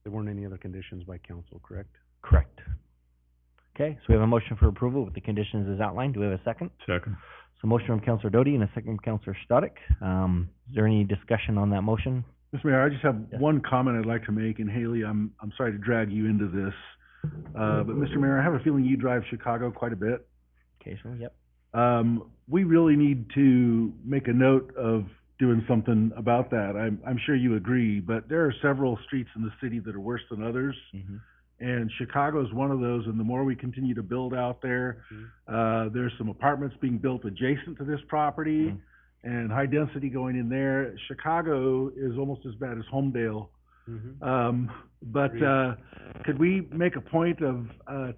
[SPEAKER 9] There weren't any other conditions by council, correct?
[SPEAKER 3] Correct. Okay, so we have a motion for approval with the conditions as outlined. Do we have a second?
[SPEAKER 15] Second.
[SPEAKER 3] So motion from Counselor Doty and a second from Counselor Stodic. Is there any discussion on that motion?
[SPEAKER 15] Mr. Mayor, I just have one comment I'd like to make, and Haley, I'm sorry to drag you into this. But Mr. Mayor, I have a feeling you drive Chicago quite a bit.
[SPEAKER 3] Occasionally, yep.
[SPEAKER 15] We really need to make a note of doing something about that. I'm sure you agree, but there are several streets in the city that are worse than others. And Chicago is one of those, and the more we continue to build out there, there's some apartments being built adjacent to this property and high density going in there. Chicago is almost as bad as Homedale. But could we make a point of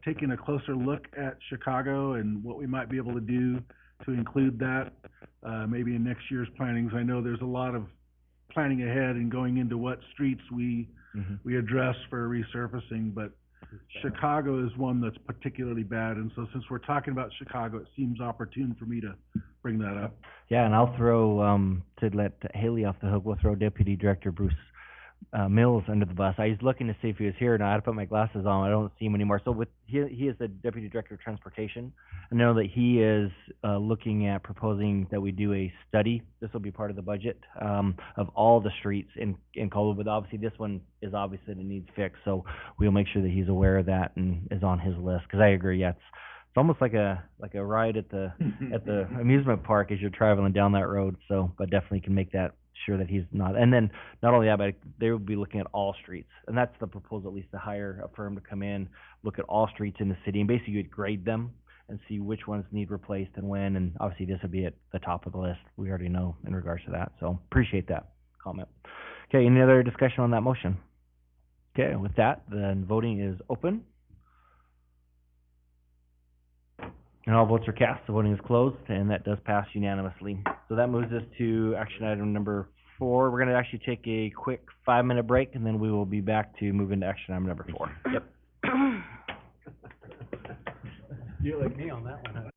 [SPEAKER 15] taking a closer look at Chicago and what we might be able to do to include that maybe in next year's plannings? I know there's a lot of planning ahead and going into what streets we address for resurfacing, but Chicago is one that's particularly bad. And so since we're talking about Chicago, it seems opportune for me to bring that up.
[SPEAKER 3] Yeah, and I'll throw, to let Haley off the hook, we'll throw Deputy Director Bruce Mills under the bus. I was looking to see if he was here, and I had to put my glasses on. I don't see him anymore. So he is the Deputy Director of Transportation. I know that he is looking at proposing that we do a study. This will be part of the budget of all the streets in Caldwell, but obviously this one is obvious that it needs fixed. So we'll make sure that he's aware of that and is on his list. Because I agree, yeah, it's almost like a ride at the amusement park as you're traveling down that road. So, but definitely can make that sure that he's not. And then not only that, but they will be looking at all streets, and that's the proposal, at least, to hire a firm to come in, look at all streets in the city, and basically you'd grade them and see which ones need replaced and when. And obviously this would be at the top of the list. We already know in regards to that, so appreciate that comment. Okay, any other discussion on that motion? Okay, with that, then voting is open. And all votes are cast. The voting is closed, and that does pass unanimously. So that moves us to action item number 4. We're going to actually take a quick 5-minute break, and then we will be back to move into action item number 4. Yep.
[SPEAKER 9] You're like me on that one, huh?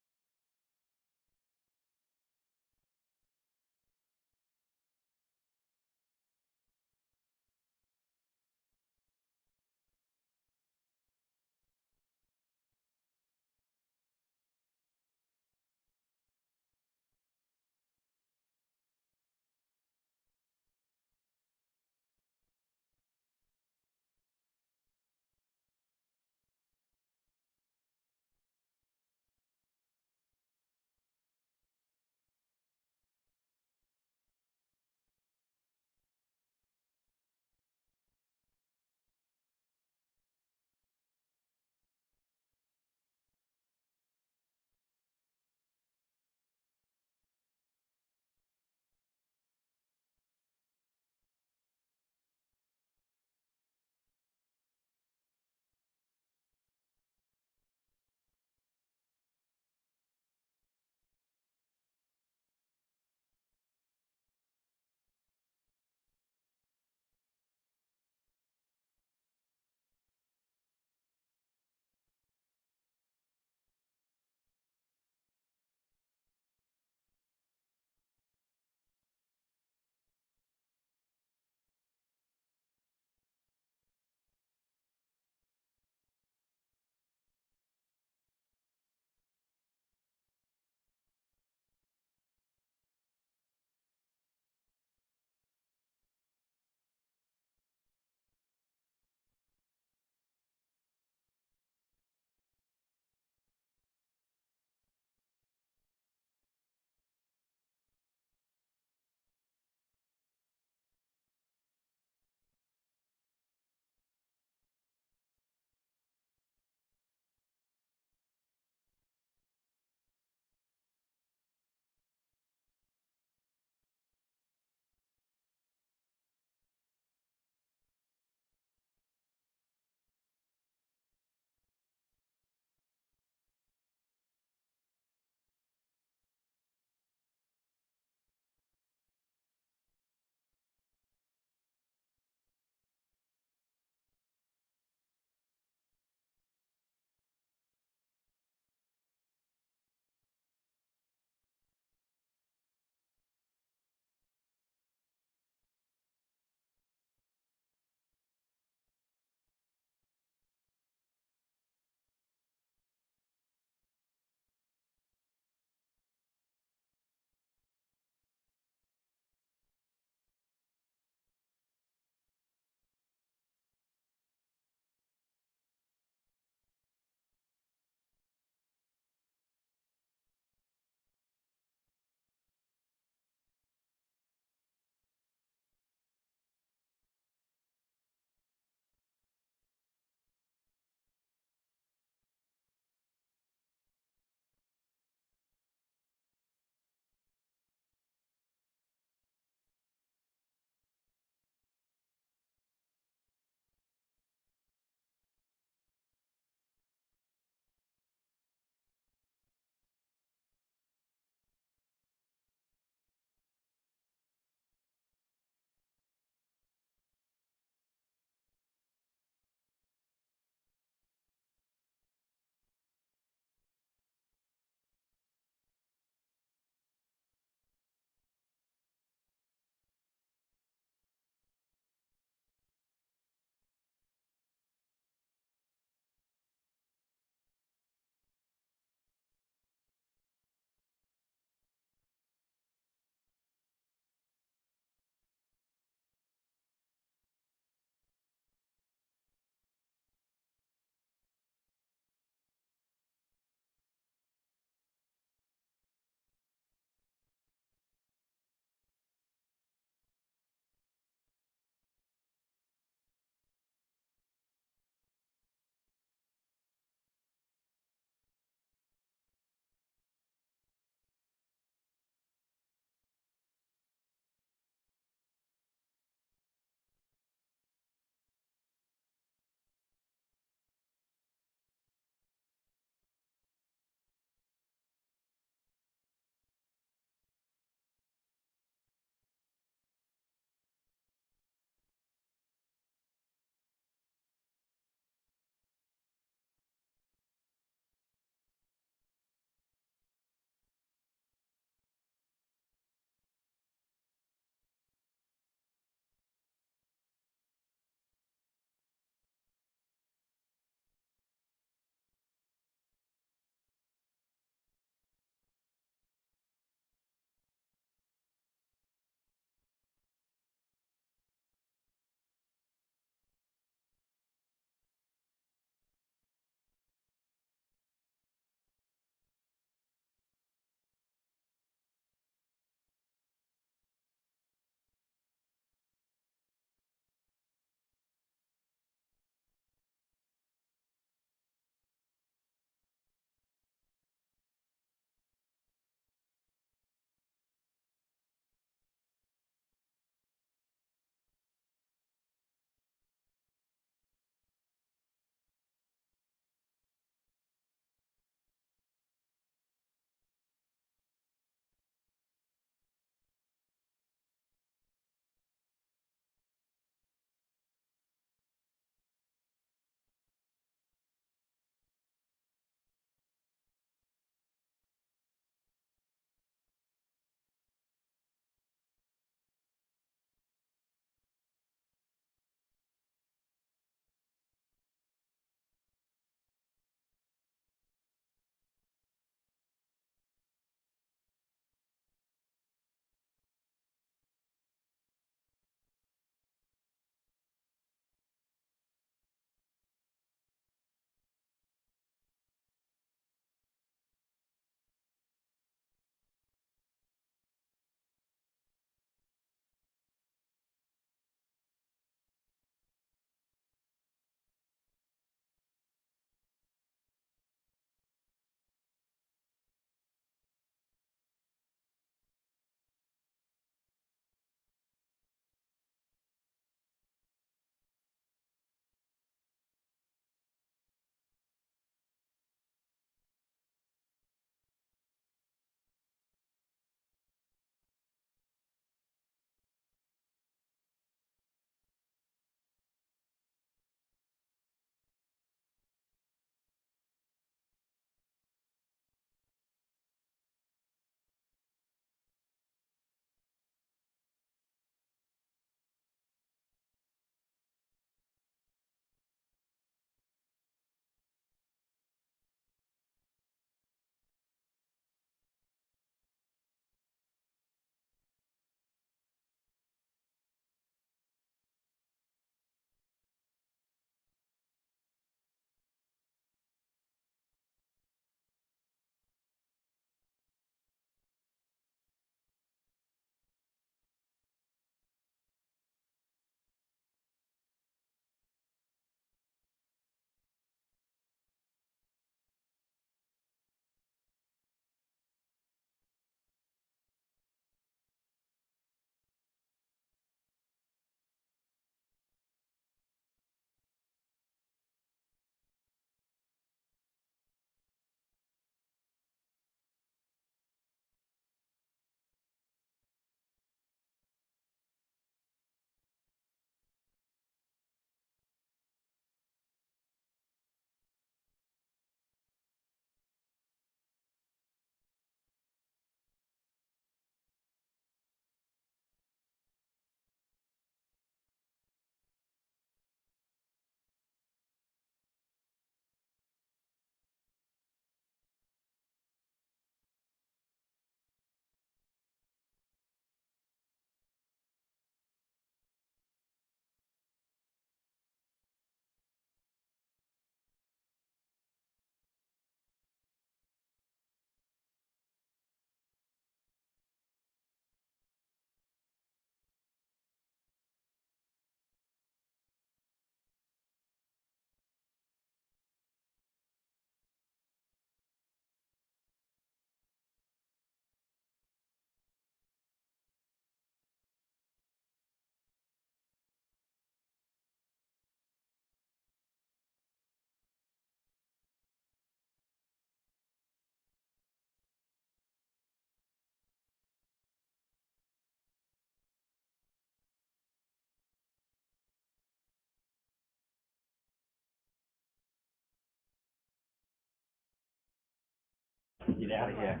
[SPEAKER 3] Get out of here.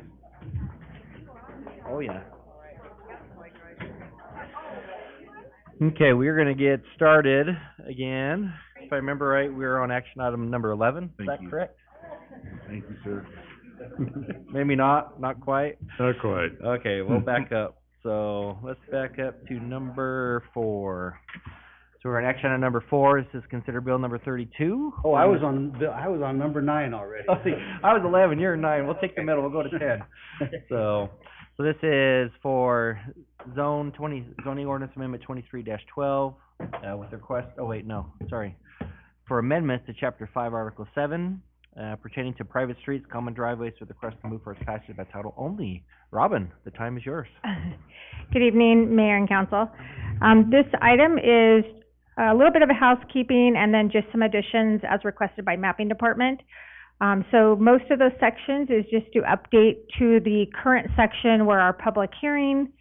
[SPEAKER 3] Oh, yeah. Okay, we're gonna get started again. If I remember right, we're on action item number 11. Is that correct?
[SPEAKER 15] Thank you, sir.
[SPEAKER 3] Maybe not quite.
[SPEAKER 7] Not quite.
[SPEAKER 3] Okay, we'll back up. So let's back up to number 4. So we're on action item number 4. This is consider bill number 32.
[SPEAKER 2] Oh, I was on number 9 already.
[SPEAKER 3] Oh, see, I was 11, you're 9. We'll take the middle, we'll go to 10. So this is for zoning ordinance amendment 23-12, with request, for amendments to chapter 5, article 7, pertaining to private streets, common driveways, with request to move for its passage by title only. Robin, the time is yours.
[SPEAKER 21] Good evening, Mayor and Council. This item is a little bit of a housekeeping and then just some additions as requested by Mapping Department. So most of those sections is just to update to the current section where our public hearing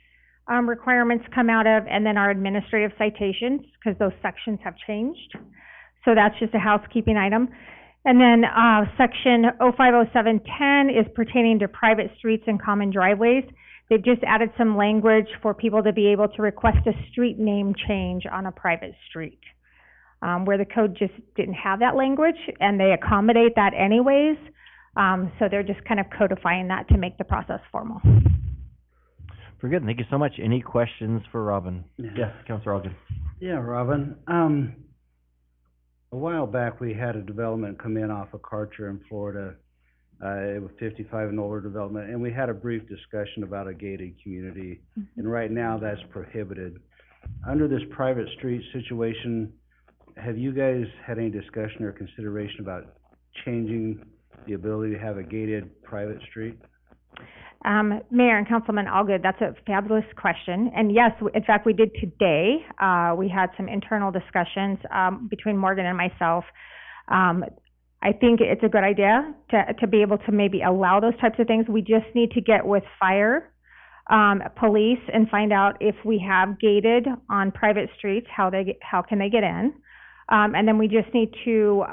[SPEAKER 21] requirements come out of, and then our administrative citations, because those sections have changed. So that's just a housekeeping item. And then section 050710 is pertaining to private streets and common driveways. They've just added some language for people to be able to request a street name change on a private street, where the code just didn't have that language, and they accommodate that anyways. So they're just kind of codifying that to make the process formal.
[SPEAKER 3] Very good, thank you so much. Any questions for Robin? Yes, Councilor Ogden.
[SPEAKER 2] Yeah, Robin. A while back, we had a development come in off of Karcher in Florida. It was 55 and older development, and we had a brief discussion about a gated community. And right now, that's prohibited. Under this private street situation, have you guys had any discussion or consideration about changing the ability to have a gated private street?
[SPEAKER 21] Mayor and Councilman Allgood, that's a fabulous question. And yes, in fact, we did today. We had some internal discussions between Morgan and myself. I think it's a good idea to be able to maybe allow those types of things. We just need to get with fire, police, and find out if we have gated on private streets, how can they get in. And then we just need to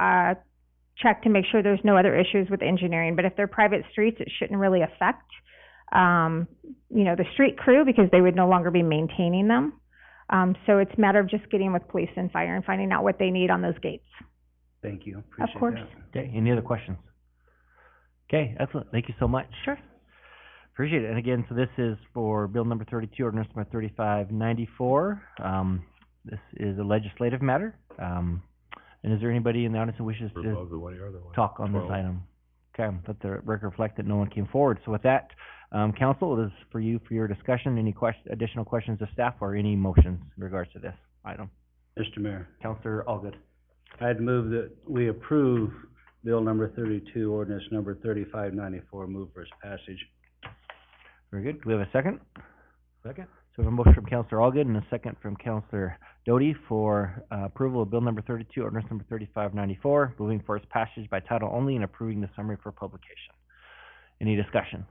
[SPEAKER 21] check to make sure there's no other issues with engineering. But if they're private streets, it shouldn't really affect the street crew, because they would no longer be maintaining them. So it's a matter of just getting with police and fire and finding out what they need on those gates.
[SPEAKER 2] Thank you. Appreciate
[SPEAKER 21] of course.
[SPEAKER 2] that.
[SPEAKER 3] Okay, any other questions? Okay, excellent. Thank you so much. Sure. Appreciate it. And again, so this is for bill number 32, ordinance number 3594. This is a legislative matter. And is there anybody in the audience who wishes to talk on this item? Okay, let the record reflect that no one came forward. So with that, council, it is for you for your discussion. Any additional questions of staff or any motions in regards to this item?
[SPEAKER 2] Mr. Mayor.
[SPEAKER 3] Councilor Allgood.
[SPEAKER 2] I'd move that we approve bill number 32, ordinance number 3594, move for its passage.
[SPEAKER 3] Very good. Do we have a second?
[SPEAKER 9] Second.
[SPEAKER 3] So we have a motion from Councilor Allgood and a second from Councilor Doty for approval of bill number 32, ordinance number 3594, moving for its passage by title only and approving the summary for publication. Any discussion?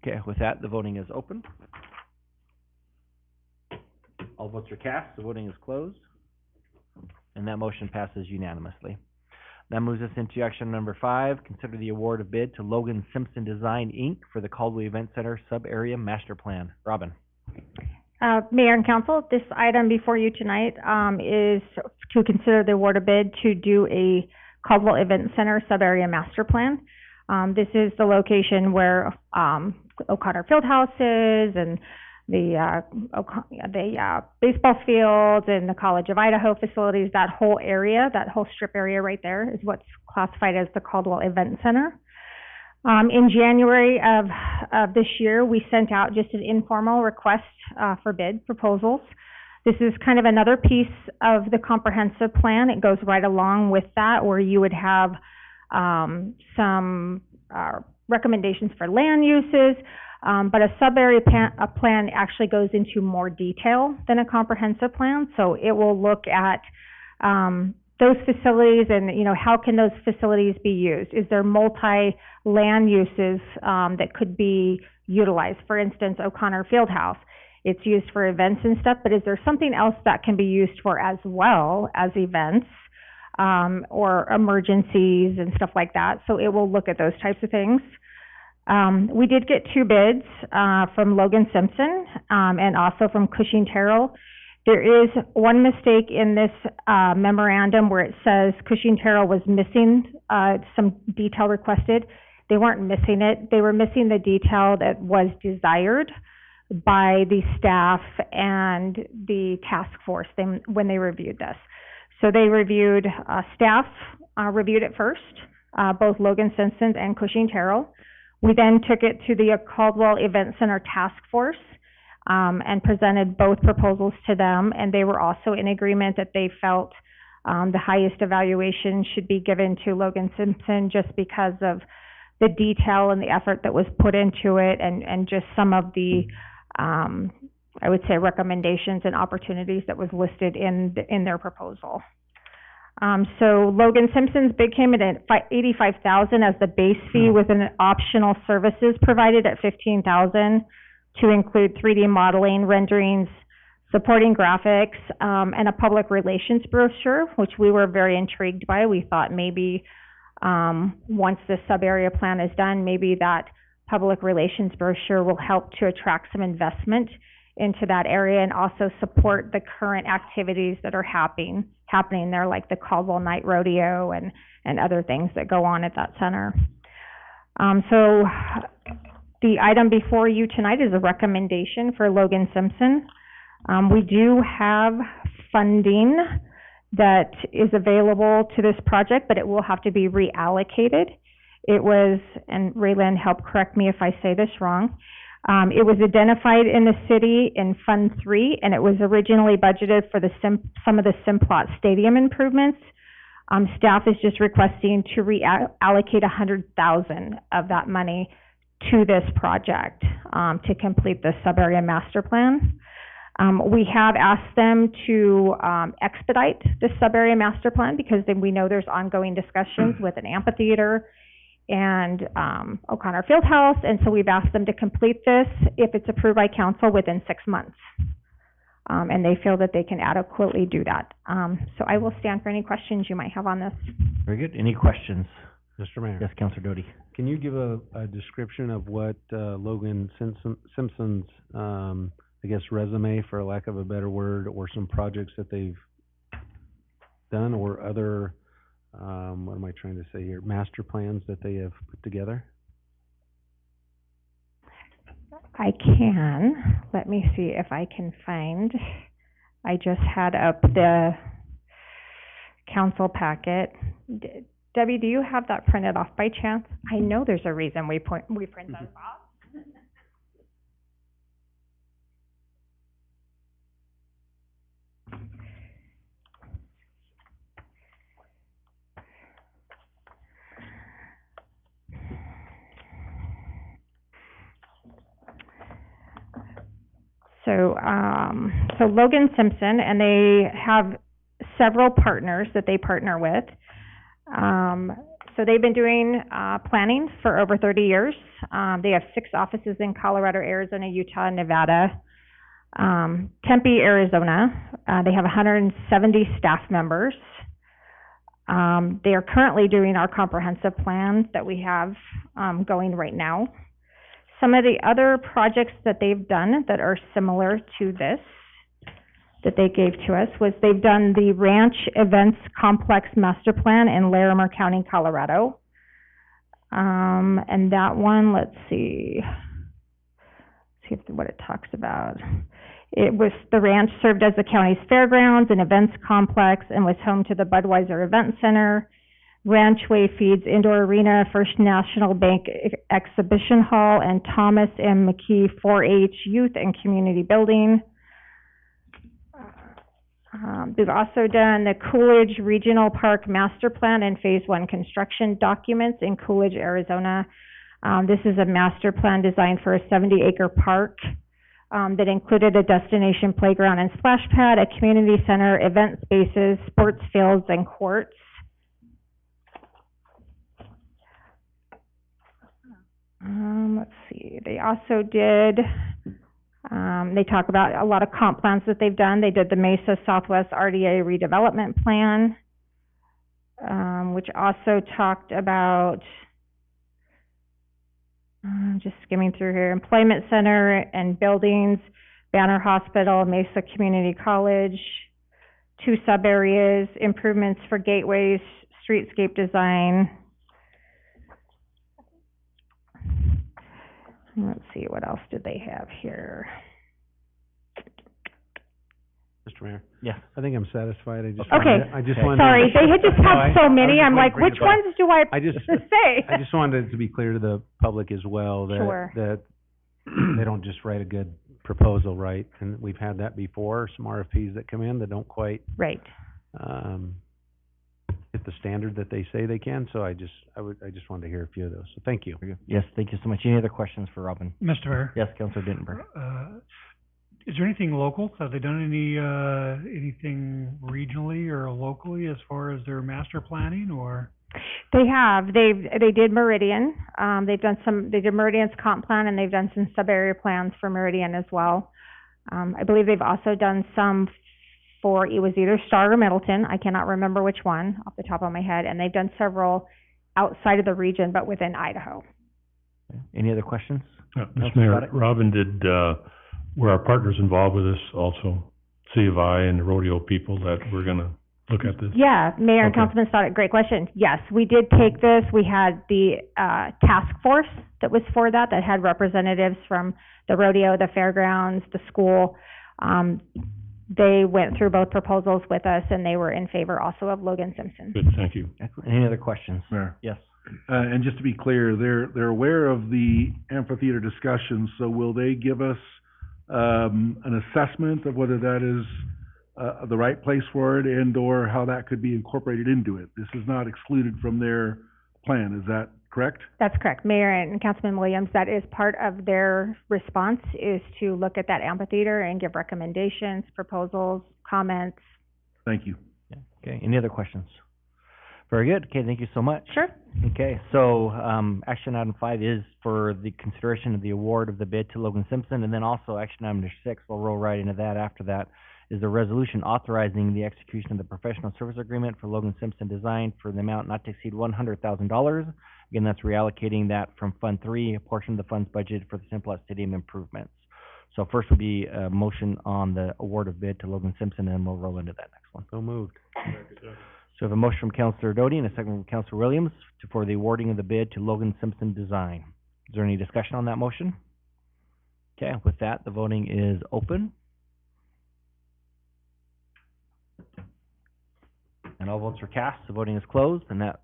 [SPEAKER 3] Okay, with that, the voting is open. All votes are cast. The voting is closed. And that motion passes unanimously. That moves us into action number 5. Consider the award of bid to Logan Simpson Design, Inc. for the Caldwell Event Center Sub-Area Master Plan. Robin.
[SPEAKER 21] Mayor and Council, this item before you tonight is to consider the award of bid to do a Caldwell Event Center Sub-Area Master Plan. This is the location where O'Connor Fieldhouse is, and the baseball fields and the College of Idaho facilities. That whole area, that whole strip area right there, is what's classified as the Caldwell Event Center. In January of this year, we sent out just an informal request for bid proposals. This is kind of another piece of the comprehensive plan. It goes right along with that, where you would have some recommendations for land uses, but a sub-area plan actually goes into more detail than a comprehensive plan. So it will look at those facilities and, how can those facilities be used? Is there multi-land uses that could be utilized? For instance, O'Connor Fieldhouse, it's used for events and stuff, but is there something else that can be used for as well as events or emergencies and stuff like that? So it will look at those types of things. We did get two bids, from Logan Simpson, and also from Cushing Terrell. There is one mistake in this, memorandum where it says Cushing Terrell was missing, some detail requested. They weren't missing it. They were missing the detail that was desired by the staff and the task force when they reviewed this. So they reviewed, staff, reviewed it first, both Logan Simpson and Cushing Terrell. We then took it to the Caldwell Event Center Task Force, and presented both proposals to them, and they were also in agreement that they felt, the highest evaluation should be given to Logan Simpson just because of the detail and the effort that was put into it, and just some of the, I would say, recommendations and opportunities that was listed in their proposal. So Logan Simpson's bid came in at $85,000 as the base fee, with an optional services provided at $15,000 to include 3D modeling, renderings, supporting graphics, and a public relations brochure, which we were very intrigued by. We thought maybe once the sub-area plan is done, maybe that public relations brochure will help to attract some investment into that area and also support the current activities that are happening there, like the Caldwell Night Rodeo and other things that go on at that center. So the item before you tonight is a recommendation for Logan Simpson. We do have funding that is available to this project, but it will have to be reallocated. It was, and Raylan, help correct me if I say this wrong, it was identified in the city in Fund 3, and it was originally budgeted for some of the Simplot Stadium improvements. Staff is just requesting to reallocate $100,000 of that money to this project to complete the sub-area master plan. We have asked them to expedite the sub-area master plan because then we know there's ongoing discussions with an amphitheater and O'Connor Fieldhouse, and so we've asked them to complete this, if it's approved by council, within 6 months. And they feel that they can adequately do that. So I will stand for any questions you might have on this.
[SPEAKER 3] Very good. Any questions?
[SPEAKER 9] Mr. Mayor?
[SPEAKER 3] Yes, Councilor Doty.
[SPEAKER 9] Can you give a description of what, Logan Simpson's, I guess, resume, for lack of a better word, or some projects that they've done, or other, what am I trying to say here, master plans that they have put together?
[SPEAKER 21] I can. Let me see if I can find. I just had up the council packet. Debbie, do you have that printed off by chance? I know there's a reason we print those off. So Logan Simpson, and they have several partners that they partner with. So they've been doing planning for over 30 years. They have 6 offices in Colorado, Arizona, Utah, and Nevada. Tempe, Arizona. They have 170 staff members. They are currently doing our comprehensive plan that we have going right now. Some of the other projects that they've done that are similar to this, that they gave to us, was they've done the Ranch Events Complex Master Plan in Larimer County, Colorado. And that one, let's see what it talks about. It was, the ranch served as the county's fairgrounds and events complex and was home to the Budweiser Event Center. Ranchway feeds indoor arena, First National Bank Exhibition Hall, and Thomas M. McKee 4-H Youth and Community Building. They've also done the Coolidge Regional Park Master Plan and Phase 1 construction documents in Coolidge, Arizona. This is a master plan designed for a 70-acre park that included a destination playground and splash pad, a community center, event spaces, sports fields, and courts. Let's see, they also did, they talk about a lot of comp plans that they've done. They did the Mesa Southwest RDA redevelopment plan, which also talked about Just skimming through here, Employment Center and Buildings, Banner Hospital, Mesa Community College, 2 sub-areas, improvements for gateways, streetscape design. Let's see, what else did they have here?
[SPEAKER 9] Mr. Mayor?
[SPEAKER 3] Yes.
[SPEAKER 9] I think I'm satisfied.
[SPEAKER 21] Okay.
[SPEAKER 9] I just wanted.
[SPEAKER 21] Sorry, they had just
[SPEAKER 9] No,
[SPEAKER 21] have so many, I'm like, which
[SPEAKER 9] bring it
[SPEAKER 21] ones do I
[SPEAKER 9] I just,
[SPEAKER 21] say?
[SPEAKER 9] I just wanted it to be clear to the public as well that,
[SPEAKER 21] Sure.
[SPEAKER 9] that they don't just write a good proposal, right? And we've had that before, some RFPs that come in that don't quite,
[SPEAKER 21] Right.
[SPEAKER 9] hit the standard that they say they can, so I just wanted to hear a few of those, so thank you.
[SPEAKER 3] Yes, thank you so much. Any other questions for Robin?
[SPEAKER 1] Mr. Mayor?
[SPEAKER 3] Yes, Councilor Dittenberg.
[SPEAKER 1] Is there anything local? Have they done anything regionally or locally as far as their master planning, or?
[SPEAKER 21] They have, they did Meridian, they did Meridian's comp plan, and they've done some sub-area plans for Meridian as well. I believe they've also done some for, it was either Star or Middleton, I cannot remember which one off the top of my head, and they've done several outside of the region, but within Idaho.
[SPEAKER 3] Any other questions?
[SPEAKER 7] Mr. Mayor, Robin, were our partners involved with this also? C of I and the rodeo people that we're gonna look at this?
[SPEAKER 21] Yeah, Mayor and
[SPEAKER 7] Okay.
[SPEAKER 21] Councilman Stoddard, great question. Yes, we did take this. We had the task force that was for that had representatives from the rodeo, the fairgrounds, the school. They went through both proposals with us, and they were in favor also of Logan Simpson.
[SPEAKER 7] Good, thank you.
[SPEAKER 3] Excellent. Any other questions?
[SPEAKER 15] Mayor.
[SPEAKER 3] Yes.
[SPEAKER 15] And just to be clear, they're aware of the amphitheater discussion, so will they give us an assessment of whether that is the right place for it and/or how that could be incorporated into it? This is not excluded from their plan, is that correct?
[SPEAKER 21] That's correct. Mayor and Councilman Williams, that is part of their response, is to look at that amphitheater and give recommendations, proposals, comments.
[SPEAKER 15] Thank you.
[SPEAKER 3] Okay, any other questions? Very good. Okay, thank you so much.
[SPEAKER 21] Sure.
[SPEAKER 3] Okay, so, action item 5 is for the consideration of the award of the bid to Logan Simpson, and then also action item number 6, we'll roll right into that after that, is a resolution authorizing the execution of the professional service agreement for Logan Simpson Design for the amount not to exceed $100,000. Again, that's reallocating that from Fund 3, a portion of the fund's budget for the Simplot Stadium improvements. So first would be a motion on the award of bid to Logan Simpson, and we'll roll into that next one.
[SPEAKER 9] So moved.
[SPEAKER 3] So we have a motion from Councilor Doty and a second from Councilor Williams for the awarding of the bid to Logan Simpson Design. Is there any discussion on that motion? Okay, with that, the voting is open. And all votes are cast, the voting is closed, and that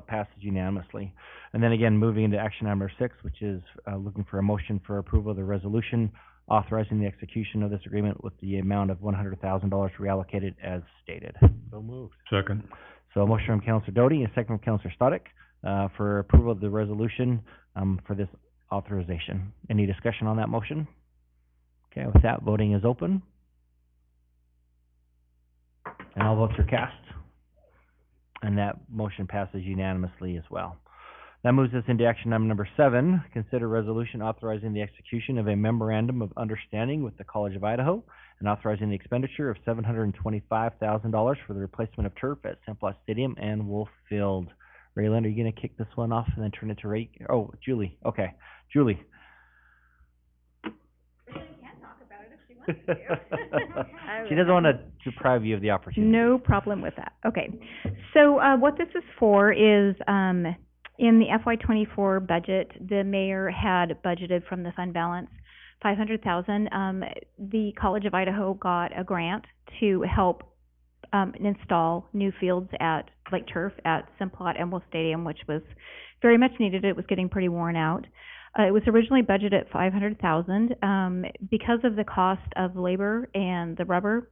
[SPEAKER 3] passes unanimously. And then again, moving into action number 6, which is looking for a motion for approval of the resolution authorizing the execution of this agreement with the amount of $100,000 reallocated as stated.
[SPEAKER 9] So moved.
[SPEAKER 7] Second.
[SPEAKER 3] So a motion from Councilor Doty, a second from Councilor Stoddard, for approval of the resolution, for this authorization. Any discussion on that motion? Okay, with that, voting is open. And all votes are cast. And that motion passes unanimously as well. That moves us into action item number 7, consider resolution authorizing the execution of a memorandum of understanding with the College of Idaho and authorizing the expenditure of $725,000 for the replacement of turf at Simplot Stadium and Wolf Field. Raylan, are you gonna kick this one off and then turn it to Ray? Oh, Julie, okay. Julie. She doesn't want to deprive you of the opportunity.
[SPEAKER 6] No problem with that. Okay. So, what this is for is, in the FY '24 budget, the mayor had budgeted from the fund balance $500,000. The College of Idaho got a grant to help install new fields at like turf at Simplot and Wolf Stadium, which was very much needed. It was getting pretty worn out. It was originally budgeted at $500,000. Because of the cost of labor and the rubber,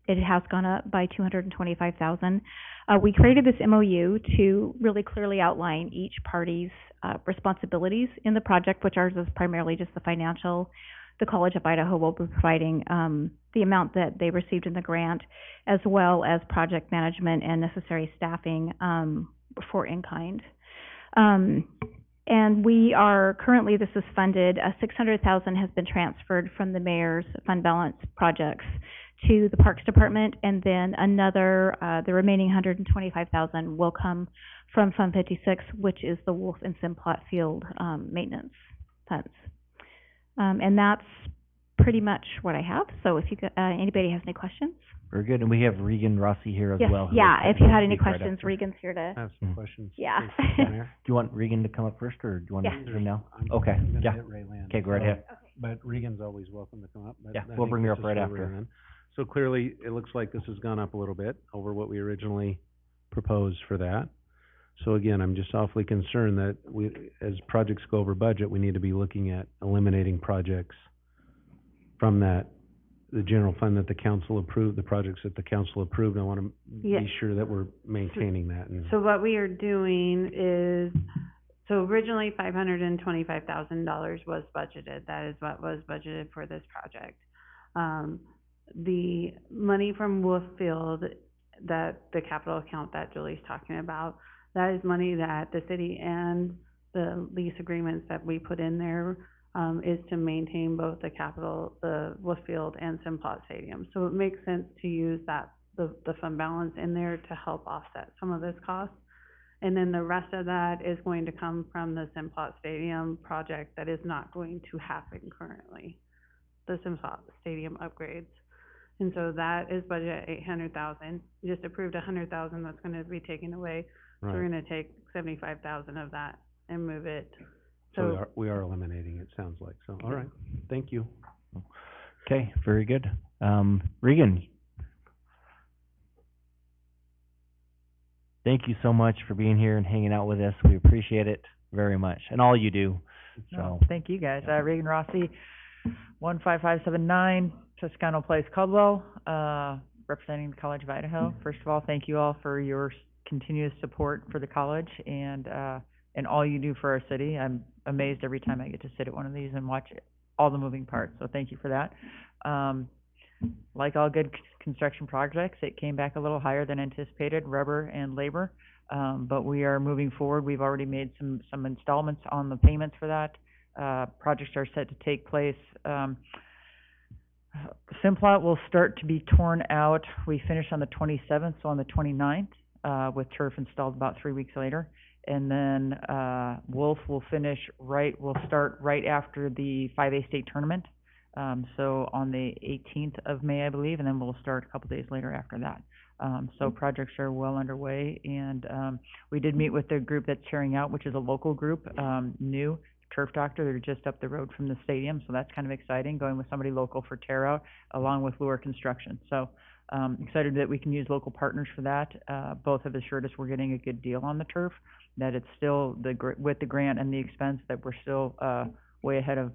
[SPEAKER 6] it has gone up by $225,000. We created this MOU to really clearly outline each party's responsibilities in the project, which ours is primarily just the financial. The College of Idaho will be providing the amount that they received in the grant, as well as project management and necessary staffing for in-kind. And we are currently, this is funded, $600,000 has been transferred from the mayor's fund balance projects to the Parks Department, and then another, the remaining $125,000 will come from Fund 56, which is the Wolf and Simplot Field, maintenance funds. And that's pretty much what I have, so if you, anybody has any questions?
[SPEAKER 3] Very good, and we have Regan Rossi here as
[SPEAKER 6] Yes,
[SPEAKER 3] well. who
[SPEAKER 6] yeah,
[SPEAKER 3] will
[SPEAKER 6] if you had any
[SPEAKER 3] speak right
[SPEAKER 6] questions,
[SPEAKER 3] after.
[SPEAKER 6] Regan's here to,
[SPEAKER 9] I have some questions.
[SPEAKER 6] yeah.
[SPEAKER 3] Do you want Regan to come up first, or do you want
[SPEAKER 6] Yeah.
[SPEAKER 3] to do him now?
[SPEAKER 9] I'm
[SPEAKER 3] Okay,
[SPEAKER 9] gonna
[SPEAKER 3] yeah.
[SPEAKER 9] hit Ray Land.
[SPEAKER 3] Okay, go right ahead.
[SPEAKER 9] But Regan's always welcome to come up, but
[SPEAKER 3] Yeah,
[SPEAKER 9] I
[SPEAKER 3] we'll
[SPEAKER 9] think
[SPEAKER 3] bring her
[SPEAKER 9] this
[SPEAKER 3] up
[SPEAKER 9] is
[SPEAKER 3] right
[SPEAKER 9] for Ray
[SPEAKER 3] after.
[SPEAKER 9] Land. So clearly, it looks like this has gone up a little bit over what we originally proposed for that. So again, I'm just awfully concerned that we, as projects go over budget, we need to be looking at eliminating projects from that, the general fund that the council approved, the projects that the council approved. I want to
[SPEAKER 10] Yeah.
[SPEAKER 9] be sure that we're maintaining that and.
[SPEAKER 10] So what we are doing is, so originally $525,000 was budgeted. That is what was budgeted for this project. The money from Wolffield, that the capital account that Julie's talking about, that is money that the city and the lease agreements that we put in there, is to maintain both the Wolffield and Simplot Stadium. So it makes sense to use that, the fund balance in there to help offset some of this cost. And then the rest of that is going to come from the Simplot Stadium project that is not going to happen currently, the Simplot Stadium upgrades. And so that is budgeted at $800,000. You just approved $100,000 that's gonna be taken away. So we're
[SPEAKER 9] Right.
[SPEAKER 10] gonna take $75,000 of that and move it.
[SPEAKER 9] So we are eliminating it, sounds like. So, all right, thank you.
[SPEAKER 3] Okay, very good. Regan? Thank you so much for being here and hanging out with us. We appreciate it very much, and all you do, so.
[SPEAKER 8] No, thank you, guys. Regan Rossi, 15579 Toscano Place, Caldwell, representing the College of Idaho. First of all, thank you all for your continuous support for the college and all you do for our city. I'm amazed every time I get to sit at one of these and watch all the moving parts, so thank you for that. Like all good construction projects, it came back a little higher than anticipated, rubber and labor, but we are moving forward. We've already made some installments on the payments for that. Projects are set to take place. Simplot will start to be torn out. We finish on the 27th, so on the 29th, with turf installed about 3 weeks later. And then, Wolf will will start right after the 5A state tournament. So on the 18th of May, I believe, and then we'll start a couple days later after that. So projects are well underway, and, we did meet with the group that's tearing out, which is a local group, new, Turf Doctor. They're just up the road from the stadium, so that's kind of exciting, going with somebody local for tear out, along with Lure Construction. So, excited that we can use local partners for that. Both have assured us we're getting a good deal on the turf, that it's still with the grant and the expense, that we're still, way ahead of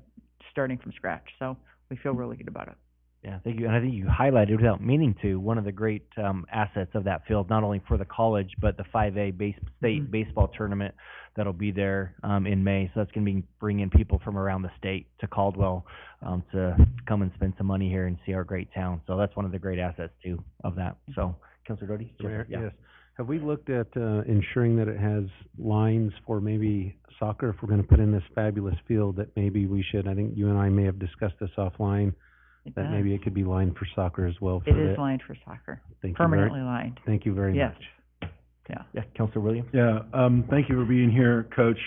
[SPEAKER 8] starting from scratch. So we feel really good about it.
[SPEAKER 3] Yeah, thank you. And I think you highlighted, without meaning to, one of the great assets of that field, not only for the college, but the 5A state baseball tournament that'll be there in May. So that's going to be bringing people from around the state to Caldwell to come and spend some money here and see our great town. So that's one of the great assets, too, of that. So, Councilor Doty?
[SPEAKER 9] Mayor,
[SPEAKER 3] Yeah.
[SPEAKER 9] yes. Have we looked at ensuring that it has lines for maybe soccer? If we're going to put in this fabulous field, that maybe we should, I think you and I may have discussed this offline, that
[SPEAKER 8] does.
[SPEAKER 9] maybe it could be lined for soccer as well.
[SPEAKER 8] It is lined for soccer,
[SPEAKER 9] Thank you very-
[SPEAKER 8] permanently lined.
[SPEAKER 9] Thank you very
[SPEAKER 8] Yes.
[SPEAKER 9] much.
[SPEAKER 8] Yeah.
[SPEAKER 3] Yeah, Councilor Williams?
[SPEAKER 15] Yeah, thank you for being here, Coach.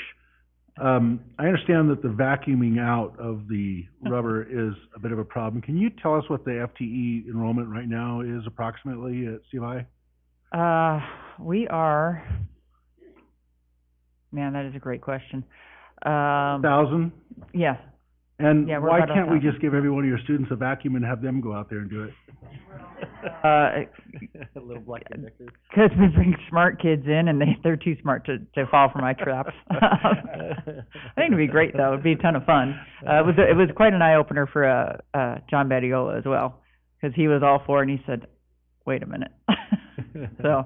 [SPEAKER 15] I understand that the vacuuming out of the rubber is a bit of a problem. Can you tell us what the FTE enrollment right now is approximately at CLI?
[SPEAKER 8] We are, man, that is a great question.
[SPEAKER 15] 1,000?
[SPEAKER 8] Yeah.
[SPEAKER 15] And
[SPEAKER 8] Yeah, we're
[SPEAKER 15] why
[SPEAKER 8] about
[SPEAKER 15] can't we
[SPEAKER 8] 1,000.
[SPEAKER 15] just give every one of your students a vacuum and have them go out there and do it?
[SPEAKER 3] A little black conductor.
[SPEAKER 8] Because we bring smart kids in, and they're too smart to fall for my traps. I think it'd be great, though. It'd be a ton of fun. It was quite an eye-opener for John Badiola as well, because he was all for it, and he said, wait a minute. So,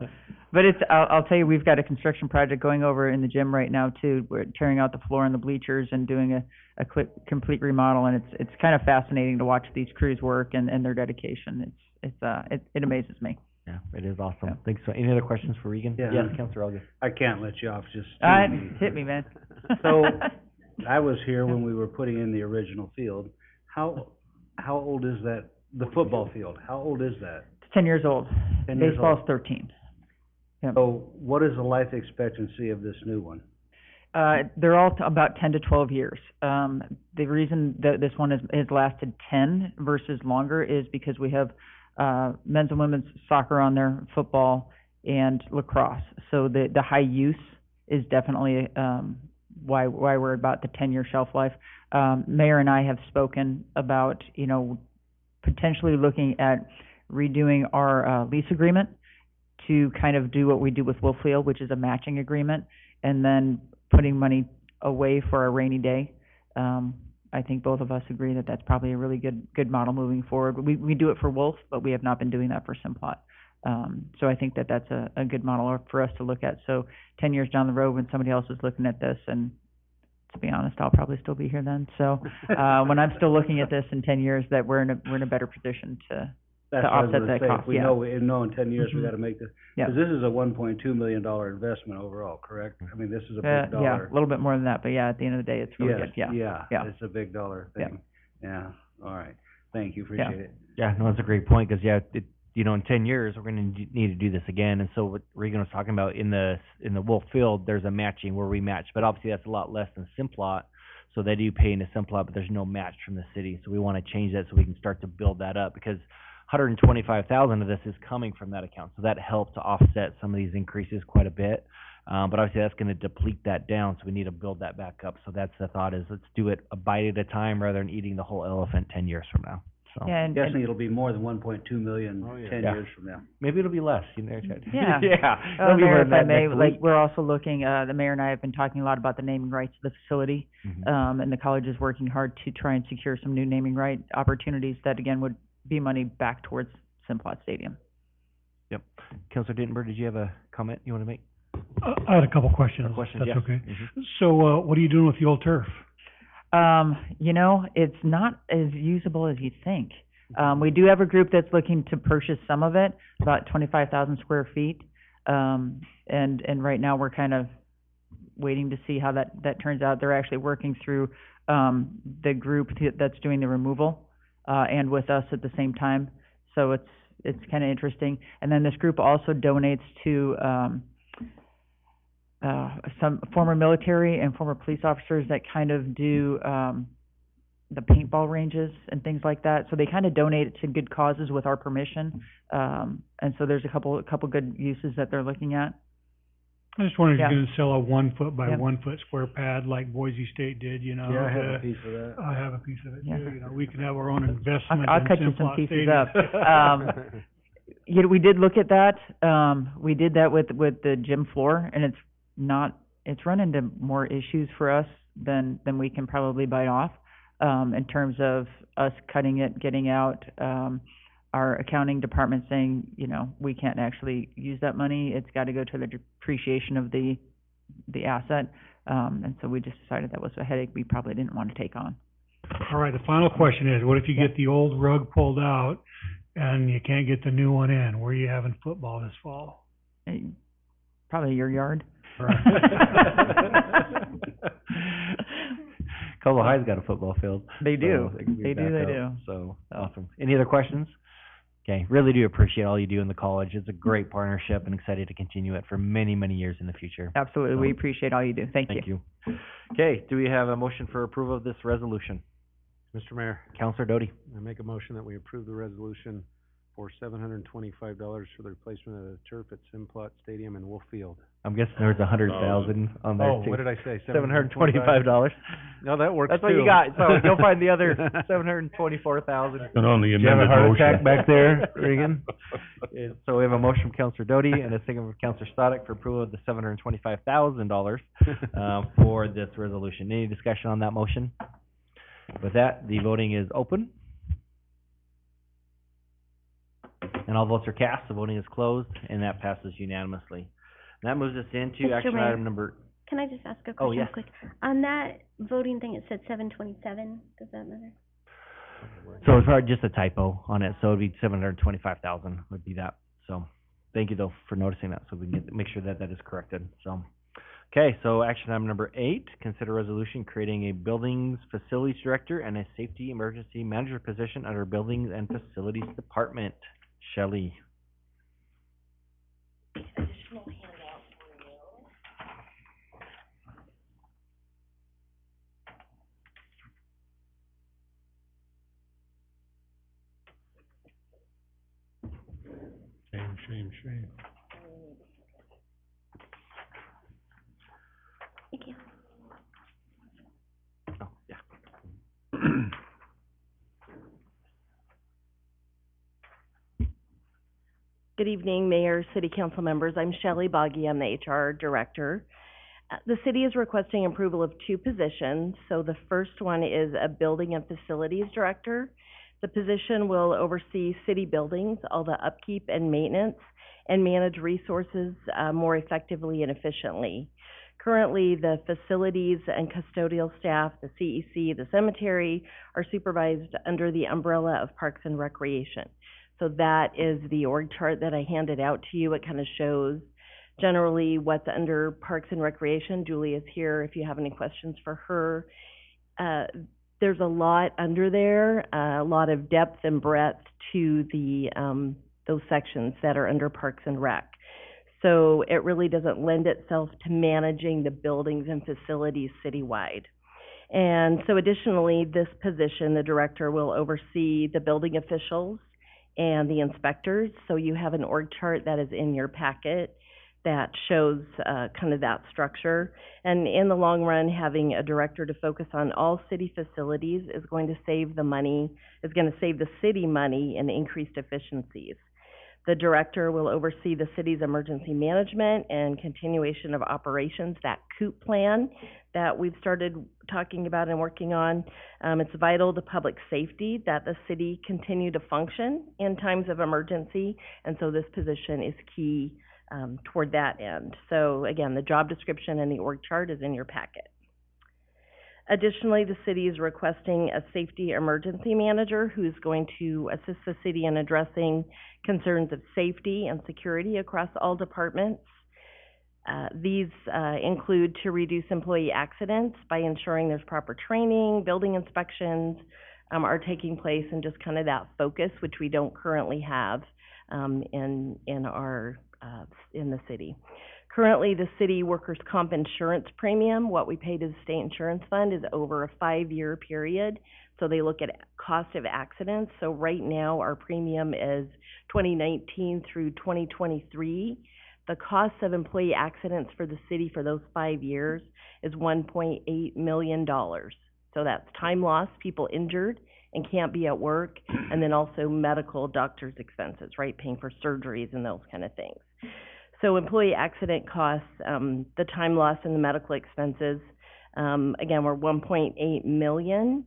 [SPEAKER 8] but I'll tell you, we've got a construction project going over in the gym right now, too. We're tearing out the floor and the bleachers and doing a complete remodel, and it's kind of fascinating to watch these crews work and their dedication. It amazes me.
[SPEAKER 3] Yeah, it is awesome. Thanks. So, any other questions for Regan?
[SPEAKER 2] Yeah.
[SPEAKER 3] Yes, Councilor Elgin.
[SPEAKER 2] I can't let you off just.
[SPEAKER 8] Hit me, man.
[SPEAKER 2] So, I was here when we were putting in the original field. How old is that the football field, how old is that?
[SPEAKER 8] It's 10 years old.
[SPEAKER 2] 10 years
[SPEAKER 8] Baseball's
[SPEAKER 2] old.
[SPEAKER 8] 13. Yep.
[SPEAKER 2] So what is the life expectancy of this new one?
[SPEAKER 8] They're all about 10 to 12 years. The reason that this one has lasted 10 versus longer is because we have men's and women's soccer on there, football, and lacrosse. So the high use is definitely why we're about the 10-year shelf life. Mayor and I have spoken about, potentially looking at redoing our lease agreement to kind of do what we do with Wolffield, which is a matching agreement, and then putting money away for a rainy day. I think both of us agree that that's probably a really good model moving forward. We do it for Wolf, but we have not been doing that for Simplot. So I think that that's a good model for us to look at. So 10 years down the road, when somebody else is looking at this, and to be honest, I'll probably still be here then. So when I'm still looking at this in 10 years, that we're in a better position to
[SPEAKER 2] That's what I was
[SPEAKER 8] offset
[SPEAKER 2] gonna
[SPEAKER 8] that
[SPEAKER 2] say.
[SPEAKER 8] cost.
[SPEAKER 2] If we know in 10 years, we gotta make this,
[SPEAKER 8] Yeah.
[SPEAKER 2] because this is a $1.2 million investment overall, correct? I mean, this is a big
[SPEAKER 8] Yeah,
[SPEAKER 2] dollar.
[SPEAKER 8] a little bit more than that, but yeah, at the end of the day, it's really good. Yeah.
[SPEAKER 2] It's a big dollar thing. Yeah, all right. Thank you,
[SPEAKER 8] Yeah.
[SPEAKER 2] appreciate it.
[SPEAKER 3] Yeah, no, that's a great point, because, in 10 years, we're gonna need to do this again, and so what Regan was talking about, in the Wolf Field, there's a matching where we match, but obviously that's a lot less than Simplot, so they do pay into Simplot, but there's no match from the city, so we wanna change that so we can start to build that up, because $125,000 of this is coming from that account, so that helped to offset some of these increases quite a bit. But obviously that's gonna deplete that down, so we need to build that back up. So that's the thought, is let's do it a bite at a time rather than eating the whole elephant 10 years from now. So
[SPEAKER 8] Yeah,
[SPEAKER 2] I'm guessing it'll be more than 1.2 million 10
[SPEAKER 3] Yeah.
[SPEAKER 2] years from now.
[SPEAKER 3] maybe it'll be less,
[SPEAKER 8] Yeah.
[SPEAKER 3] Yeah. It'll be
[SPEAKER 8] Mayor,
[SPEAKER 3] more
[SPEAKER 8] if
[SPEAKER 3] than
[SPEAKER 8] I
[SPEAKER 3] that
[SPEAKER 8] may,
[SPEAKER 3] next
[SPEAKER 8] like,
[SPEAKER 3] week.
[SPEAKER 8] we're also looking, the mayor and I have been talking a lot about the naming rights of the facility.
[SPEAKER 3] Mhm.
[SPEAKER 8] And the college is working hard to try and secure some new naming right opportunities that, again, would be money back towards Simplot Stadium.
[SPEAKER 3] Yep. Councilor Dittenberg, did you have a comment you wanna make?
[SPEAKER 1] I had a couple questions,
[SPEAKER 3] Questions,
[SPEAKER 1] if that's
[SPEAKER 3] yeah.
[SPEAKER 1] okay.
[SPEAKER 3] Mhm.
[SPEAKER 1] So, what are you doing with the old turf?
[SPEAKER 8] It's not as usable as you think. We do have a group that's looking to purchase some of it, about 25,000 square feet. And right now, we're kind of waiting to see how that turns out. They're actually working through, the group that's doing the removal, and with us at the same time. So it's kind of interesting. And then this group also donates to, some former military and former police officers that kind of do, the paintball ranges and things like that. So they kind of donate it to good causes with our permission. And so there's a couple good uses that they're looking at.
[SPEAKER 1] I just wondered if
[SPEAKER 8] Yeah.
[SPEAKER 1] you're gonna sell a 1 foot by
[SPEAKER 8] Yeah.
[SPEAKER 1] 1 foot square pad like Boise State did,
[SPEAKER 2] Yeah, I have a piece of that.
[SPEAKER 1] I have a piece of it
[SPEAKER 8] Yeah.
[SPEAKER 1] too, we can have our own investment
[SPEAKER 8] I'll
[SPEAKER 1] in
[SPEAKER 8] cut you some
[SPEAKER 1] Simplot
[SPEAKER 8] pieces
[SPEAKER 1] Stadium.
[SPEAKER 8] up. We did look at that. We did that with the gym floor, and it's run into more issues for us than we can probably bite off, in terms of us cutting it, getting out, our accounting department saying, we can't actually use that money. It's got to go to the depreciation of the asset. And so we just decided that was a headache we probably didn't want to take on.
[SPEAKER 1] All right, the final question is, what if you get the old rug pulled out and you can't get the new one in? Where are you having football this fall?
[SPEAKER 8] Probably your yard.
[SPEAKER 3] Colville High's got a football field.
[SPEAKER 8] They do.
[SPEAKER 3] So it can be
[SPEAKER 8] They do,
[SPEAKER 3] back
[SPEAKER 8] they
[SPEAKER 3] up.
[SPEAKER 8] do.
[SPEAKER 3] So, awesome. Any other questions? Okay, really do appreciate all you do in the college. It's a great partnership and excited to continue it for many, many years in the future.
[SPEAKER 8] Absolutely. We appreciate all you do. Thank you.
[SPEAKER 3] Thank you. Okay, do we have a motion for approval of this resolution?
[SPEAKER 9] Mr. Mayor,
[SPEAKER 3] Counselor Doty.
[SPEAKER 9] I make a motion that we approve the resolution for $725 for the replacement of the turf at Simplot Stadium in Wolf Field.
[SPEAKER 3] I'm guessing there was 100,000 on there
[SPEAKER 9] Oh,
[SPEAKER 3] too.
[SPEAKER 9] what did I say?
[SPEAKER 3] $725.
[SPEAKER 9] No, that works
[SPEAKER 3] That's
[SPEAKER 9] too.
[SPEAKER 3] what you got. So you'll find the other 724,000.
[SPEAKER 7] And on the
[SPEAKER 9] Did you have a
[SPEAKER 7] amended
[SPEAKER 9] heart
[SPEAKER 7] motion.
[SPEAKER 9] attack back there, Regan?
[SPEAKER 3] So we have a motion from Counselor Doty and a second from Counselor Stoddard for approval of the $725,000 for this resolution. Any discussion on that motion? With that, the voting is open. And all votes are cast. The voting is closed, and that passes unanimously. And that moves us into
[SPEAKER 13] Mr.
[SPEAKER 3] action
[SPEAKER 13] Mayor.
[SPEAKER 3] item number.
[SPEAKER 13] Can I just ask a
[SPEAKER 3] Oh,
[SPEAKER 13] question
[SPEAKER 3] yes.
[SPEAKER 13] quick? On that voting thing, it said 727. Does that matter?
[SPEAKER 3] So it's probably just a typo on it. So it'd be 725,000 would be that. So thank you though for noticing that. So we can make sure that that is corrected. So Okay, so action item number 8, consider resolution creating a buildings facilities director and a safety emergency manager position under Buildings and Facilities Department. Shelley.
[SPEAKER 7] Shame.
[SPEAKER 13] Thank you.
[SPEAKER 3] Oh, yeah.
[SPEAKER 5] Good evening, Mayor, City Council members. I'm Shelley Boggy. I'm the HR Director. The city is requesting approval of 2 positions. So the first one is a Building and Facilities Director. The position will oversee city buildings, all the upkeep and maintenance, and manage resources more effectively and efficiently. Currently, the facilities and custodial staff, the CEC, the cemetery, are supervised under the umbrella of Parks and Recreation. So that is the org chart that I handed out to you. It kind of shows generally what's under Parks and Recreation. Julie is here if you have any questions for her. There's a lot under there, a lot of depth and breadth to the those sections that are under Parks and Rec. So it really doesn't lend itself to managing the buildings and facilities citywide. And so additionally, this position, the director will oversee the building officials and the inspectors. So you have an org chart that is in your packet that shows kind of that structure. And in the long run, having a director to focus on all city facilities is going to save the city money and increased efficiencies. The director will oversee the city's emergency management and continuation of operations, that COOP plan that we've started talking about and working on. It's vital to public safety that the city continue to function in times of emergency, and so this position is key toward that end. So again, the job description and the org chart is in your packet. Additionally, the city is requesting a safety emergency manager who's going to assist the city in addressing concerns of safety and security across all departments. These include to reduce employee accidents by ensuring there's proper training, building inspections are taking place, and just kind of that focus, which we don't currently have in the city. Currently, the city workers' comp insurance premium, what we pay to the state insurance fund, is over a 5-year period. So they look at cost of accidents. So right now, our premium is 2019 through 2023. The cost of employee accidents for the city for those 5 years is $1.8 million. So that's time lost, people injured and can't be at work, and then also medical doctor's expenses, right, paying for surgeries and those kind of things. So employee accident costs, the time loss and the medical expenses, again, were $1.8 million,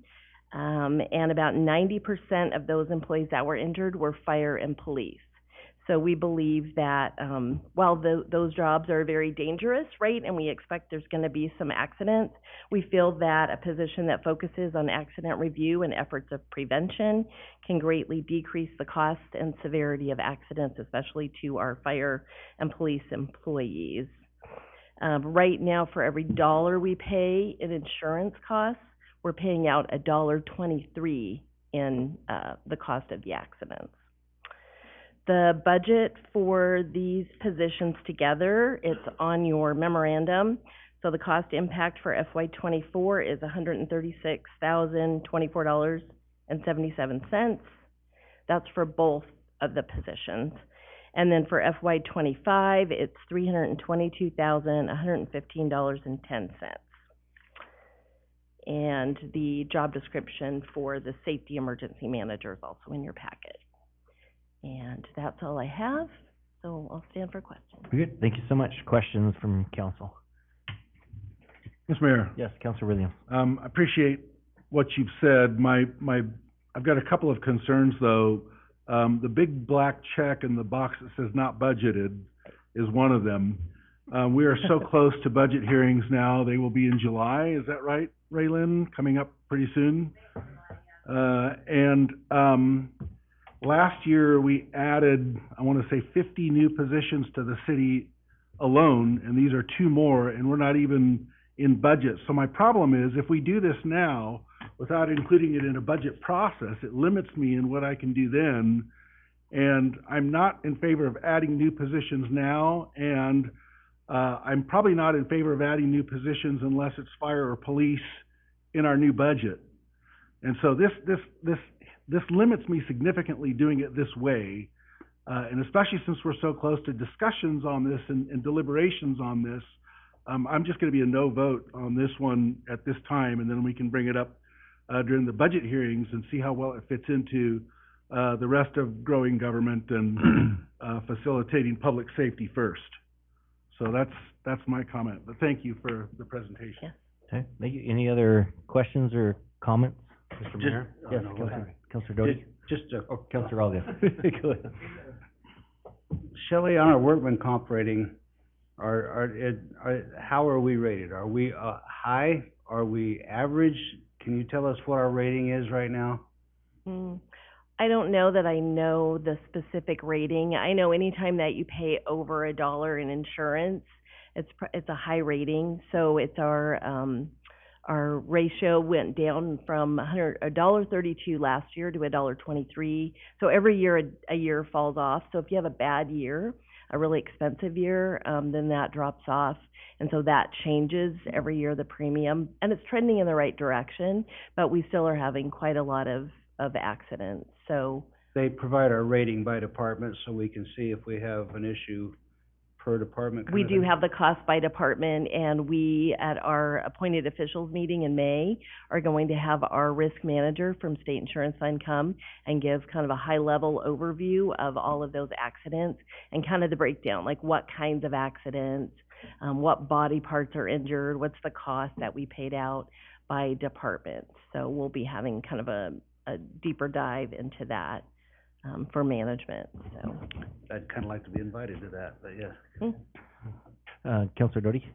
[SPEAKER 5] and about 90% of those employees that were injured were fire and police. So we believe that while those jobs are very dangerous, right, and we expect there's going to be some accidents, we feel that a position that focuses on accident review and efforts of prevention can greatly decrease the cost and severity of accidents, especially to our fire and police employees. Right now, for every dollar we pay in insurance costs, we're paying out $1.23 in the cost of the accidents. The budget for these positions together, it's on your memorandum. So the cost impact for FY24 is $136,024.77. That's for both of the positions. And then for FY25, it's $322,115.10. And the job description for the safety emergency manager is also in your packet. And that's all I have, so I'll stand for questions.
[SPEAKER 3] Very good. Thank you so much. Questions from council?
[SPEAKER 15] Yes, Mayor.
[SPEAKER 3] Yes, Councilor Williams.
[SPEAKER 15] I appreciate what you've said. I've got a couple of concerns, though. The big black check in the box that says not budgeted is one of them. We are so close to budget hearings now. They will be in July. Is that right, Raylyn? Coming up pretty soon. Last year, we added, I want to say, 50 new positions to the city alone, and these are two more, and we're not even in budget. So my problem is, if we do this now, without including it in a budget process, it limits me in what I can do then. And I'm not in favor of adding new positions now, and I'm probably not in favor of adding new positions unless it's fire or police in our new budget. And so this limits me significantly doing it this way, and especially since we're so close to discussions on this and deliberations on this, I'm just going to be a no vote on this one at this time, and then we can bring it up during the budget hearings and see how well it fits into the rest of growing government and facilitating public safety first. So that's my comment, but thank you for the presentation.
[SPEAKER 3] Okay, thank you. Any other questions or comments?
[SPEAKER 2] Mr. Mayor?
[SPEAKER 3] Yes,
[SPEAKER 2] no, go ahead.
[SPEAKER 3] Councilor Doty. Councilor Alden. Go ahead.
[SPEAKER 2] Shelley, on our workman comp rating, how are we rated? Are we high? Are we average? Can you tell us what our rating is right now?
[SPEAKER 5] I don't know that I know the specific rating. I know anytime that you pay over $1 in insurance, it's a high rating. So it's our ratio went down from $1.32 last year to $1.23. So every year a year falls off. So if you have a bad year, a really expensive year, then that drops off. And so that changes every year, the premium, and it's trending in the right direction, but we still are having quite a lot of accidents. So
[SPEAKER 2] they provide our rating by department, so we can see if we have an issue per department.
[SPEAKER 5] We do have the cost by department, and we, at our appointed officials meeting in May, are going to have our risk manager from State Insurance Fund come and give kind of a high-level overview of all of those accidents and kind of the breakdown, like what kinds of accidents, what body parts are injured, what's the cost that we paid out by department. So we'll be having kind of a deeper dive into that for management. So
[SPEAKER 2] I'd kind of like to be invited to that, but yeah.
[SPEAKER 3] Councilor Doty?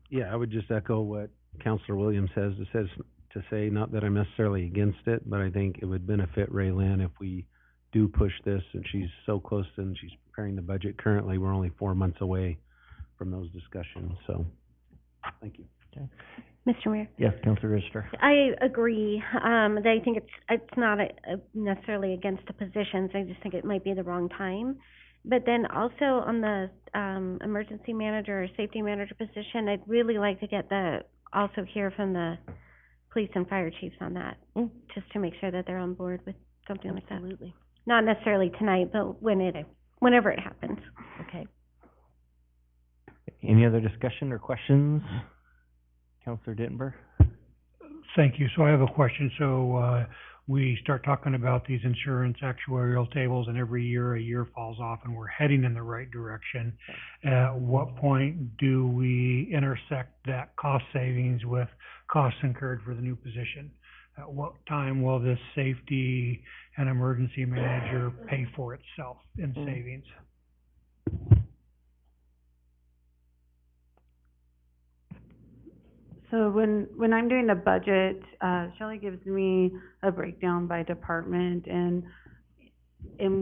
[SPEAKER 9] Yeah, I would just echo what Councilor Williams says to say, not that I'm necessarily against it, but I think it would benefit Raylene if we do push this, and she's so close, and she's preparing the budget currently. We're only 4 months away from those discussions, so thank you.
[SPEAKER 3] Okay.
[SPEAKER 13] Mr. Mayor?
[SPEAKER 3] Yes, Councilor Register.
[SPEAKER 13] I agree, that I think it's not necessarily against the positions, I just think it might be the wrong time. But then also on the, emergency manager or safety manager position, I'd really like to get also hear from the police and fire chiefs on that, just to make sure that they're on board with something like that.
[SPEAKER 5] Absolutely.
[SPEAKER 13] Not necessarily tonight, but whenever it happens.
[SPEAKER 5] Okay.
[SPEAKER 3] Any other discussion or questions? Councilor Dittenberg?
[SPEAKER 1] Thank you. So I have a question. So we start talking about these insurance actuarial tables, and every year a year falls off, and we're heading in the right direction. At what point do we intersect that cost savings with costs incurred for the new position? At what time will this safety and emergency manager pay for itself in savings?
[SPEAKER 10] So when I'm doing the budget, Shelley gives me a breakdown by department, and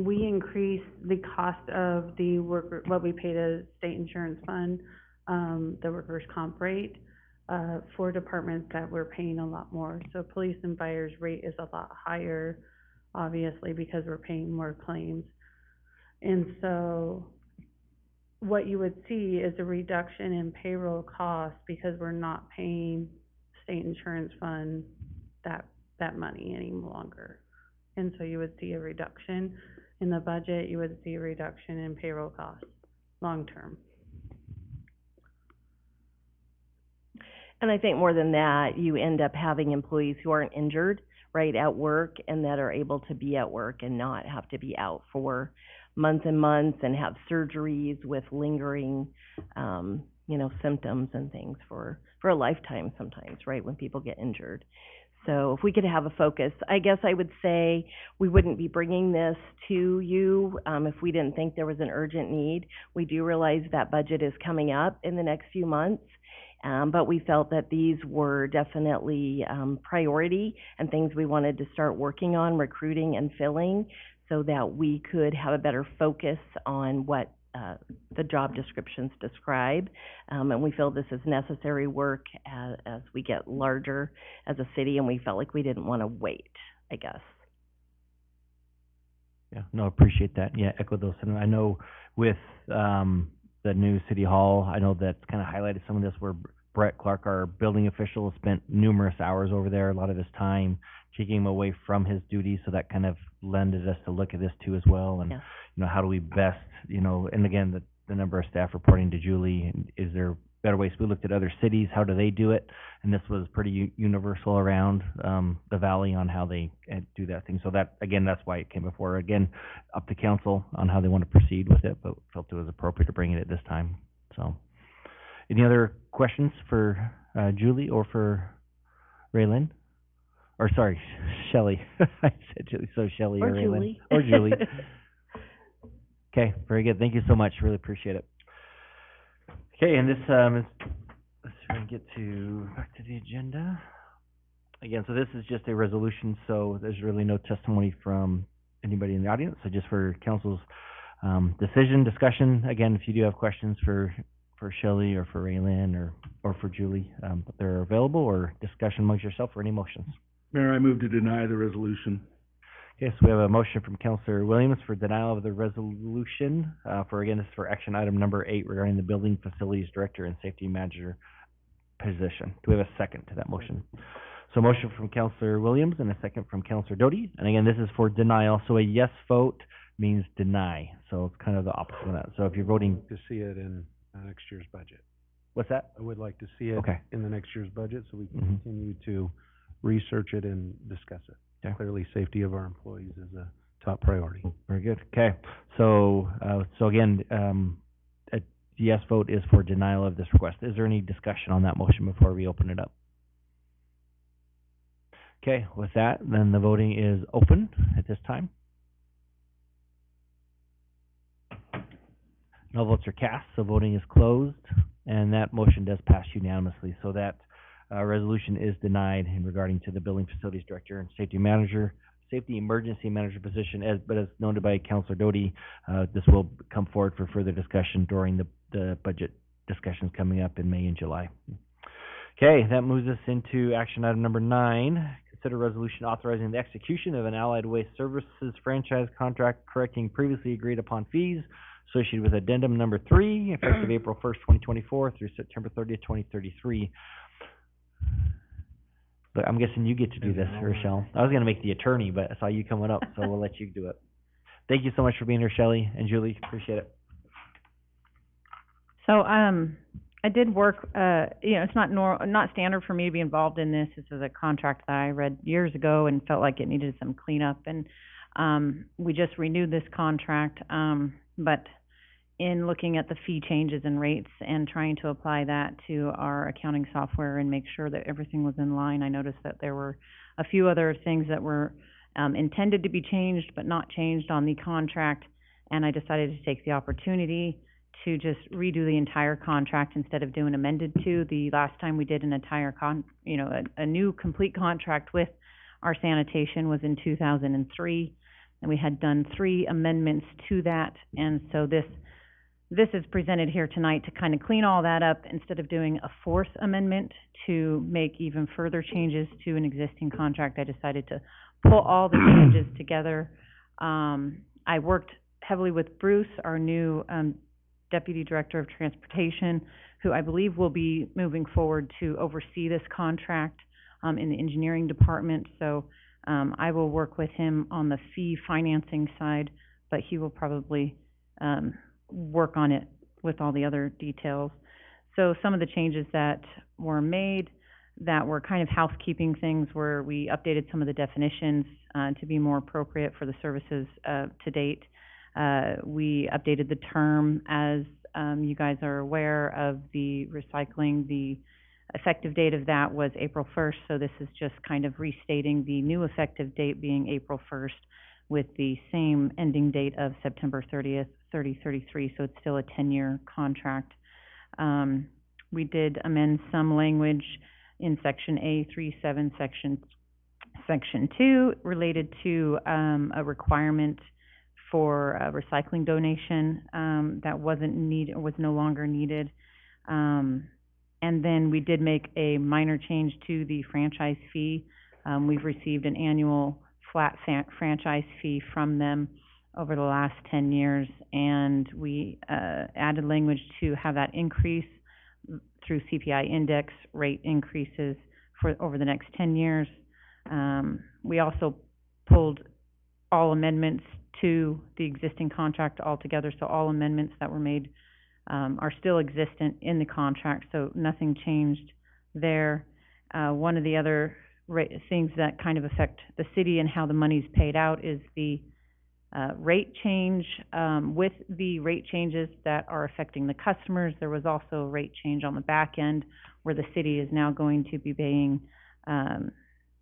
[SPEAKER 10] we increase the cost of the worker, what we pay to state insurance fund, the workers' comp rate, for departments that we're paying a lot more. So police and fire's rate is a lot higher, obviously, because we're paying more claims. And so what you would see is a reduction in payroll costs because we're not paying state insurance fund that money any longer. And so you would see a reduction in the budget, you would see a reduction in payroll costs long term.
[SPEAKER 5] And I think more than that, you end up having employees who aren't injured, right, at work, and that are able to be at work and not have to be out for months and months and have surgeries with lingering, symptoms and things for a lifetime sometimes, right, when people get injured. So if we could have a focus, I guess I would say we wouldn't be bringing this to you if we didn't think there was an urgent need. We do realize that budget is coming up in the next few months, but we felt that these were definitely priority and things we wanted to start working on, recruiting and filling, so that we could have a better focus on what the job descriptions describe. And we feel this is necessary work as we get larger as a city, and we felt like we didn't want to wait, I guess.
[SPEAKER 3] Yeah, no, appreciate that. Yeah, echo those. And I know with, the new city hall, I know that's kind of highlighted some of this where Brett Clark, our building official, has spent numerous hours over there, a lot of his time taking him away from his duties, so that kind of lended us to look at this too as well. And,
[SPEAKER 5] Yeah.
[SPEAKER 3] you know, how do we best, you know, and again, the number of staff reporting to Julie, and is there better ways? We looked at other cities, how do they do it? And this was pretty universal around, the valley on how they do that thing. So that, again, that's why it came before. Again, up to council on how they want to proceed with it, but felt it was appropriate to bring it at this time, so. Any other questions for, Julie or for Raylene? Or sorry, Shelley. I said Julie, so Shelley or Raylene.
[SPEAKER 5] Julie.
[SPEAKER 3] Or Julie. Okay, very good. Thank you so much. Really appreciate it. Okay, and this, let's try and get back to the agenda. Again, so this is just a resolution, so there's really no testimony from anybody in the audience. So just for council's, decision, discussion. Again, if you do have questions for Shelley or for Raylene or for Julie, they're available, or discussion amongst yourself, or any motions.
[SPEAKER 15] Mayor, I move to deny the resolution.
[SPEAKER 3] Okay, so we have a motion from Councilor Williams for denial of the resolution, this is for action item number 8 regarding the Building Facilities Director and Safety Manager position. Do we have a second to that motion? So motion from Councilor Williams and a second from Councilor Doty. And again, this is for denial, so a yes vote means deny. So it's kind of the opposite of that. So if you're voting...
[SPEAKER 9] To see it in next year's budget.
[SPEAKER 3] What's that?
[SPEAKER 9] I would like to see it
[SPEAKER 3] Okay.
[SPEAKER 9] in the next year's budget, so we can
[SPEAKER 3] Mhm.
[SPEAKER 9] continue to research it and discuss it.
[SPEAKER 3] Okay.
[SPEAKER 9] Clearly, safety of our employees is a top priority.
[SPEAKER 3] Very good. Okay. So, again, a yes vote is for denial of this request. Is there any discussion on that motion before we open it up? Okay, with that, then the voting is open at this time. No votes are cast, so voting is closed, and that motion does pass unanimously. So that resolution is denied in regarding to the Building Facilities Director and Safety Emergency Manager position, but as noted by Councilor Doty, this will come forward for further discussion during the budget discussions coming up in May and July. Okay, that moves us into action item number 9. Consider resolution authorizing the execution of an Allied Waste Services franchise contract correcting previously agreed upon fees associated with addendum number 3, effective April 1st, 2024 through September 30th, 2033. But I'm guessing you get to do this, Rochelle. I was going to make the attorney, but I saw you coming up, so we'll let you do it. Thank you so much for being here, Shelley and Julie. Appreciate it.
[SPEAKER 21] So, I did work, it's not standard for me to be involved in this. This is a contract that I read years ago and felt like it needed some cleanup. And, we just renewed this contract, but in looking at the fee changes and rates and trying to apply that to our accounting software and make sure that everything was in line, I noticed that there were a few other things that were intended to be changed but not changed on the contract, and I decided to take the opportunity to just redo the entire contract instead of doing amended to. The last time we did an entire a new complete contract with our sanitation was in 2003, and we had done 3 amendments to that, and so this is presented here tonight to kind of clean all that up instead of doing a 4th amendment to make even further changes to an existing contract. I decided to pull all the changes together. I worked heavily with Bruce, our new Deputy Director of Transportation, who I believe will be moving forward to oversee this contract in the engineering department. So I will work with him on the fee financing side, but he will probably work on it with all the other details. So some of the changes that were made that were kind of housekeeping things where we updated some of the definitions to be more appropriate for the services to date. We updated the term, as you guys are aware of the recycling. The effective date of that was April 1st, so this is just kind of restating the new effective date being April 1st with the same ending date of September 30th, 2033, so it's still a 10-year contract. We did amend some language in Section A37, Section 2, related to a requirement
[SPEAKER 10] for a recycling donation, that wasn't needed, was no longer needed. And then we did make a minor change to the franchise fee. We've received an annual flat franchise fee from them over the last 10 years, and we added language to have that increase through CPI index rate increases for over the next 10 years. We also pulled all amendments to the existing contract altogether, so all amendments that were made are still existent in the contract, so nothing changed there. One of the other things that kind of affect the city and how the money's paid out is the rate change. With the rate changes that are affecting the customers, there was also a rate change on the back end where the city is now going to be paying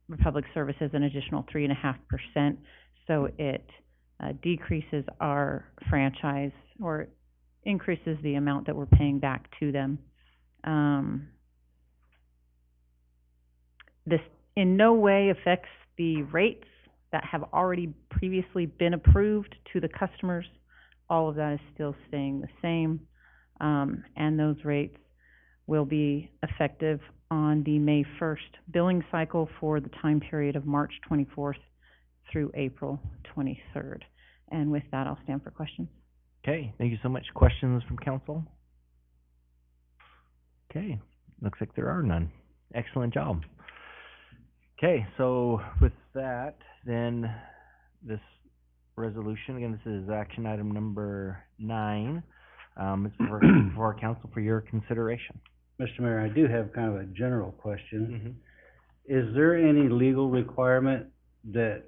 [SPEAKER 10] Republic Services an additional 3.5%. So it decreases our franchise or increases the amount that we're paying back to them. This in no way affects the rates that have already previously been approved to the customers. All of that is still staying the same, and those rates will be effective on the May 1st billing cycle for the time period of March 24th through April 23rd. And with that, I'll stand for questions.
[SPEAKER 3] Okay, thank you so much. Questions from council? Okay, looks like there are none. Excellent job. Okay, so with that, then this resolution, again, this is action item number 9. It's for our council for your consideration.
[SPEAKER 2] Mr. Mayor, I do have kind of a general question. Is there any legal requirement that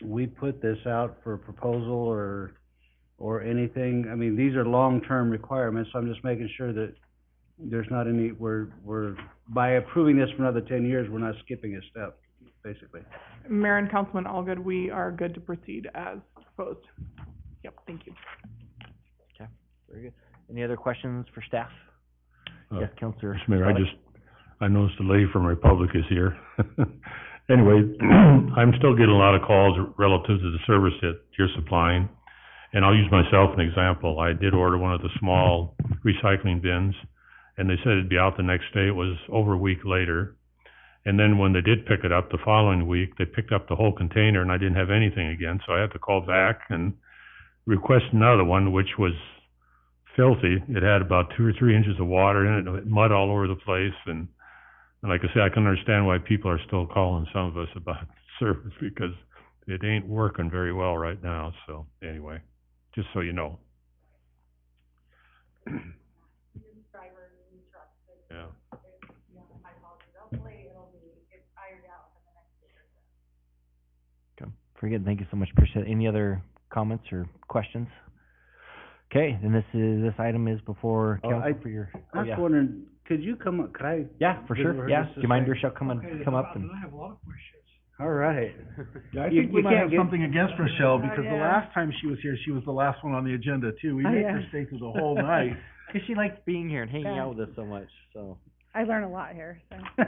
[SPEAKER 2] we put this out for proposal or anything? I mean, these are long-term requirements, so I'm just making sure that there's not any, we're by approving this for another 10 years, we're not skipping a step, basically.
[SPEAKER 12] Mayor and Councilman Allgood, we are good to proceed as proposed. Yep, thank you.
[SPEAKER 3] Okay, very good. Any other questions for staff? Yes, Councilor.
[SPEAKER 7] Mr. Mayor, I noticed the lady from Republic is here. Anyway, I'm still getting a lot of calls relative to the service that you're supplying. And I'll use myself an example. I did order one of the small recycling bins, and they said it'd be out the next day. It was over a week later. And then when they did pick it up the following week, they picked up the whole container, and I didn't have anything again. So I had to call back and request another one, which was filthy. It had about 2 or 3 inches of water in it, mud all over the place. And like I say, I can understand why people are still calling some of us about service, because it ain't working very well right now. So anyway, just so you know. Yeah.
[SPEAKER 3] Okay, very good. Thank you so much. Appreciate it. Any other comments or questions? Okay, then this item is before council for your.
[SPEAKER 2] I was wondering, could you come up? Could I?
[SPEAKER 3] Yeah, for sure. Yeah. Do you mind, Rochelle, come up and?
[SPEAKER 1] I have a lot of questions.
[SPEAKER 2] All right.
[SPEAKER 15] Yeah, I think we might have something against
[SPEAKER 2] Oh,
[SPEAKER 15] Rochelle, because the last time she was here, she was the last one on the agenda too. We made her stay through the whole night.
[SPEAKER 3] Because she likes being here and hanging out with us so much, so.
[SPEAKER 21] I learn a lot here, so.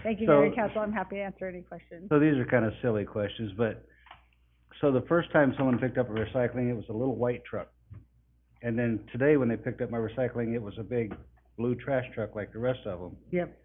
[SPEAKER 21] Thank you,
[SPEAKER 2] So-
[SPEAKER 21] Mayor and Council. I'm happy to answer any questions.
[SPEAKER 2] So these are kind of silly questions, but, so the first time someone picked up a recycling, it was a little white truck. And then today, when they picked up my recycling, it was a big blue trash truck like the rest of them.
[SPEAKER 11] Yep.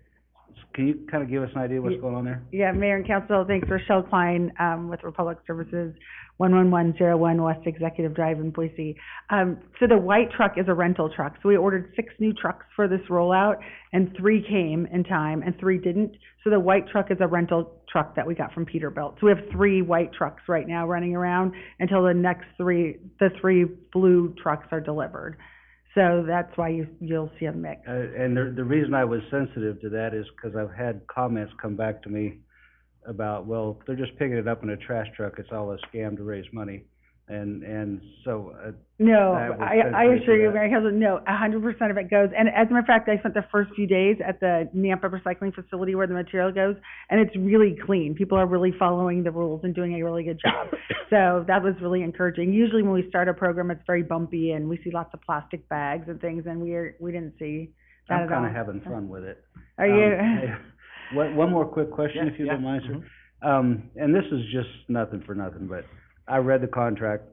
[SPEAKER 2] Can you kind of give us an idea what's going on there?
[SPEAKER 11] Yeah, Mayor and Council, thanks. Rochelle Klein, with Republic Services, 11101 West Executive Drive in Boise. So the white truck is a rental truck. So we ordered 6 new trucks for this rollout, and 3 came in time and 3 didn't. So the white truck is a rental truck that we got from Peterbilt. So we have 3 white trucks right now running around until the next 3 blue trucks are delivered. So that's why you'll see a mix.
[SPEAKER 2] And the reason I was sensitive to that is because I've had comments come back to me about, well, they're just picking it up in a trash truck, it's all a scam to raise money. And so,
[SPEAKER 11] No,
[SPEAKER 2] I was
[SPEAKER 11] I
[SPEAKER 2] sensitive
[SPEAKER 11] assure
[SPEAKER 2] to
[SPEAKER 11] you,
[SPEAKER 2] that.
[SPEAKER 11] Mary Council, no, 100% of it goes. And as a matter of fact, I spent the first few days at the Nampa recycling facility where the material goes, and it's really clean. People are really following the rules and doing a really good job. So that was really encouraging. Usually when we start a program, it's very bumpy and we see lots of plastic bags and things, and we didn't see that
[SPEAKER 2] I'm
[SPEAKER 11] at all.
[SPEAKER 2] kind of having fun with it.
[SPEAKER 11] Are you?
[SPEAKER 2] One more quick question, if you don't mind, sir. And this is just nothing for nothing, but I read the contract,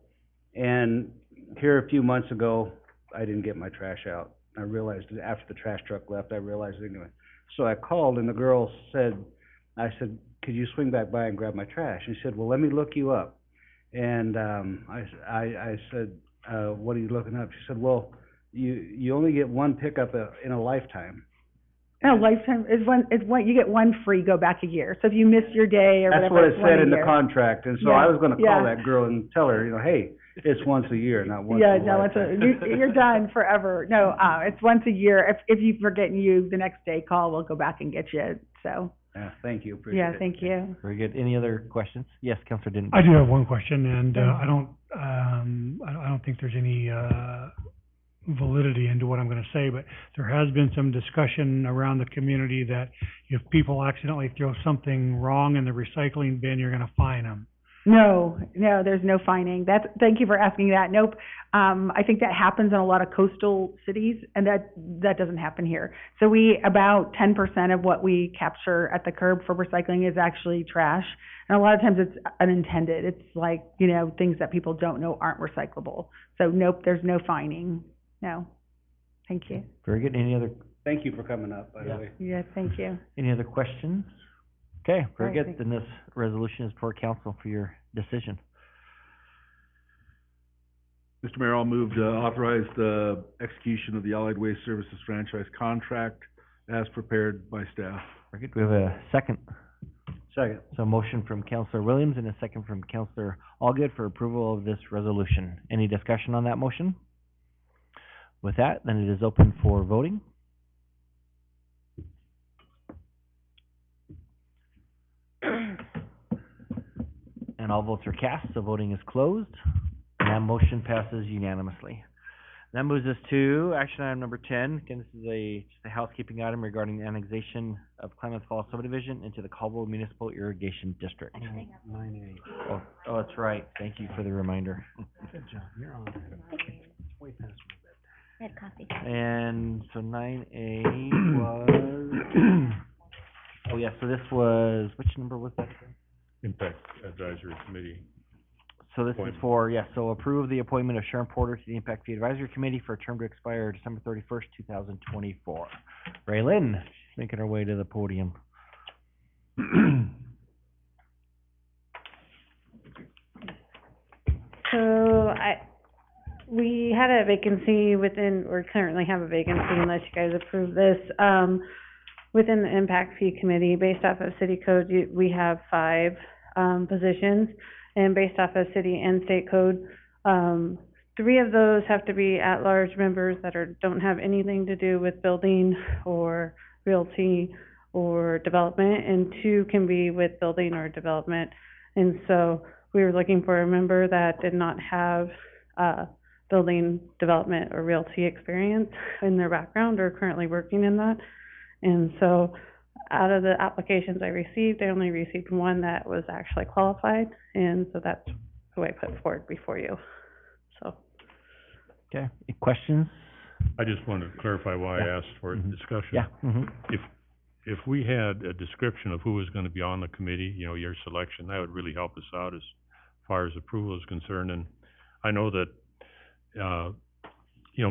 [SPEAKER 2] And here a few months ago, I didn't get my trash out. I realized it after the trash truck left, I realized it anyway. So I called and the girl said, I said, could you swing back by and grab my trash? And she said, well, let me look you up. And, I said, what are you looking up? She said, well, you only get one pickup in a lifetime.
[SPEAKER 11] No, lifetime is you get one free, go back a year. So if you miss your day or whatever.
[SPEAKER 2] That's what it
[SPEAKER 11] it's one
[SPEAKER 2] said
[SPEAKER 11] a
[SPEAKER 2] in the
[SPEAKER 11] year.
[SPEAKER 2] contract, and so
[SPEAKER 11] Yeah,
[SPEAKER 2] I was gonna call
[SPEAKER 11] yeah.
[SPEAKER 2] that girl and tell her, hey, it's once a year, not once
[SPEAKER 11] Yeah,
[SPEAKER 2] in a
[SPEAKER 11] no,
[SPEAKER 2] lifetime.
[SPEAKER 11] you're done forever. No, it's once a year. If you forget and you, the next day call, we'll go back and get you, so.
[SPEAKER 2] Yeah, thank you, appreciate
[SPEAKER 11] Yeah,
[SPEAKER 2] it.
[SPEAKER 11] thank you.
[SPEAKER 3] Very good. Any other questions? Yes, Counselor Denby.
[SPEAKER 1] I do have one question, and, I don't think there's any, validity into what I'm gonna say, but there has been some discussion around the community that if people accidentally throw something wrong in the recycling bin, you're gonna fine them.
[SPEAKER 11] No, there's no fining. Thank you for asking that. Nope. I think that happens in a lot of coastal cities, and that doesn't happen here. So about 10% of what we capture at the curb for recycling is actually trash. And a lot of times it's unintended. It's like, things that people don't know aren't recyclable. So nope, there's no fining. No. Thank you.
[SPEAKER 3] Very good. Any other,
[SPEAKER 2] Thank you for coming up, by the way.
[SPEAKER 11] Yeah, thank you.
[SPEAKER 3] any other questions? Okay, very
[SPEAKER 11] All right,
[SPEAKER 3] good.
[SPEAKER 11] thank
[SPEAKER 3] Then this resolution is before council for your decision.
[SPEAKER 15] Mr. Mayor, I'll move to authorize the execution of the Allied Waste Services franchise contract as prepared by staff.
[SPEAKER 3] Very good. We have a second.
[SPEAKER 2] Second.
[SPEAKER 3] So a motion from Counselor Williams and a second from Counselor Allgood for approval of this resolution. Any discussion on that motion? With that, then it is open for voting. And all votes are cast, so voting is closed. And that motion passes unanimously. That moves us to action item number 10. Again, this is just a housekeeping item regarding the annexation of Klamath Falls subdivision into the Caldwell Municipal Irrigation District.
[SPEAKER 9] 9A.
[SPEAKER 3] Oh, that's right. Thank you for the reminder.
[SPEAKER 9] Good job, you're on. It's way past
[SPEAKER 13] I had coffee.
[SPEAKER 3] And so 9A was, oh yeah, so this was, which number was that again?
[SPEAKER 7] Impact Advisory Committee.
[SPEAKER 3] So this is for, so approve the appointment of Sharon Porter to the Impact Fee Advisory Committee for a term to expire December 31st, 2024. Raylyn, making her way to the podium.
[SPEAKER 10] So we had a vacancy or currently have a vacancy unless you guys approve this, within the impact fee committee. Based off of city code, we have 5, positions, and based off of city and state code, 3 of those have to be at-large members that don't have anything to do with building or realty or development, and 2 can be with building or development. And so we were looking for a member that did not have, building, development, or realty experience in their background or currently working in that. And so out of the applications I received, I only received 1 that was actually qualified, and so that's who I put forward before you, so.
[SPEAKER 3] Okay, any questions?
[SPEAKER 7] I just wanted to clarify why I asked for discussion.
[SPEAKER 3] Yeah.
[SPEAKER 7] If we had a description of who was gonna be on the committee, your selection, that would really help us out as far as approval is concerned. And I know that,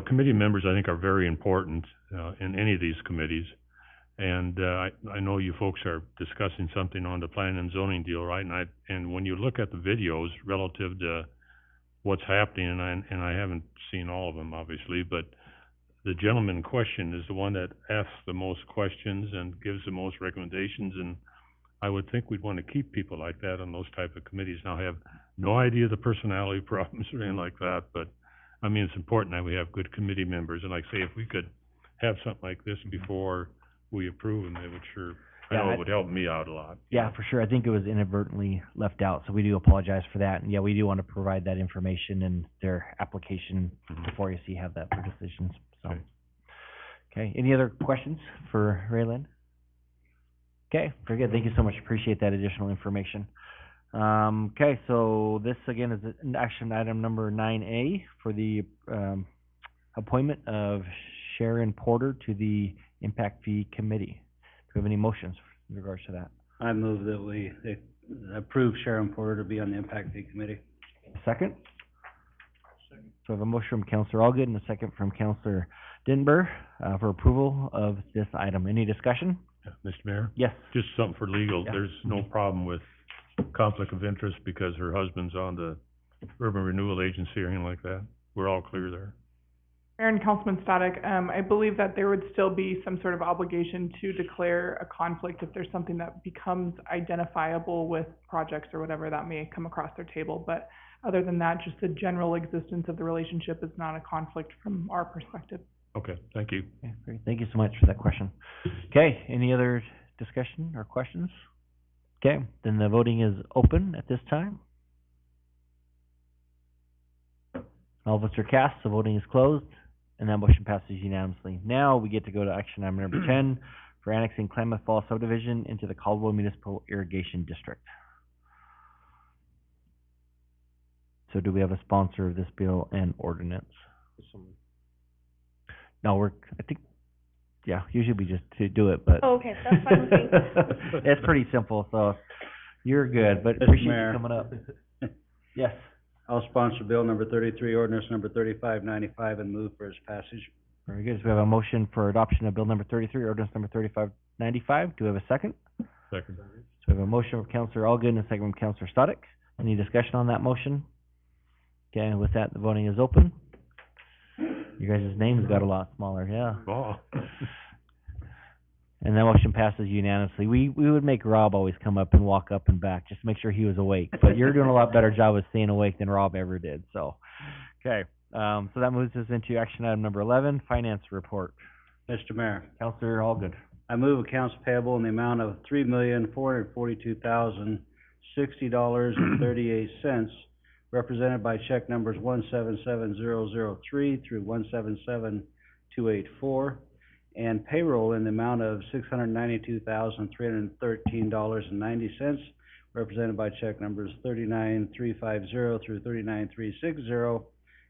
[SPEAKER 7] committee members, I think, are very important, in any of these committees. And, I know you folks are discussing something on the plan and zoning deal, right? And when you look at the videos relative to what's happening, and I haven't seen all of them, obviously, but the gentleman in question is the one that asks the most questions and gives the most recommendations, and I would think we'd want to keep people like that on those type of committees. Now, I have no idea the personality problems or anything like that, but, I mean, it's important that we have good committee members, and like I say, if we could have something like this before we approve them, it would sure, I know it would help me out a lot.
[SPEAKER 3] Yeah, for sure. I think it was inadvertently left out, so we do apologize for that. And yeah, we do want to provide that information in their application before you have that for decisions, so. Okay, any other questions for Raylyn? Okay, very good. Thank you so much. Appreciate that additional information. Okay, so this again is action item number 9A for the, appointment of Sharon Porter to the Impact Fee Committee. Do we have any motions in regards to that?
[SPEAKER 2] I move that we approve Sharon Porter to be on the impact fee committee.
[SPEAKER 3] Second? So I have a motion from Counselor Allgood and a second from Counselor Denber, for approval of this item. Any discussion?
[SPEAKER 7] Mr. Mayor?
[SPEAKER 3] Yes.
[SPEAKER 7] Just something for legal.
[SPEAKER 3] Yeah.
[SPEAKER 7] There's no problem with conflict of interest because her husband's on the Urban Renewal Agency or anything like that. We're all clear there.
[SPEAKER 12] Mayor and Councilman Static, I believe that there would still be some sort of obligation to declare a conflict if there's something that becomes identifiable with projects or whatever that may come across their table. But other than that, just the general existence of the relationship is not a conflict from our perspective.
[SPEAKER 7] Okay, thank you.
[SPEAKER 3] Okay, great. Thank you so much for that question. Okay, any other discussion or questions? Okay, then the voting is open at this time. All votes are cast, the voting is closed, and that motion passes unanimously. Now we get to go to action item number 10 for annexing Klamath Falls subdivision into the Caldwell Municipal Irrigation District. So do we have a sponsor of this bill and ordinance? No, usually we just do it, but.
[SPEAKER 5] Oh, okay, that's fine with me.
[SPEAKER 3] It's pretty simple, so you're good, but
[SPEAKER 2] Mr.
[SPEAKER 3] appreciate
[SPEAKER 2] Mayor.
[SPEAKER 3] you coming up. Yes.
[SPEAKER 2] I'll sponsor bill number 33, ordinance number 3595, and move for its passage.
[SPEAKER 3] Very good. So we have a motion for adoption of bill number 33, ordinance number 3595. Do we have a second?
[SPEAKER 7] Second.
[SPEAKER 3] So we have a motion from Counselor Allgood and a second from Counselor Static. Any discussion on that motion? Okay, with that, the voting is open. You guys' names got a lot smaller, yeah.
[SPEAKER 7] Oh.
[SPEAKER 3] And that motion passes unanimously. We would make Rob always come up and walk up and back, just to make sure he was awake. But you're doing a lot better job of staying awake than Rob ever did, so. Okay, so that moves us into action item number 11, finance report.
[SPEAKER 2] Mr. Mayor,
[SPEAKER 3] Counselor Allgood.
[SPEAKER 2] I move accounts payable in the amount of $3,442,060.38, represented by check numbers 177003 through 177284, and payroll in the amount of $692,313.90, represented by check numbers 39350 through 39360,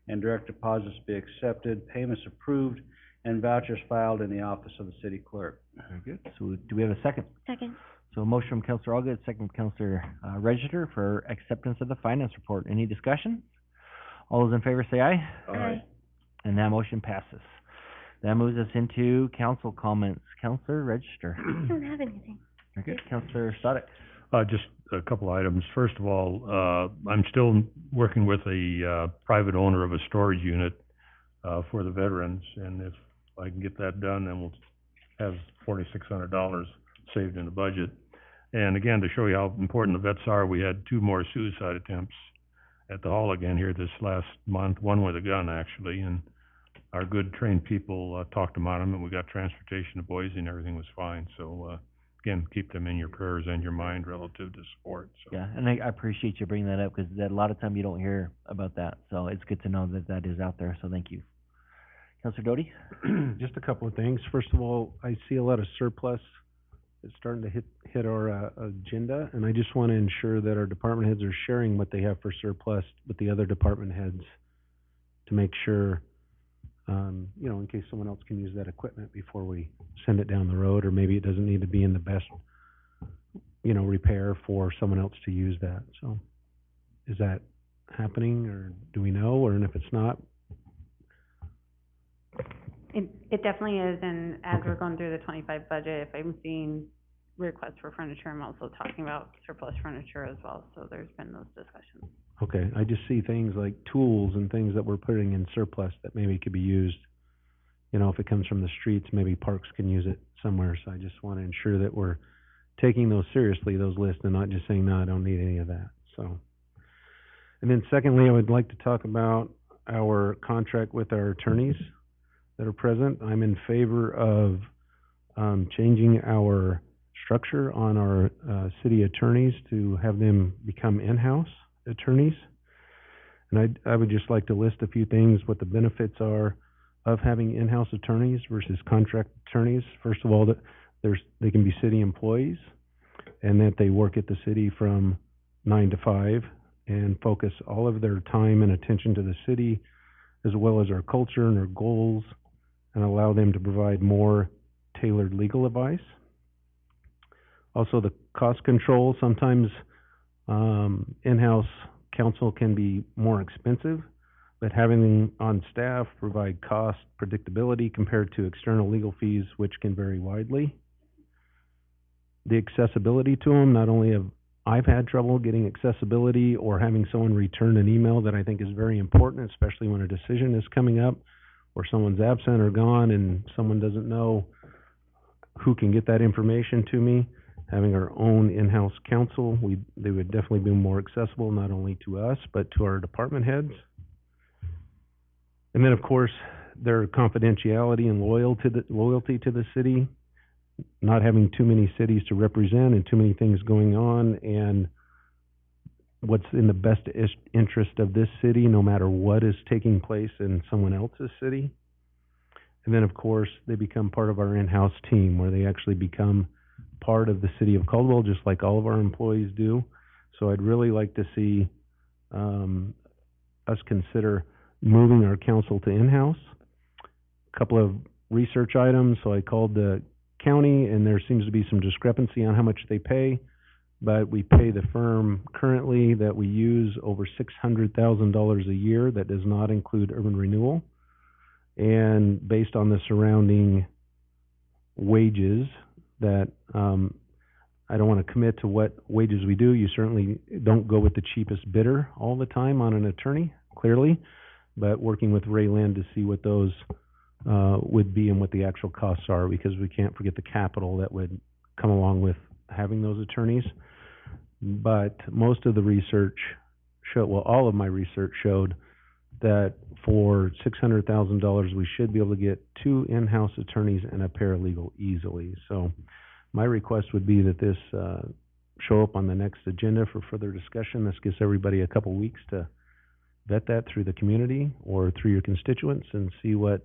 [SPEAKER 2] and direct deposits be accepted, payments approved, and vouchers filed in the office of the city clerk.
[SPEAKER 3] Very good. So do we have a second?
[SPEAKER 13] Second.
[SPEAKER 3] So a motion from Counselor Allgood, second from Counselor Register for acceptance of the finance report. Any discussion? All those in favor say aye.
[SPEAKER 13] Aye.
[SPEAKER 3] And that motion passes. That moves us into council comments. Counselor Register.
[SPEAKER 13] I don't have anything.
[SPEAKER 3] Very good. Counselor Static.
[SPEAKER 7] Just a couple items. First of all, I'm still working with a private owner of a storage unit for the veterans, and if I can get that done, then we'll have $4,600 saved in the budget. And again, to show you how important the vets are, we had 2 more suicide attempts at the hall again here this last month, one with a gun actually, and our good trained people talked them out of them, and we got transportation to Boise and everything was fine. So again, keep them in your prayers and your mind relative to support. So.
[SPEAKER 3] Yeah, and I appreciate you bringing that up because a lot of time you don't hear about that. So it's good to know that that is out there. So thank you. Counselor Doty?
[SPEAKER 9] Just a couple of things. First of all, I see a lot of surplus that's starting to hit our agenda, and I just want to ensure that our department heads are sharing what they have for surplus with the other department heads to make sure, in case someone else can use that equipment before we send it down the road, or maybe it doesn't need to be in the best, repair for someone else to use that. So is that happening, or do we know, or and if it's not?
[SPEAKER 10] It definitely is, and as
[SPEAKER 9] Okay.
[SPEAKER 10] we're going through the 25 budget, if I'm seeing requests for furniture, I'm also talking about surplus furniture as well, so there's been those discussions.
[SPEAKER 9] Okay, I just see things like tools and things that we're putting in surplus that maybe could be used. If it comes from the streets, maybe parks can use it somewhere, so I just want to ensure that we're taking those seriously, those lists, and not just saying, no, I don't need any of that, so. And then secondly, I would like to talk about our contract with our attorneys that are present. I'm in favor of, changing our structure on our, city attorneys to have them become in-house attorneys. And I would just like to list a few things, what the benefits are of having in-house attorneys versus contract attorneys. First of all, that they can be city employees, and that they work at the city from 9 to 5 and focus all of their time and attention to the city, as well as our culture and our goals, and allow them to provide more tailored legal advice. Also, the cost control. Sometimes in-house counsel can be more expensive but having them on staff provide cost predictability compared to external legal fees, which can vary widely. The accessibility to them, not only have I've had trouble getting accessibility or having someone return an email that I think is very important, especially when a decision is coming up or someone's absent or gone and someone doesn't know who can get that information to me. Having our own in-house counsel, they would definitely be more accessible, not only to us, but to our department heads. And then, of course, their confidentiality and loyalty to the city, not having too many cities to represent and too many things going on, and what's in the best interest of this city, no matter what is taking place in someone else's city. And then, of course, they become part of our in-house team, where they actually become part of the city of Caldwell, just like all of our employees do. So I'd really like to see us consider moving our council to in-house. A couple of research items. So I called the county, and there seems to be some discrepancy on how much they pay, but we pay the firm currently that we use over $600,000 a year. That does not include urban renewal. And based on the surrounding wages, that I don't want to commit to what wages we do. You certainly don't go with the cheapest bidder all the time on an attorney, clearly, but working with Ray Lynn to see what those would be and what the actual costs are, because we can't forget the capital that would come along with having those attorneys. But most of the research all of my research showed that for $600,000, we should be able to get 2 in-house attorneys and a paralegal easily. So my request would be that this show up on the next agenda for further discussion. This gives everybody a couple weeks to vet that through the community or through your constituents and see what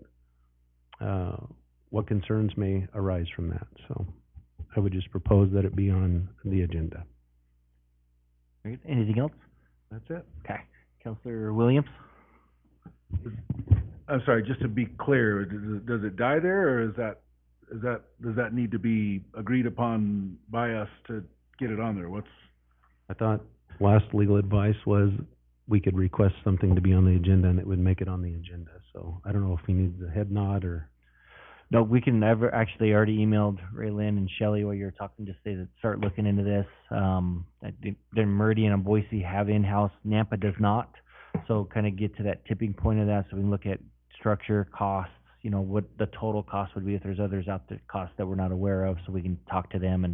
[SPEAKER 9] concerns may arise from that. So I would just propose that it be on the agenda.
[SPEAKER 3] Very good. Anything else?
[SPEAKER 9] That's it.
[SPEAKER 3] Okay. Councilor Williams?
[SPEAKER 15] I'm sorry, just to be clear, does it die there, or does that need to be agreed upon by us to get it on there?
[SPEAKER 9] I thought last legal advice was we could request something to be on the agenda and it would make it on the agenda. So I don't know if he needs a head nod or.
[SPEAKER 3] No, we can actually already emailed Ray Lynn and Shelley while you were talking, just say that start looking into this. Then Meridian and Boise have in-house, Nampa does not. So kind of get to that tipping point of that, so we can look at structure, costs, what the total cost would be if there's others out there, costs that we're not aware of, so we can talk to them.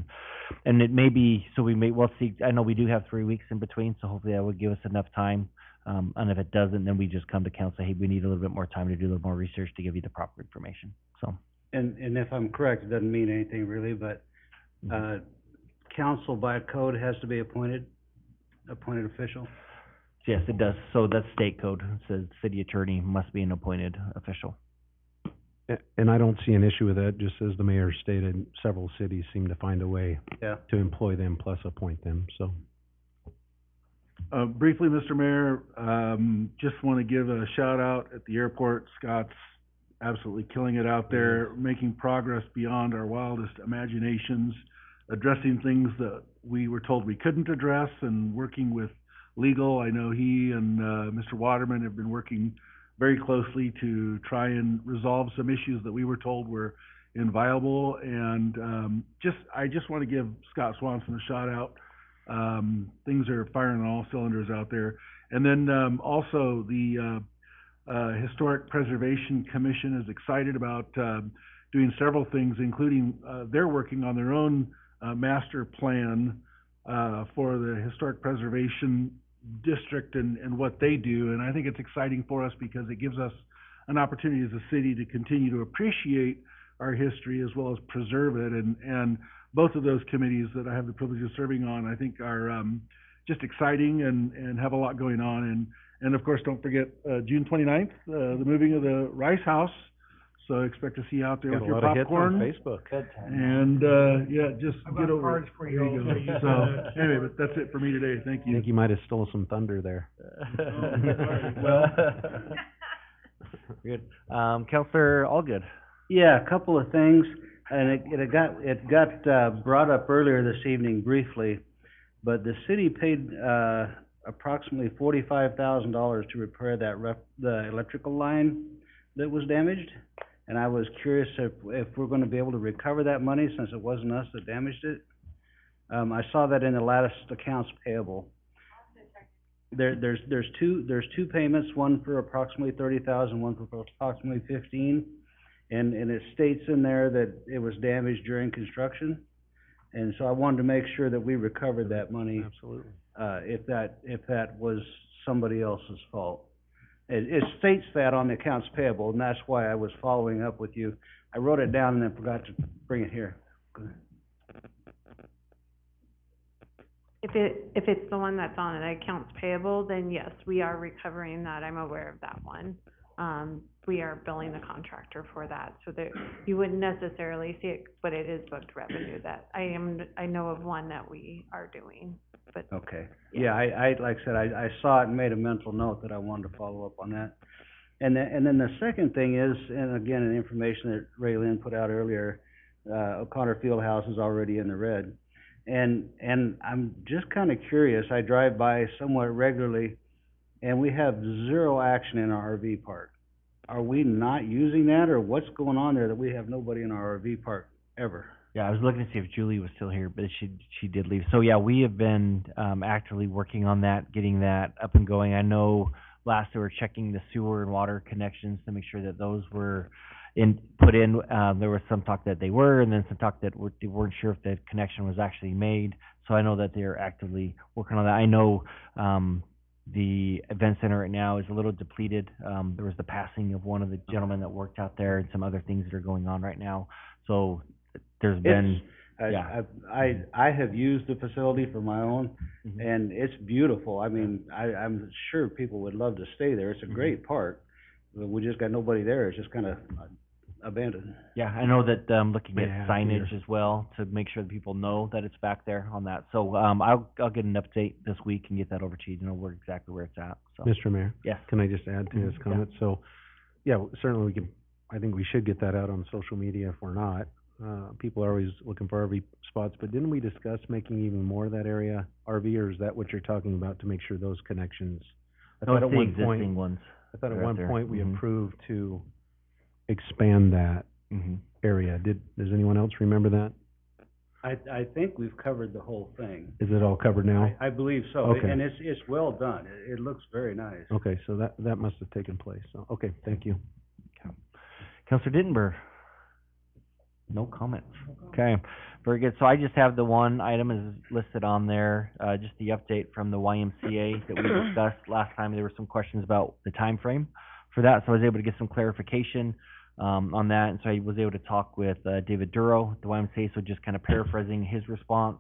[SPEAKER 3] And it may be, we'll see, I know we do have 3 weeks in between, so hopefully that would give us enough time. And if it doesn't, then we just come to council, hey, we need a little bit more time to do a little more research to give you the proper information, so.
[SPEAKER 2] And if I'm correct, it doesn't mean anything really, but, council by code has to be appointed official?
[SPEAKER 3] Yes, it does. So that's state code. It says city attorney must be an appointed official.
[SPEAKER 9] And I don't see an issue with that. Just as the mayor stated, several cities seem to find a way to employ them plus appoint them, so.
[SPEAKER 15] Briefly, Mr. Mayor, just want to give a shout out at the airport. Scott's absolutely killing it out there, making progress beyond our wildest imaginations, addressing things that we were told we couldn't address, and working with legal. I know he and Mr. Waterman have been working very closely to try and resolve some issues that we were told were inviolable. And I just want to give Scott Swanson a shout out. Things are firing on all cylinders out there. And then also the Historic Preservation Commission is excited about doing several things, including they're working on their own master plan for the Historic Preservation District and what they do. And I think it's exciting for us because it gives us an opportunity as a city to continue to appreciate our history as well as preserve it. And both of those committees that I have the privilege of serving on, I think are just exciting and have a lot going on. And of course, don't forget June 29th, the moving of the Rice House. So expect to see you out there with your popcorn.
[SPEAKER 9] Facebook.
[SPEAKER 15] And just get over
[SPEAKER 1] cards
[SPEAKER 15] it.
[SPEAKER 1] for you.
[SPEAKER 15] There you go. So anyway, but that's it for me today. Thank
[SPEAKER 9] I
[SPEAKER 15] you.
[SPEAKER 9] think you might have stole some thunder there.
[SPEAKER 15] Well,
[SPEAKER 3] Good. Counselor Allgood.
[SPEAKER 2] Yeah, a couple of things, and it got brought up earlier this evening briefly, but the city paid approximately $45,000 to repair the electrical line that was damaged. And I was curious if we're gonna be able to recover that money since it wasn't us that damaged it. I saw that in the latest accounts payable. There's two payments, one for approximately 30,000, one for approximately 15. And it states in there that it was damaged during construction. And so I wanted to make sure that we recovered that money.
[SPEAKER 9] Absolutely.
[SPEAKER 2] If that was somebody else's fault. It states that on the accounts payable, and that's why I was following up with you. I wrote it down and then forgot to bring it here. Go ahead.
[SPEAKER 10] If it's the one that's on an accounts payable, then yes, we are recovering that. I'm aware of that one. We are billing the contractor for that, so that you wouldn't necessarily see it, but it is booked revenue that I know of one that we are doing, but.
[SPEAKER 2] Okay. Yeah, I like I said, I saw it and made a mental note that I wanted to follow up on that. And then the second thing is, and again, an information that Ray Lynn put out earlier, O'Connor Fieldhouse is already in the red. And I'm just kind of curious, I drive by somewhat regularly, and we have zero action in our RV park. Are we not using that, or what's going on there that we have nobody in our RV park ever?
[SPEAKER 3] Yeah, I was looking to see if Julie was still here, but she did leave. So yeah, we have been actively working on that, getting that up and going. I know last we were checking the sewer and water connections to make sure that those were put in. There was some talk that they were, and then some talk that they weren't sure if the connection was actually made. So I know that they're actively working on that. I know the event center right now is a little depleted. There was the passing of one of the gentlemen that worked out there, and some other things that are going on right now. So there's been,
[SPEAKER 2] I have used the facility for my own, and it's beautiful. I mean, I'm sure people would love to stay there. It's a great park, but we just got nobody there. It's just kind of abandoned.
[SPEAKER 3] yeah, I know that looking at
[SPEAKER 9] Yeah,
[SPEAKER 3] signage
[SPEAKER 9] here.
[SPEAKER 3] as well to make sure that people know that it's back there on that. So I'll get an update this week and get that over to you to know exactly where it's at. So
[SPEAKER 9] Mr. Mayor?
[SPEAKER 3] Yes.
[SPEAKER 9] Can I just add to his
[SPEAKER 3] Yeah.
[SPEAKER 9] comment? So, yeah, certainly we can, I think we should get that out on social media if we're not. People are always looking for RV spots, but didn't we discuss making even more of that area RV, or is that what you're talking about to make sure those connections? I
[SPEAKER 3] No,
[SPEAKER 9] thought
[SPEAKER 3] it's
[SPEAKER 9] at
[SPEAKER 3] the
[SPEAKER 9] one
[SPEAKER 3] existing
[SPEAKER 9] point,
[SPEAKER 3] ones.
[SPEAKER 9] I thought at
[SPEAKER 3] that are
[SPEAKER 9] one
[SPEAKER 3] out there.
[SPEAKER 9] point we
[SPEAKER 3] Mhm.
[SPEAKER 9] approved to expand that area. Does anyone else remember that?
[SPEAKER 2] I think we've covered the whole thing.
[SPEAKER 9] Is it all covered now?
[SPEAKER 2] I believe so,
[SPEAKER 9] Okay.
[SPEAKER 2] and it's well done. It looks very nice.
[SPEAKER 9] Okay, so that must have taken place. So, okay, thank you.
[SPEAKER 3] Counselor Dittenberg? No comments. Okay, very good. So I just have the one item is listed on there, just the update from the YMCA that we discussed last time. There were some questions about the time frame for that, so I was able to get some clarification on that. And so I was able to talk with David Duro at the YMCA, so just kind of paraphrasing his response,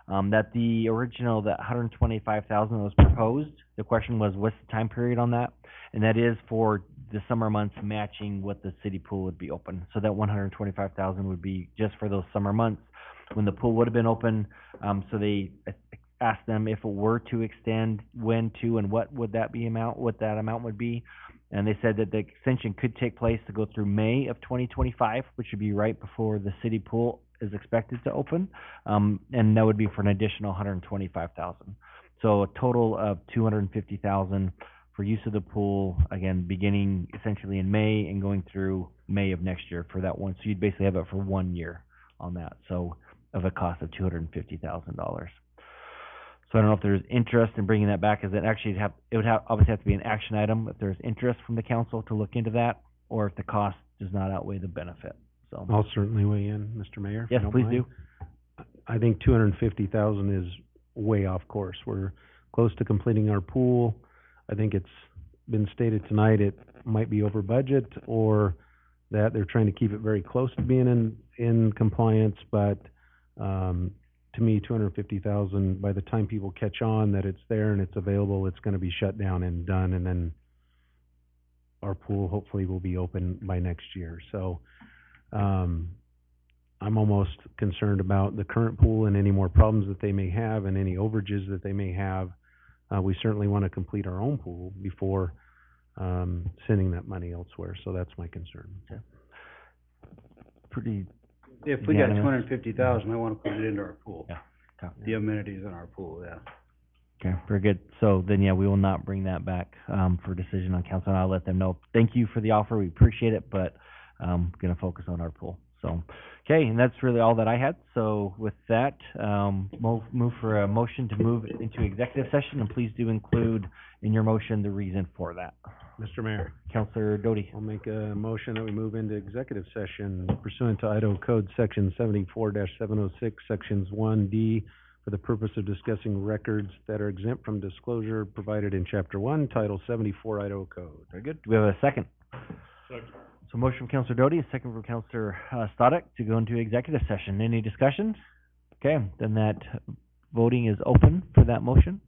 [SPEAKER 3] that the original, that 125,000 that was proposed, the question was, what's the time period on that? And that is for the summer months matching what the city pool would be open. So that 125,000 would be just for those summer months when the pool would have been open. So they asked them if it were to extend, when to, and what would that amount would be. And they said that the extension could take place to go through May of 2025, which would be right before the city pool is expected to open. And that would be for an additional 125,000. So a total of 250,000 for use of the pool, again, beginning essentially in May and going through May of next year for that one. So you'd basically have it for 1 year on that, so of a cost of $250,000. So I don't know if there's interest in bringing that back, as it actually would obviously have to be an action item if there's interest from the council to look into that, or if the cost does not outweigh the benefit. So
[SPEAKER 9] I'll certainly weigh in, Mr. Mayor. if you
[SPEAKER 3] yes,
[SPEAKER 9] don't
[SPEAKER 3] please
[SPEAKER 9] mind.
[SPEAKER 3] do.
[SPEAKER 9] I think 250,000 is way off course. We're close to completing our pool. I think it's been stated tonight it might be over budget, or that they're trying to keep it very close to being in compliance, but to me, 250,000, by the time people catch on that it's there and it's available, it's gonna be shut down and done, and then our pool hopefully will be open by next year. So, I'm almost concerned about the current pool and any more problems that they may have and any overages that they may have. We certainly want to complete our own pool before sending that money elsewhere, so that's my concern.
[SPEAKER 3] Okay. Pretty
[SPEAKER 2] If we got
[SPEAKER 3] unanimous.
[SPEAKER 2] 250,000, I want to put it into our pool.
[SPEAKER 3] Yeah. Okay.
[SPEAKER 2] The amenities in our pool, yeah.
[SPEAKER 3] Okay, very good. So then, yeah, we will not bring that back, for decision on council, and I'll let them know. Thank you for the offer, we appreciate it, but, gonna focus on our pool. So, okay, and that's really all that I had. So with that, move for a motion to move into executive session, and please do include in your motion the reason for that.
[SPEAKER 9] Mr. Mayor,
[SPEAKER 3] Counselor Doty.
[SPEAKER 9] I'll make a motion that we move into executive session pursuant to Idaho Code Section 74-706, Sections 1D, for the purpose of discussing records that are exempt from disclosure provided in Chapter 1, Title 74 Idaho Code.
[SPEAKER 3] Very good. Do we have a second?
[SPEAKER 15] Second.
[SPEAKER 3] So motion from Counselor Doty, a second from Counselor Stoddard to go into executive session. Any discussions? Okay, then that voting is open for that motion.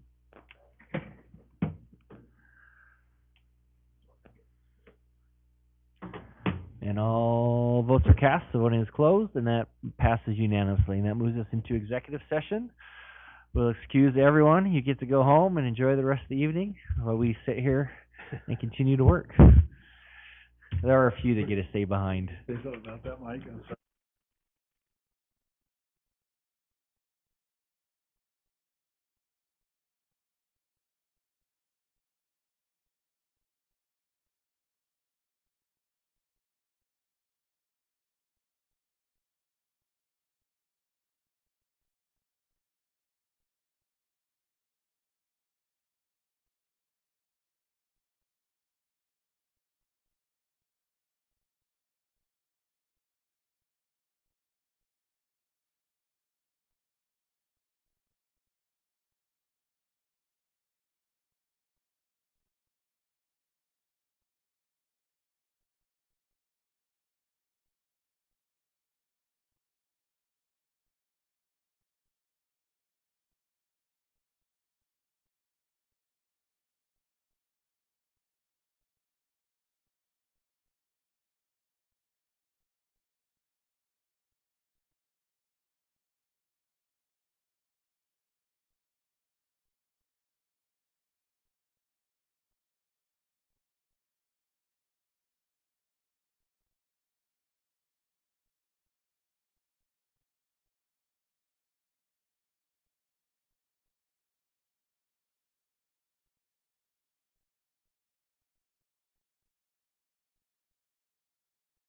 [SPEAKER 3] And all votes are cast, the voting is closed, and that passes unanimously. And that moves us into executive session. We'll excuse everyone. You get to go home and enjoy the rest of the evening while we sit here and continue to work. There are a few that get to stay behind.
[SPEAKER 15] Say something about that, Mike? I'm sorry.